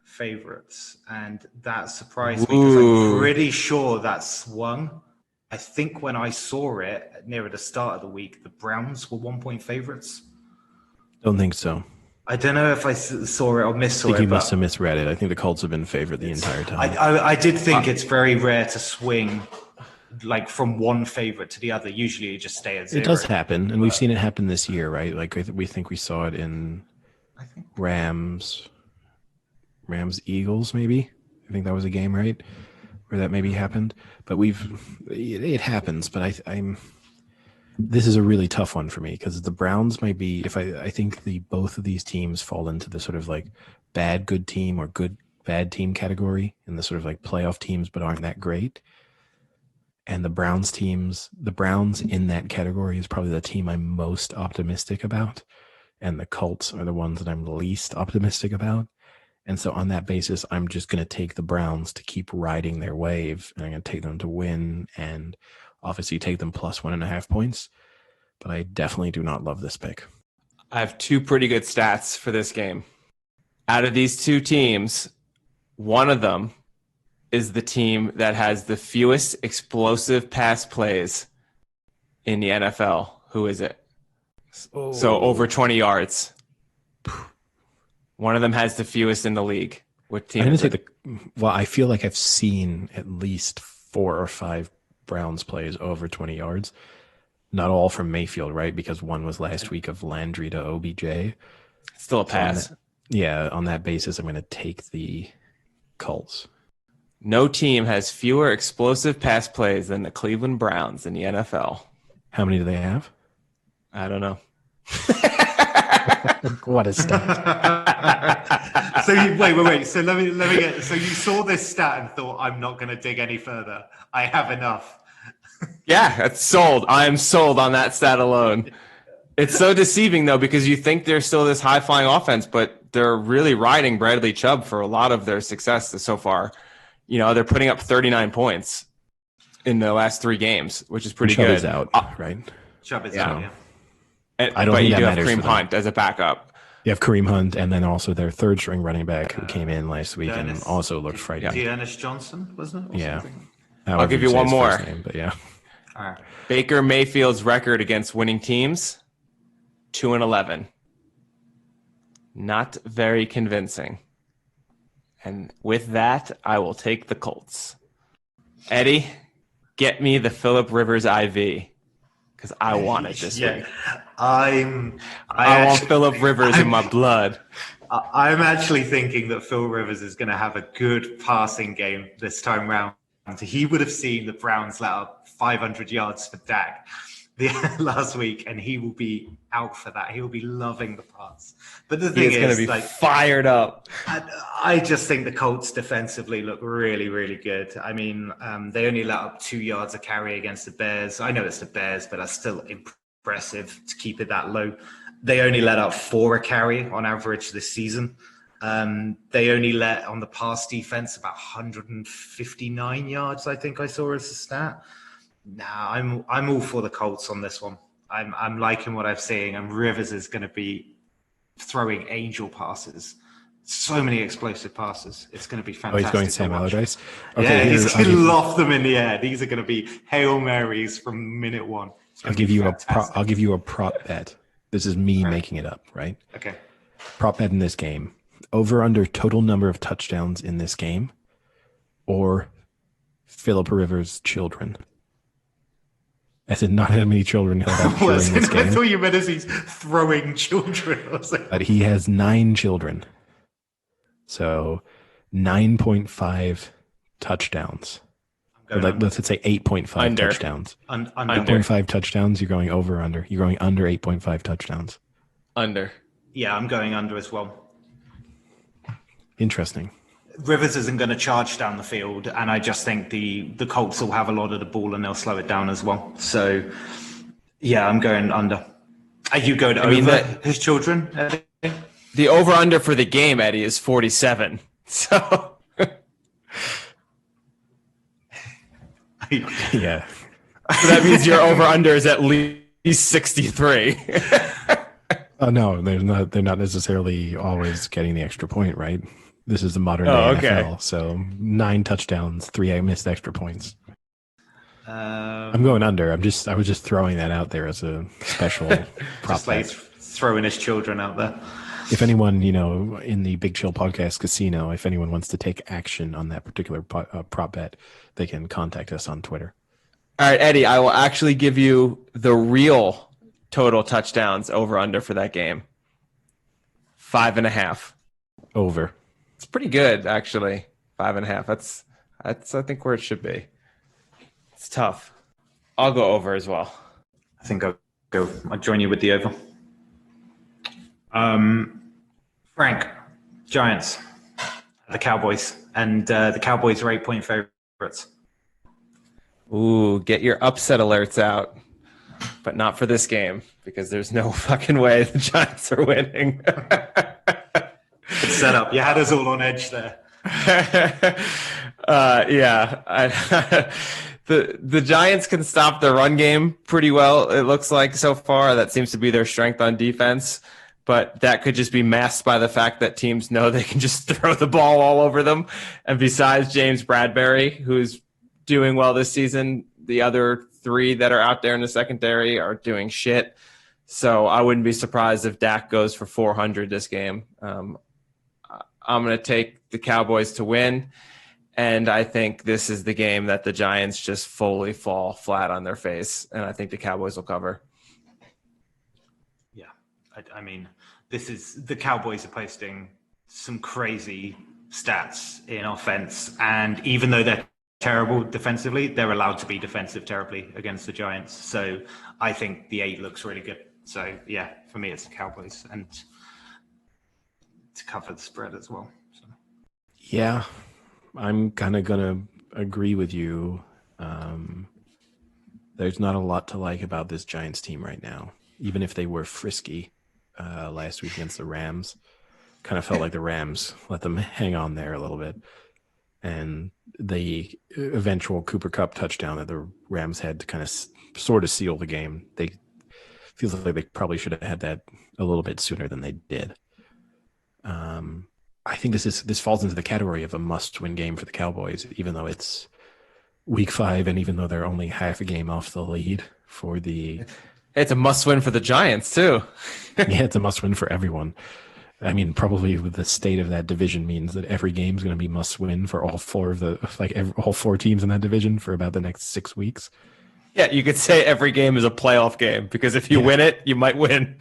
[SPEAKER 2] favorites, and that surprised me because I'm pretty sure that swung. I think when I saw it nearer the start of the week, the Browns were 1-point favorites.
[SPEAKER 3] Don't think so.
[SPEAKER 2] I don't know if I saw it or missaw it.
[SPEAKER 3] I think you must have misread it. I think the Colts have been favored the entire time.
[SPEAKER 2] I did think it's very rare to swing like from one favorite to the other. Usually you just stay at 0.
[SPEAKER 3] It does happen, and we've seen it happen this year, right? Like we saw it in Rams Eagles, maybe. I think that was a game, right, where that maybe happened. But it happens. But this is a really tough one for me because the Browns might be. I think both of these teams fall into the sort of like bad good team or good bad team category, in the sort of like playoff teams but aren't that great. And the Browns in that category is probably the team I'm most optimistic about, and the Colts are the ones that I'm least optimistic about. And so on that basis, I'm just going to take the Browns to keep riding their wave, and I'm going to take them to win and obviously take them plus 1.5 points. But I definitely do not love this pick.
[SPEAKER 1] I have two pretty good stats for this game. Out of these two teams, one of them is the team that has the fewest explosive pass plays in the NFL. Who is it? Oh. So over 20 yards. One of them has the fewest in the league. What team?
[SPEAKER 3] I feel like I've seen at least 4 or 5 Browns plays over 20 yards. Not all from Mayfield, right? Because one was last week of Landry to OBJ.
[SPEAKER 1] Still a pass.
[SPEAKER 3] On that basis, I'm going to take the Colts.
[SPEAKER 1] No team has fewer explosive pass plays than the Cleveland Browns in the NFL.
[SPEAKER 3] How many do they have?
[SPEAKER 1] I don't know.
[SPEAKER 3] What a stat.
[SPEAKER 2] So wait. So let me get. So you saw this stat and thought, I'm not going to dig any further. I have enough.
[SPEAKER 1] Yeah, that's sold. I am sold on that stat alone. It's so deceiving though, because you think they're still this high flying offense, but they're really riding Bradley Chubb for a lot of their success so far. You know, they're putting up 39 points. in the last 3 games, which is pretty
[SPEAKER 3] Chubb
[SPEAKER 1] good.
[SPEAKER 3] is out, right?
[SPEAKER 2] Chubb is
[SPEAKER 1] Yeah.
[SPEAKER 2] out, yeah.
[SPEAKER 3] I don't
[SPEAKER 1] but
[SPEAKER 3] think
[SPEAKER 1] you
[SPEAKER 3] that
[SPEAKER 1] do have
[SPEAKER 3] matters
[SPEAKER 1] Kareem
[SPEAKER 3] for them.
[SPEAKER 1] Hunt as a backup.
[SPEAKER 3] You have Kareem Hunt, and then also their third string running back who came in last week and
[SPEAKER 2] Ernest-
[SPEAKER 3] also looked frightening.
[SPEAKER 2] Ernest Johnson, wasn't it? Or
[SPEAKER 3] Yeah.
[SPEAKER 2] something?
[SPEAKER 3] However
[SPEAKER 1] give you
[SPEAKER 3] say
[SPEAKER 1] one
[SPEAKER 3] his
[SPEAKER 1] more.
[SPEAKER 3] first name, but yeah.
[SPEAKER 2] All right.
[SPEAKER 1] Baker Mayfield's record against winning teams, 2-11. Not very convincing. And with that, I will take the Colts. Eddie, get me the Phillip Rivers IV because I want it this week.
[SPEAKER 2] I
[SPEAKER 1] want Phillip Rivers in my blood.
[SPEAKER 2] I'm actually thinking that Phil Rivers is going to have a good passing game this time round. He would have seen the Browns let up 500 yards for Dak last week, and he will be out for that. He will be loving the pass. But the thing is,
[SPEAKER 1] going to be fired up.
[SPEAKER 2] I just think the Colts defensively look really, really good. I mean, they only let up 2 yards a carry against the Bears. I know it's the Bears, but that's still impressive to keep it that low. They only let up 4 a carry on average this season. They only let on the pass defense about 159 yards, I think I saw as a stat. Nah, I'm all for the Colts on this one. I'm liking what I'm seeing, and Rivers is going to be throwing angel passes. So many explosive passes. It's going to be fantastic.
[SPEAKER 3] Oh, he's going Sam Allardyce?
[SPEAKER 2] Okay, yeah, he's going to loft them in the air. These are going to be Hail Marys from minute 1.
[SPEAKER 3] I'll give you a prop bet. This is me making it up, right?
[SPEAKER 2] Okay.
[SPEAKER 3] Prop bet in this game. Over under total number of touchdowns in this game, or Phillip Rivers' children. As in, not how many children he'll have during this game.
[SPEAKER 2] I thought you meant as he's throwing children.
[SPEAKER 3] But he has 9 children. So 9.5 touchdowns. Let's say 8.5 touchdowns.
[SPEAKER 2] Under.
[SPEAKER 3] 8.5 touchdowns. You're going over under. You're going under 8.5 touchdowns.
[SPEAKER 1] Under.
[SPEAKER 2] Yeah, I'm going under as well.
[SPEAKER 3] Interesting.
[SPEAKER 2] Rivers isn't going to charge down the field, and I just think the Colts will have a lot of the ball and they'll slow it down as well. So, yeah, I'm going under. Are you going over his children, Eddie?
[SPEAKER 1] The over-under for the game, Eddie, is 47. So,
[SPEAKER 3] yeah.
[SPEAKER 1] So that means your over-under is at least 63.
[SPEAKER 3] Oh no, they're not necessarily always getting the extra point, right? This is the modern day NFL, so 9 touchdowns, 3 missed extra points. I'm going under. I was just throwing that out there as a special prop
[SPEAKER 2] just like throwing his children out there.
[SPEAKER 3] If anyone, in the Big Chill Podcast Casino, if anyone wants to take action on that particular prop bet, they can contact us on Twitter.
[SPEAKER 1] All right, Eddie, I will actually give you the real total touchdowns over under for that game. 5.5.
[SPEAKER 3] Over.
[SPEAKER 1] It's pretty good, actually. 5.5. That's I think where it should be. It's tough. I'll go over as well.
[SPEAKER 2] I think I'll join you with the over. Frank, Giants, the Cowboys, and the Cowboys are 8-point favorites.
[SPEAKER 1] Ooh, get your upset alerts out, but not for this game because there's no fucking way the Giants are winning.
[SPEAKER 2] Good setup. You had us all on edge there.
[SPEAKER 1] The Giants can stop the run game pretty well, it looks like so far. That seems to be their strength on defense. But that could just be masked by the fact that teams know they can just throw the ball all over them. And besides James Bradbury, who's doing well this season, the other 3 that are out there in the secondary are doing shit. So I wouldn't be surprised if Dak goes for 400 this game. I'm going to take the Cowboys to win. And I think this is the game that the Giants just fully fall flat on their face. And I think the Cowboys will cover.
[SPEAKER 2] Yeah. I mean, the Cowboys are posting some crazy stats in offense. And even though they're terrible defensively, they're allowed to be defensive terribly against the Giants. So I think the 8 looks really good. So yeah, for me, it's the Cowboys and to cover the spread as well. So.
[SPEAKER 3] Yeah, I'm kind of going to agree with you. There's not a lot to like about this Giants team right now, even if they were frisky last week against the Rams. Kind of felt like the Rams let them hang on there a little bit. and the eventual Cooper Kupp touchdown that the Rams had to kind of sort of seal the game. They feels like they probably should have had that a little bit sooner than they did. I think this falls into the category of a must-win game for the Cowboys, even though it's week 5, and even though they're only half a game off the lead for the.
[SPEAKER 1] It's a must-win for the Giants too.
[SPEAKER 3] Yeah, it's a must-win for everyone. I mean, probably with the state of that division means that every game is going to be must-win for all 4 of the all 4 teams in that division for about the next 6 weeks.
[SPEAKER 1] Yeah, you could say every game is a playoff game because if you win it, you might win.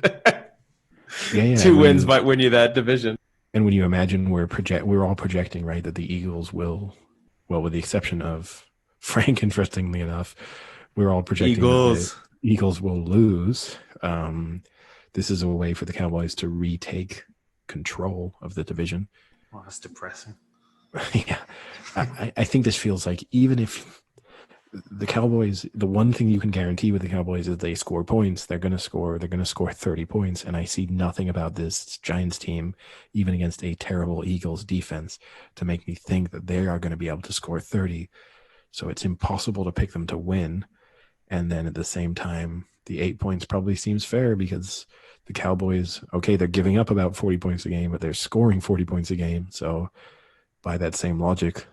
[SPEAKER 3] Yeah.
[SPEAKER 1] 2 wins might win you that division.
[SPEAKER 3] And when you imagine we're all projecting, right, that the Eagles will, well, with the exception of Frank, interestingly enough, we're all projecting that the Eagles will lose. This is a way for the Cowboys to retake control of the division.
[SPEAKER 2] Well, that's depressing.
[SPEAKER 3] Yeah. I think this feels like even if the Cowboys, the one thing you can guarantee with the Cowboys is they score points. They're going to score 30 points. And I see nothing about this Giants team, even against a terrible Eagles defense, to make me think that they are going to be able to score 30. So it's impossible to pick them to win. And then at the same time, the 8 points probably seems fair because the Cowboys, okay, they're giving up about 40 points a game, but they're scoring 40 points a game. So by that same logic,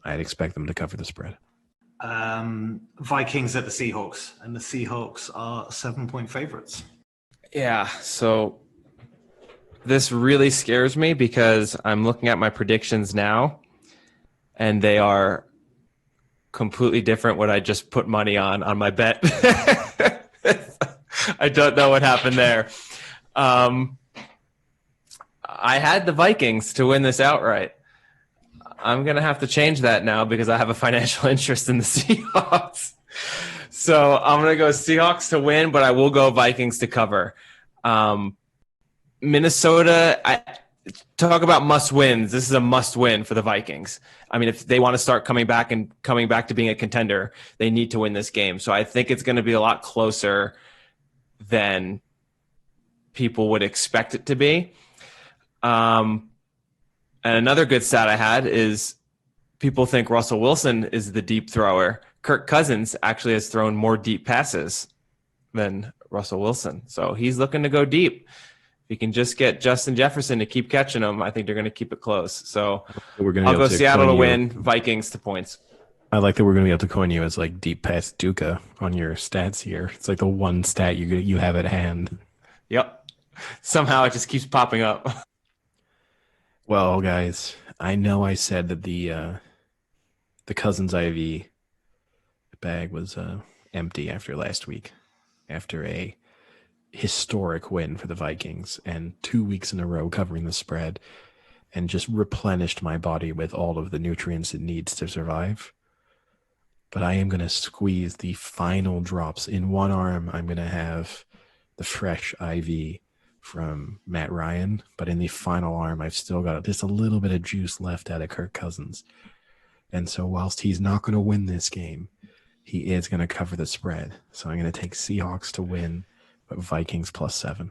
[SPEAKER 3] I'd expect them to cover the spread.
[SPEAKER 2] Vikings at the Seahawks, and the Seahawks are 7-point favorites.
[SPEAKER 1] Yeah, so this really scares me because I'm looking at my predictions now, and they are completely different what I just put money on my bet. I don't know what happened there. I had the Vikings to win this outright. I'm going to have to change that now because I have a financial interest in the Seahawks. So I'm going to go Seahawks to win, but I will go Vikings to cover. Minnesota, talk about must wins. This is a must win for the Vikings. I mean, if they want to start coming back to being a contender, they need to win this game. So I think it's going to be a lot closer than people would expect it to be. And another good stat I had is people think Russell Wilson is the deep thrower. Kirk Cousins actually has thrown more deep passes than Russell Wilson. So he's looking to go deep. If he can just get Justin Jefferson to keep catching them, I think they're going to keep it close. So I'll go Seattle to win, Vikings to points.
[SPEAKER 3] I like that we're going to be able to coin you as like deep pass Duca on your stats here. It's like the one stat you have at hand.
[SPEAKER 1] Yep. Somehow it just keeps popping up.
[SPEAKER 3] Well, guys, I know I said that the Cousins IV bag was empty after last week, after a historic win for the Vikings and 2 weeks in a row covering the spread, and just replenished my body with all of the nutrients it needs to survive. But I am going to squeeze the final drops. In one arm, I'm going to have the fresh IV from Matt Ryan, but in the final arm, I've still got just a little bit of juice left out of Kirk Cousins. And so whilst he's not going to win this game, he is going to cover the spread. So I'm going to take Seahawks to win, but Vikings +7.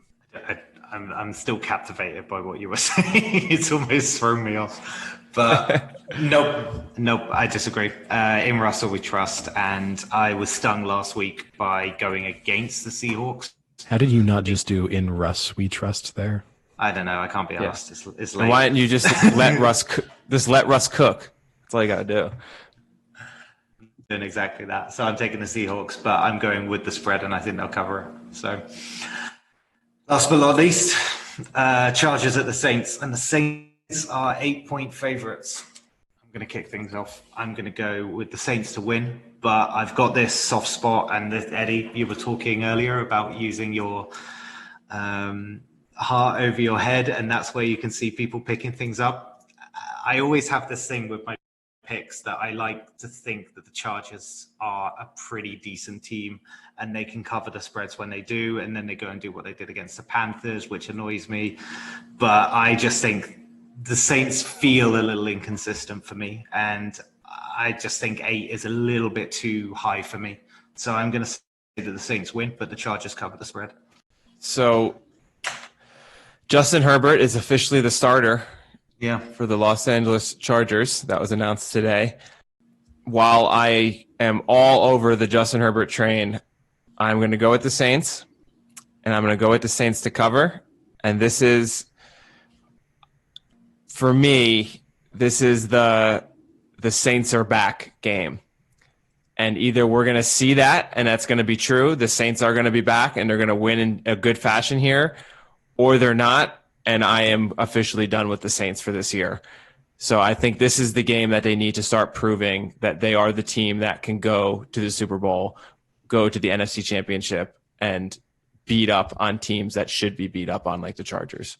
[SPEAKER 2] I'm still captivated by what you were saying. It's almost thrown me off. But nope, I disagree. In Russell we trust, and I was stung last week by going against the Seahawks.
[SPEAKER 3] How did you not just do in Russ we trust there?
[SPEAKER 2] I don't know. I can't be asked. It's late.
[SPEAKER 1] Why didn't you just let Russ cook? That's all you got to do.
[SPEAKER 2] Doing exactly that. So I'm taking the Seahawks, but I'm going with the spread, and I think they'll cover it. So last but not least, Chargers at the Saints, and the Saints are 8-point favorites. I'm going to kick things off. I'm going to go with the Saints to win, but I've got this soft spot. And Eddie, you were talking earlier about using your heart over your head, and that's where you can see people picking things up. I always have this thing with my picks that I like to think that the Chargers are a pretty decent team and they can cover the spreads when they do, and then they go and do what they did against the Panthers, which annoys me. But I just think the Saints feel a little inconsistent for me, and I just think 8 is a little bit too high for me. So I'm going to say that the Saints win, but the Chargers cover the spread.
[SPEAKER 1] So Justin Herbert is officially the starter
[SPEAKER 2] Yeah.
[SPEAKER 1] for the Los Angeles Chargers. That was announced today. While I am all over the Justin Herbert train, I'm going to go with the Saints, and I'm going to go with the Saints to cover. And this is, for me, this is the Saints are back game. And either we're going to see that, and that's going to be true. The Saints are going to be back, and they're going to win in a good fashion here, or they're not, and I am officially done with the Saints for this year. So I think this is the game that they need to start proving that they are the team that can go to the Super Bowl, go to the NFC Championship, and beat up on teams that should be beat up on, like the Chargers.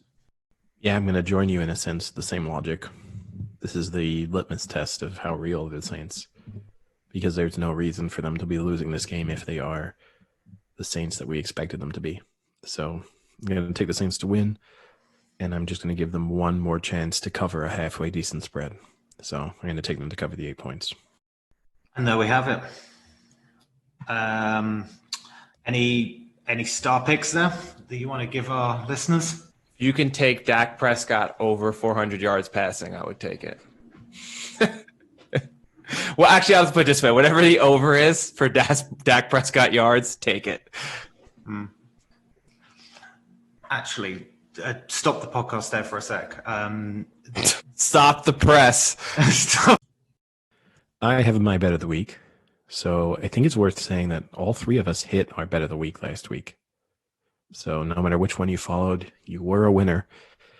[SPEAKER 3] Yeah, I'm going to join you in a sense, the same logic. This is the litmus test of how real the Saints, because there's no reason for them to be losing this game if they are the Saints that we expected them to be. So I'm going to take the Saints to win, and I'm just going to give them one more chance to cover a halfway decent spread. So I'm going to take them to cover the 8 points.
[SPEAKER 2] And there we have it. Any star picks there that you want to give our listeners?
[SPEAKER 1] You can take Dak Prescott over 400 yards passing. I would take it. Well, actually, I'll put it this way. Whatever the over is for Dak Prescott yards, take it.
[SPEAKER 2] Actually, stop the podcast there for a sec.
[SPEAKER 1] Stop the press.
[SPEAKER 2] Stop.
[SPEAKER 3] I have my bet of the week. So I think it's worth saying that all three of us hit our bet of the week last week. So no matter which one you followed, you were a winner,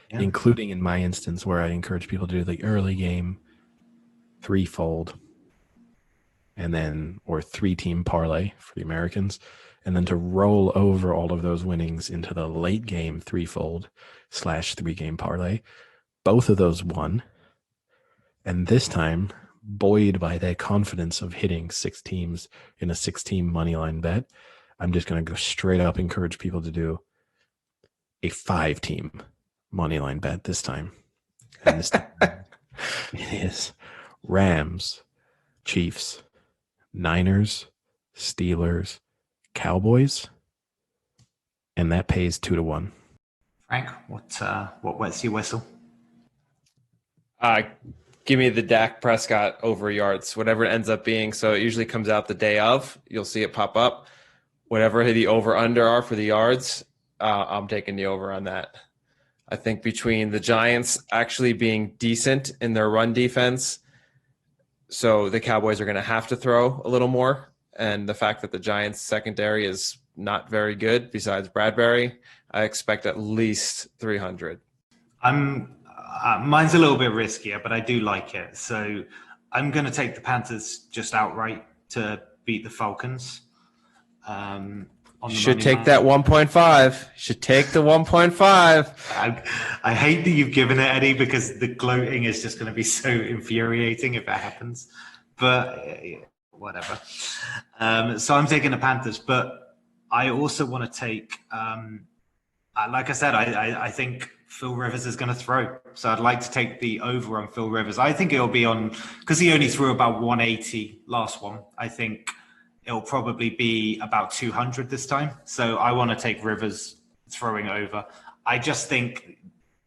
[SPEAKER 3] including in my instance where I encourage people to do the early game threefold and then, or 3-team parlay for the Americans, and then to roll over all of those winnings into the late game threefold / 3-game parlay. Both of those won. And this time, buoyed by that confidence of hitting 6 teams in a 6-team moneyline bet, I'm just going to go straight up encourage people to do a 5-team moneyline bet this time. And this time it is Rams, Chiefs, Niners, Steelers, Cowboys, and that pays 2-1.
[SPEAKER 2] Frank, what wets your whistle?
[SPEAKER 1] Give me the Dak Prescott over yards, whatever it ends up being. So it usually comes out the day of. You'll see it pop up. Whatever the over-under are for the yards, I'm taking the over on that. I think between the Giants actually being decent in their run defense, so the Cowboys are going to have to throw a little more, and the fact that the Giants' secondary is not very good besides Bradbury, I expect at least 300.
[SPEAKER 2] Mine's a little bit riskier, but I do like it. So I'm going to take the Panthers just outright to beat the Falcons.
[SPEAKER 1] Should take that 1.5. Should take the 1.5.
[SPEAKER 2] I hate that you've given it, Eddie, because the gloating is just going to be so infuriating if that happens. But whatever. So I'm taking the Panthers, but I also want to take, like I said, I think Phil Rivers is going to throw. So I'd like to take the over on Phil Rivers. I think it'll be on, because he only threw about 180 last one. I think it'll probably be about 200 this time. So I want to take Rivers throwing over. I just think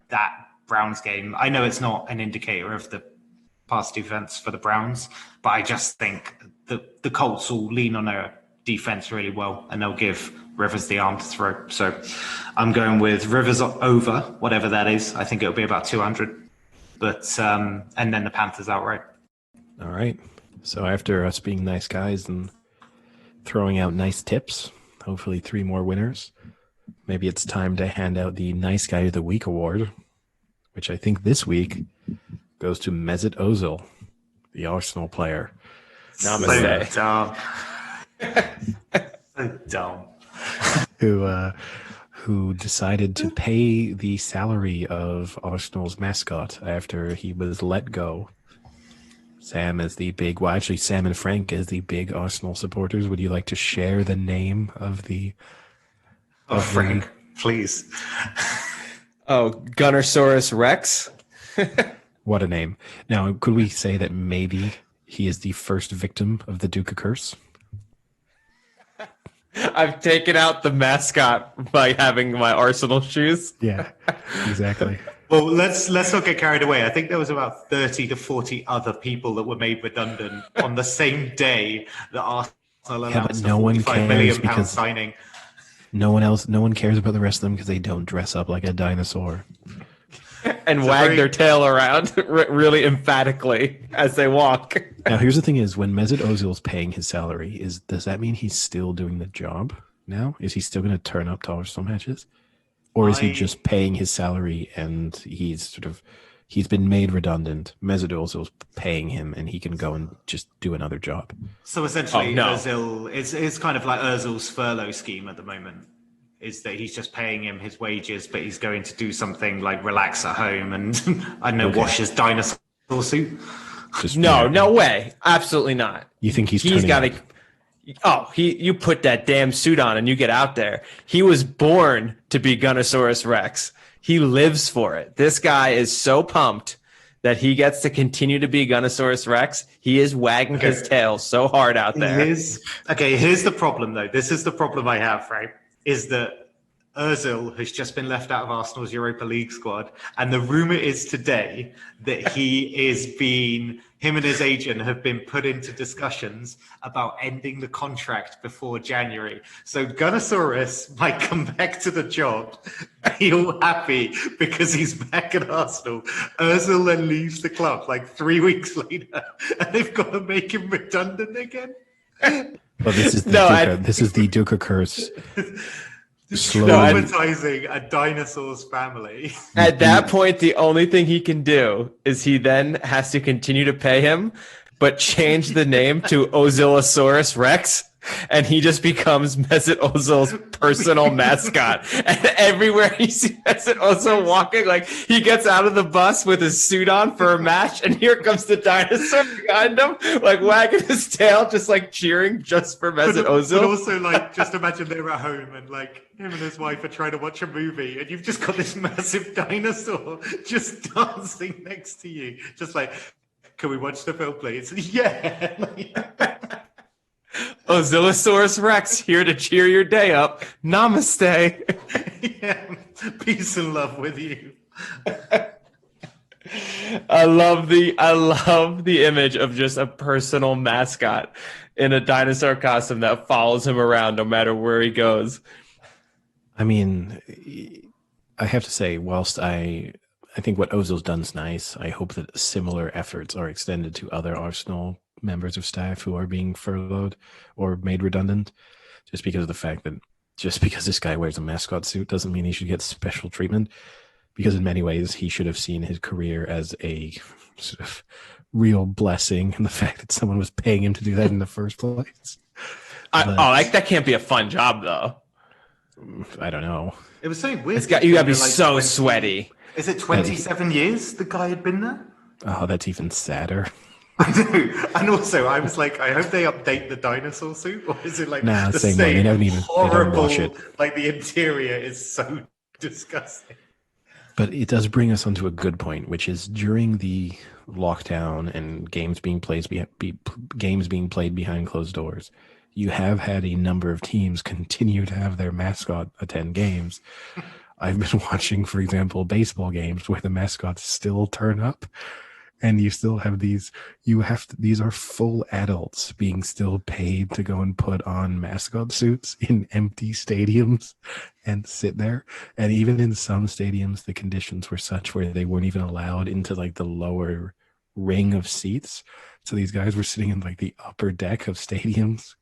[SPEAKER 2] that Browns game, I know it's not an indicator of the past defense for the Browns, but I just think the Colts will lean on their defense really well and they'll give Rivers the arm to throw. So I'm going with Rivers over, whatever that is. I think it'll be about 200. But and then the Panthers outright.
[SPEAKER 3] All right. So after us being nice guys and throwing out nice tips, hopefully 3 more winners, maybe it's time to hand out the Nice Guy of the Week award, which I think this week goes to Mesut Ozil, the Arsenal player.
[SPEAKER 1] Namaste.
[SPEAKER 2] So dumb.
[SPEAKER 3] Who decided to pay the salary of Arsenal's mascot after he was let go. Sam and Frank as the big Arsenal supporters. Would you like to share the name of the...
[SPEAKER 2] Frank, please.
[SPEAKER 1] Gunnersaurus Rex.
[SPEAKER 3] What a name. Now, could we say that maybe he is the first victim of the Duca curse?
[SPEAKER 1] I've taken out the mascot by having my Arsenal shoes.
[SPEAKER 3] Yeah, exactly.
[SPEAKER 2] Well, let's not get carried away. I think there was about 30 to 40 other people that were made redundant on the same day that Arsenal announced a £45 million signing.
[SPEAKER 3] No one cares about the rest of them because they don't dress up like a dinosaur.
[SPEAKER 1] And wag their tail around really emphatically as they walk.
[SPEAKER 3] Now, here's the thing is, when Mesut Ozil's paying his salary, does that mean he's still doing the job now? Is he still going to turn up to Arsenal matches? Or is he just paying his salary and he's been made redundant? Mesut Ozil's paying him and he can go and just do another job.
[SPEAKER 2] So essentially, Ozil is kind of like Ozil's furlough scheme at the moment. Is that he's just paying him his wages, but he's going to do something like relax at home and I don't know, wash his dinosaur suit.
[SPEAKER 1] No way, absolutely not.
[SPEAKER 3] You think he's got to?
[SPEAKER 1] You put that damn suit on and you get out there. He was born to be Gunnosaurus Rex. He lives for it. This guy is so pumped that he gets to continue to be Gunnosaurus Rex. He is wagging his tail so hard out there.
[SPEAKER 2] Here's the problem, though. This is the problem I have, right? Is that Ozil has just been left out of Arsenal's Europa League squad. And the rumor is today that him and his agent have been put into discussions about ending the contract before January. So Gunnosaurus might come back to the job, be all happy because he's back at Arsenal. Ozil then leaves the club like 3 weeks later and they've got to make him redundant again.
[SPEAKER 3] Well, this is the Duca curse.
[SPEAKER 2] Traumatizing a dinosaur's family.
[SPEAKER 1] At that point, the only thing he can do is he then has to continue to pay him, but change the name to Ozilosaurus Rex, and he just becomes Mesut Ozil's personal mascot. And everywhere you see Mesut Ozil walking, like he gets out of the bus with his suit on for a match, and here comes the dinosaur behind him, like wagging his tail, just like cheering just for Mesut Ozil.
[SPEAKER 2] But also, like, just imagine they're at home and like him and his wife are trying to watch a movie, and you've just got this massive dinosaur just dancing next to you, just like, can we watch the film, please? Yeah.
[SPEAKER 1] Ozilosaurus Rex here to cheer your day up. Namaste.
[SPEAKER 2] Yeah, peace and love with you.
[SPEAKER 1] I love the image of just a personal mascot in a dinosaur costume that follows him around no matter where he goes.
[SPEAKER 3] I mean, I have to say, whilst I think what Ozil's done is nice, I hope that similar efforts are extended to other Arsenal members of staff who are being furloughed or made redundant, just because of the fact that just because this guy wears a mascot suit doesn't mean he should get special treatment, because in many ways he should have seen his career as a sort of real blessing in the fact that someone was paying him to do that in the first place.
[SPEAKER 1] That can't be a fun job though.
[SPEAKER 3] I don't know.
[SPEAKER 2] It was so weird.
[SPEAKER 1] You gotta be so sweaty.
[SPEAKER 2] Is it 27 years the guy had been there?
[SPEAKER 3] Oh, that's even sadder.
[SPEAKER 2] I know. And also, I was like, I hope they update the dinosaur suit, or is it like the same
[SPEAKER 3] they don't horrible,
[SPEAKER 2] wash it. Like the interior is so disgusting.
[SPEAKER 3] But it does bring us onto a good point, which is during the lockdown and games being played behind closed doors, you have had a number of teams continue to have their mascot attend games. I've been watching, for example, baseball games where the mascots still turn up, and you still have these are full adults being still paid to go and put on mascot suits in empty stadiums and sit there. And even in some stadiums, the conditions were such where they weren't even allowed into like the lower ring of seats. So these guys were sitting in like the upper deck of stadiums,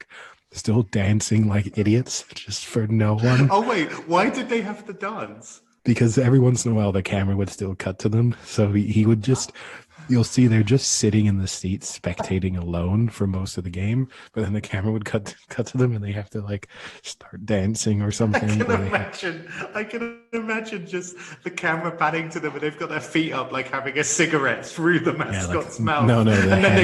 [SPEAKER 3] still dancing like idiots just for no one.
[SPEAKER 2] Oh, wait, why did they have to dance?
[SPEAKER 3] Because every once in a while the camera would still cut to them. So he would just, you'll see they're just sitting in the seats spectating alone for most of the game. But then the camera would cut to them and they have to like start dancing or something.
[SPEAKER 2] I can imagine just the camera panning to them and they've got their feet up like having a cigarette through the mascot's mouth.
[SPEAKER 3] No,
[SPEAKER 2] and then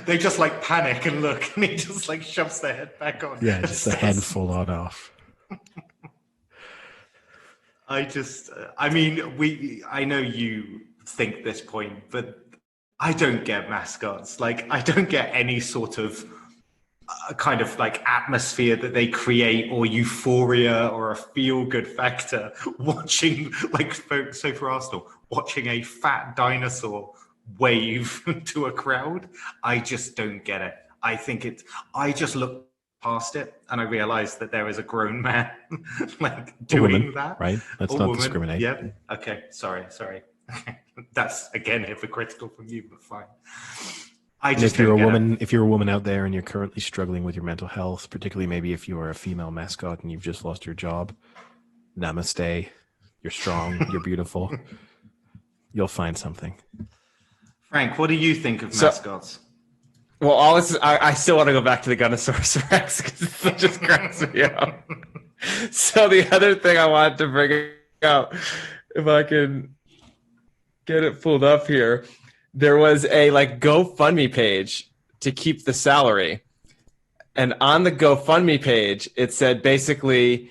[SPEAKER 2] they just panic and look and he just like shoves their head back on.
[SPEAKER 3] Yeah, just the head full on off.
[SPEAKER 2] I know you think this point, but I don't get mascots. Like, I don't get any sort of kind of like atmosphere that they create or euphoria or a feel-good factor watching, like, so for Arsenal, watching a fat dinosaur wave to a crowd. I just don't get it. I just look past it and I realized that there is a grown man like doing that.
[SPEAKER 3] Right? Let's not discriminate.
[SPEAKER 2] Yeah. Okay. Sorry. That's again hypocritical from you, but fine.
[SPEAKER 3] If you're a woman out there and you're currently struggling with your mental health, particularly maybe if you are a female mascot and you've just lost your job, namaste. You're strong. You're beautiful. You'll find something.
[SPEAKER 2] Frank, what do you think of mascots?
[SPEAKER 1] Well, I still want to go back to the Gunnosaurus Rex because it just cracks me up. So the other thing I wanted to bring up, if I can get it pulled up here, there was a GoFundMe page to keep the salary. And on the GoFundMe page, it said basically,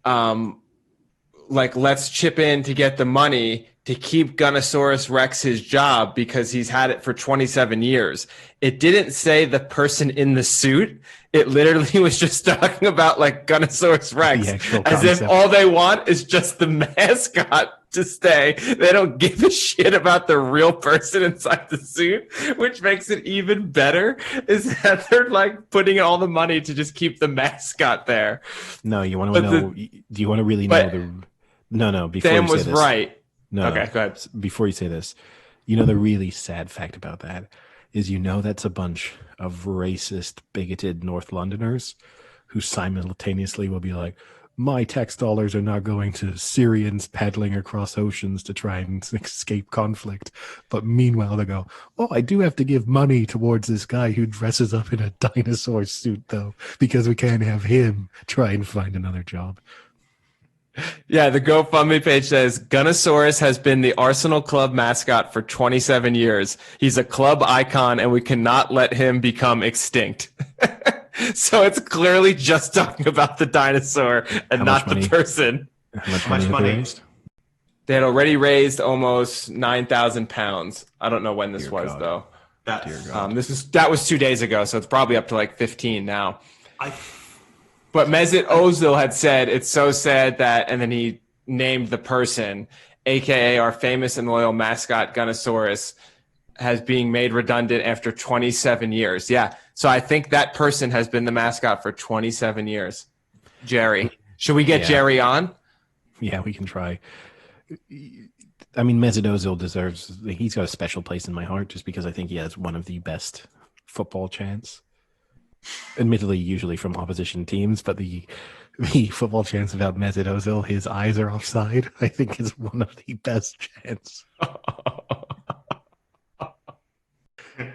[SPEAKER 1] let's chip in to get the money to keep Gunnosaurus Rex his job because he's had it for 27 years. It didn't say the person in the suit. It literally was just talking about Gunnosaurus Rex as if all they want is just the mascot to stay. They don't give a shit about the real person inside the suit, which makes it even better is that they're putting all the money to just keep the mascot there.
[SPEAKER 3] No, you want to know, do you want to really know No, before
[SPEAKER 1] Sam
[SPEAKER 3] you say
[SPEAKER 1] was
[SPEAKER 3] this.
[SPEAKER 1] right.
[SPEAKER 3] No,
[SPEAKER 1] okay, go ahead.
[SPEAKER 3] Before you say this, the really sad fact about that is that's a bunch of racist, bigoted North Londoners who simultaneously will be like, my tax dollars are not going to Syrians paddling across oceans to try and escape conflict. But meanwhile, they go, oh, I do have to give money towards this guy who dresses up in a dinosaur suit, though, because we can't have him try and find another job.
[SPEAKER 1] Yeah, the GoFundMe page says Gunnosaurus has been the Arsenal Club mascot for 27 years. He's a club icon and we cannot let him become extinct. So it's clearly just talking about the dinosaur and not the person.
[SPEAKER 3] How much money? Raised?
[SPEAKER 1] They had already raised almost 9,000 pounds. I don't know when this was though. That was 2 days ago, so it's probably up to 15 now. But Mesut Ozil had said it's so sad that, and then he named the person, aka our famous and loyal mascot Gunnosaurus, has being made redundant after 27 years. Yeah, so I think that person has been the mascot for 27 years. Jerry, should we get Jerry on?
[SPEAKER 3] Yeah, we can try. I mean, Mesut Ozil he's got a special place in my heart just because I think he has one of the best football chants. Admittedly, usually from opposition teams, but the football chants about Mesut Ozil, his eyes are offside, I think is one of the best chants.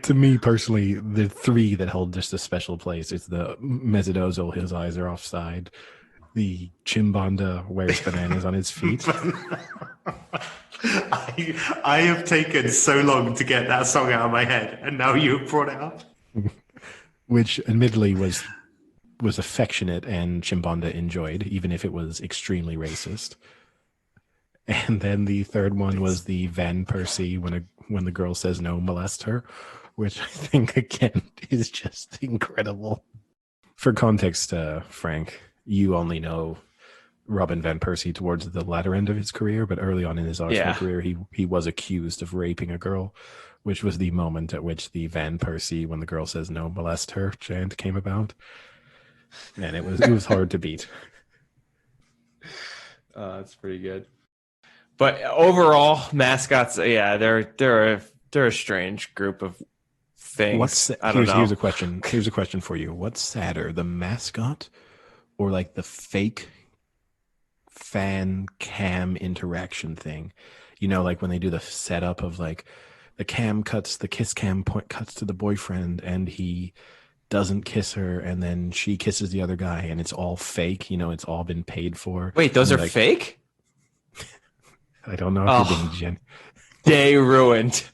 [SPEAKER 3] To me personally, the three that hold just a special place is the Mesut Ozil, his eyes are offside, the Chimbonda wears bananas on his feet.
[SPEAKER 2] I have taken so long to get that song out of my head, and now you've brought it up.
[SPEAKER 3] Which admittedly was affectionate and Chimbonda enjoyed, even if it was extremely racist. And then the third one was the Van Persie when the girl says no, molest her, which I think again is just incredible. For context, Frank, you only know Robin Van Persie towards the latter end of his career, but early on in his Arsenal career, he was accused of raping a girl, which was the moment at which the Van Persie, when the girl says no, molest her chant came about. And it was hard to beat.
[SPEAKER 1] That's pretty good. But overall, mascots, they're a strange group of things.
[SPEAKER 3] Here's a question. Here's a question for you. What's sadder, the mascot or the fake fan cam interaction thing? When they do the setup of the kiss cam point cuts to the boyfriend and he doesn't kiss her and then she kisses the other guy and it's all fake, it's all been paid for.
[SPEAKER 1] Wait, those are fake?
[SPEAKER 3] I don't know if you're being
[SPEAKER 1] Day ruined.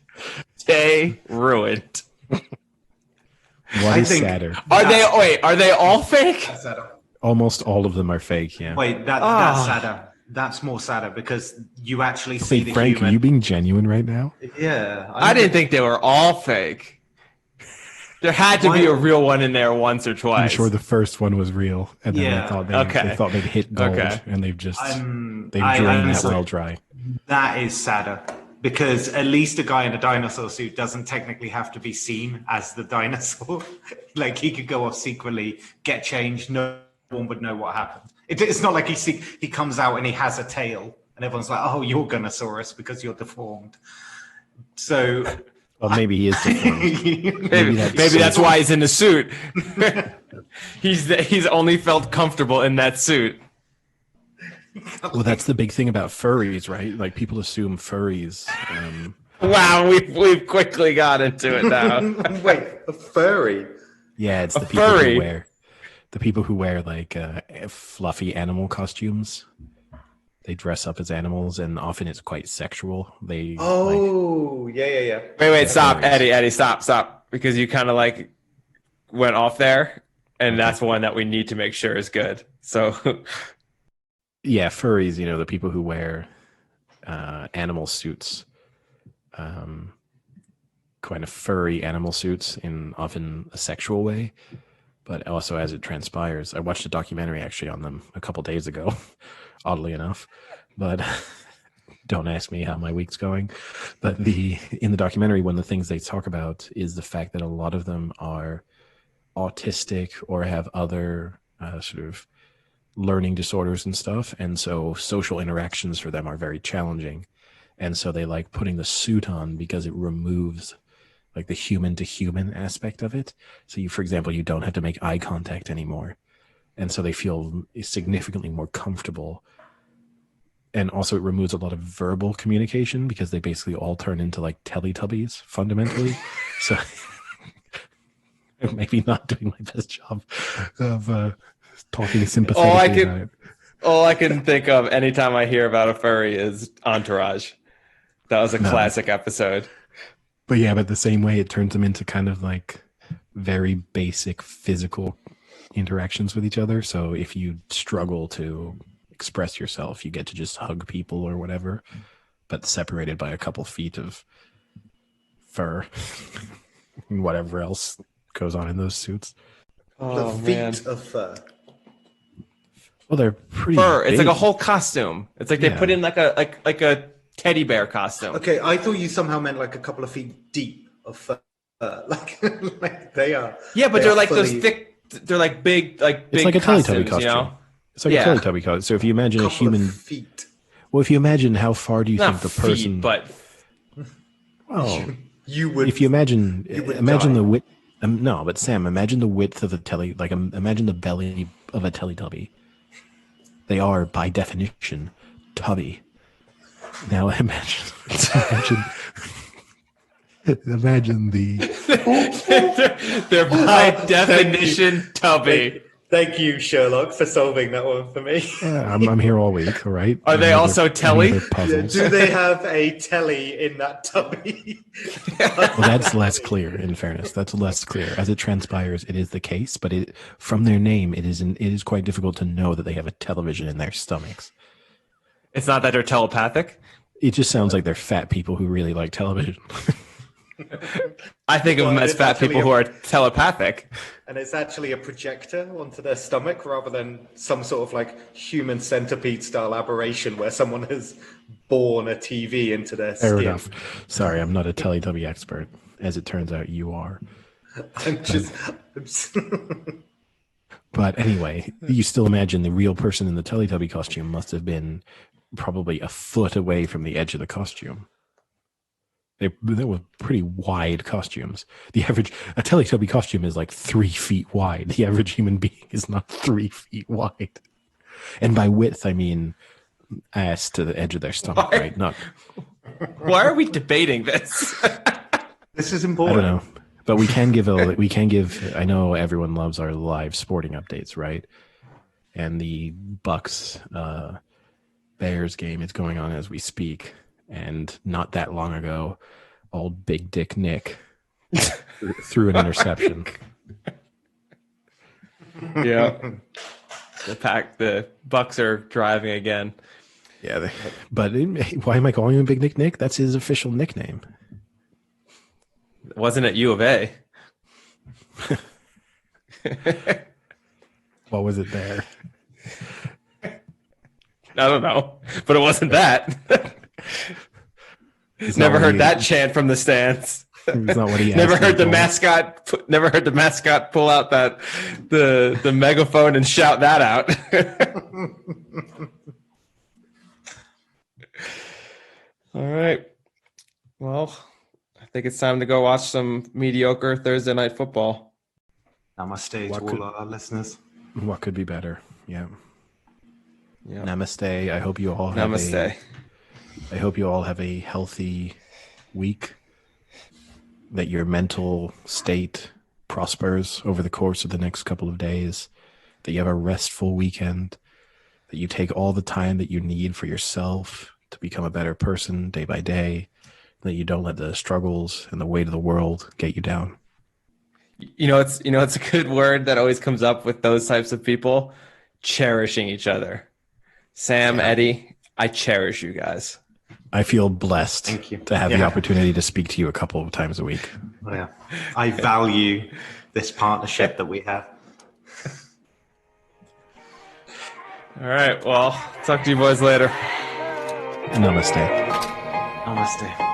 [SPEAKER 3] What is sadder?
[SPEAKER 1] Are they all fake?
[SPEAKER 3] Almost all of them are fake, yeah.
[SPEAKER 2] Wait, that's sadder. That's more sadder because you actually see the
[SPEAKER 3] Frank,
[SPEAKER 2] human.
[SPEAKER 3] are you being genuine right now?
[SPEAKER 2] Yeah.
[SPEAKER 1] I didn't think they were all fake. There had to be a real one in there once or twice.
[SPEAKER 3] I'm sure the first one was real, and then they thought they'd hit gold, and they've drained that well dry.
[SPEAKER 2] That is sadder, because at least a guy in a dinosaur suit doesn't technically have to be seen as the dinosaur. Like, he could go off secretly, get changed, no one would know what happened. It's not like he comes out and he has a tail, and everyone's like, "Oh, you're Gunnosaurus because you're deformed." So,
[SPEAKER 3] well, maybe he is deformed.
[SPEAKER 1] maybe that's why he's in the suit. He's only felt comfortable in that suit.
[SPEAKER 3] Well, that's the big thing about furries, right? Like, people assume furries.
[SPEAKER 1] Wow, we've quickly got into it now.
[SPEAKER 2] Wait, a furry?
[SPEAKER 3] Yeah, it's the people who wear like fluffy animal costumes. They dress up as animals, and often it's quite sexual.
[SPEAKER 2] Yeah.
[SPEAKER 1] Wait, stop, Eddie, stop, because you kind of like went off there, and that's one that we need to make sure is good. So.
[SPEAKER 3] Yeah, furries, the people who wear animal suits, kind of furry animal suits in often a sexual way, but also as it transpires. I watched a documentary actually on them a couple days ago, oddly enough, but don't ask me how my week's going. But in the documentary, one of the things they talk about is the fact that a lot of them are autistic or have other sort of learning disorders and stuff, and so social interactions for them are very challenging, and so they like putting the suit on because it removes like the human to human aspect of it. So for example, you don't have to make eye contact anymore, and so they feel significantly more comfortable. And also it removes a lot of verbal communication because they basically all turn into like Teletubbies fundamentally. So maybe not doing my best job of talking sympathetically about it.
[SPEAKER 1] All I can think of anytime I hear about a furry is Entourage. That was a classic episode.
[SPEAKER 3] But the same way it turns them into kind of like very basic physical interactions with each other. So if you struggle to express yourself, you get to just hug people or whatever, but separated by a couple feet of fur and whatever else goes on in those suits.
[SPEAKER 2] The feet of fur.
[SPEAKER 3] Well, they're pretty
[SPEAKER 1] fur.
[SPEAKER 3] big.
[SPEAKER 1] It's like a whole costume. It's like they put in like a teddy bear costume.
[SPEAKER 2] Okay, I thought you somehow meant like a couple of feet deep of fur. Like they are.
[SPEAKER 1] Yeah, but they're like those thick. They're like big, like big.
[SPEAKER 3] It's like a
[SPEAKER 1] Teletubby
[SPEAKER 3] costume. It's like a Teletubby costume. So if you imagine a human
[SPEAKER 2] feet.
[SPEAKER 3] Well, if you imagine how far do you think the person?
[SPEAKER 1] Feet, but
[SPEAKER 2] you would.
[SPEAKER 3] If you imagine the width. No, but Sam, imagine the width of imagine the belly of a Teletubby. They are, by definition, tubby. Now imagine the...
[SPEAKER 1] they're by definition tubby.
[SPEAKER 2] Thank you, Sherlock, for solving that one for me.
[SPEAKER 3] Yeah, I'm here all week, all right?
[SPEAKER 1] Are they also telly?
[SPEAKER 2] Do they have a telly in that tubby?
[SPEAKER 3] Well, that's less clear, in fairness. That's less clear. As it transpires, it is the case, but from their name, it is quite difficult to know that they have a television in their stomachs.
[SPEAKER 1] It's not that they're telepathic?
[SPEAKER 3] It just sounds like they're fat people who really like television.
[SPEAKER 1] I think of them as fat people who are telepathic.
[SPEAKER 2] And it's actually a projector onto their stomach rather than some sort of like human centipede style aberration where someone has born a TV into their skin.
[SPEAKER 3] Fair enough. Sorry, I'm not a Teletubby expert. As it turns out, you are. But anyway, you still imagine the real person in the Teletubby costume must have been probably a foot away from the edge of the costume. They were pretty wide costumes. A Teletubby costume is like 3 feet wide. The average human being is not 3 feet wide. And by width, I mean ass to the edge of their stomach, right? Not.
[SPEAKER 1] Why are we debating this?
[SPEAKER 2] This is important.
[SPEAKER 3] I don't know, but we can give. I know everyone loves our live sporting updates, right? And the Bucks Bears game is going on as we speak. And not that long ago, old Big Dick Nick threw an interception.
[SPEAKER 1] Yeah. The Bucks are driving again.
[SPEAKER 3] Yeah, but why am I calling him Big Dick Nick? That's his official nickname.
[SPEAKER 1] Wasn't it U of A?
[SPEAKER 3] What was it there?
[SPEAKER 1] I don't know, but it wasn't that. Never heard that chant from the stands.
[SPEAKER 3] It's not what he
[SPEAKER 1] Never
[SPEAKER 3] asked
[SPEAKER 1] heard the
[SPEAKER 3] for.
[SPEAKER 1] mascot. Never heard the mascot pull out the megaphone and shout that out. All right. Well, I think it's time to go watch some mediocre Thursday night football.
[SPEAKER 2] Namaste to all our listeners.
[SPEAKER 3] What could be better? Yeah.
[SPEAKER 1] Yep.
[SPEAKER 3] Namaste. I hope you all have a healthy week. That your mental state prospers over the course of the next couple of days. That you have a restful weekend. That you take all the time that you need for yourself to become a better person day by day. That you don't let the struggles and the weight of the world get you down.
[SPEAKER 1] It's a good word that always comes up with those types of people. Cherishing each other. Sam, Eddie, I cherish you guys.
[SPEAKER 3] I feel blessed to have the opportunity to speak to you a couple of times a week.
[SPEAKER 2] Oh, yeah. I value this partnership that we have.
[SPEAKER 1] All right. Well, talk to you boys later.
[SPEAKER 3] Namaste.
[SPEAKER 2] Namaste.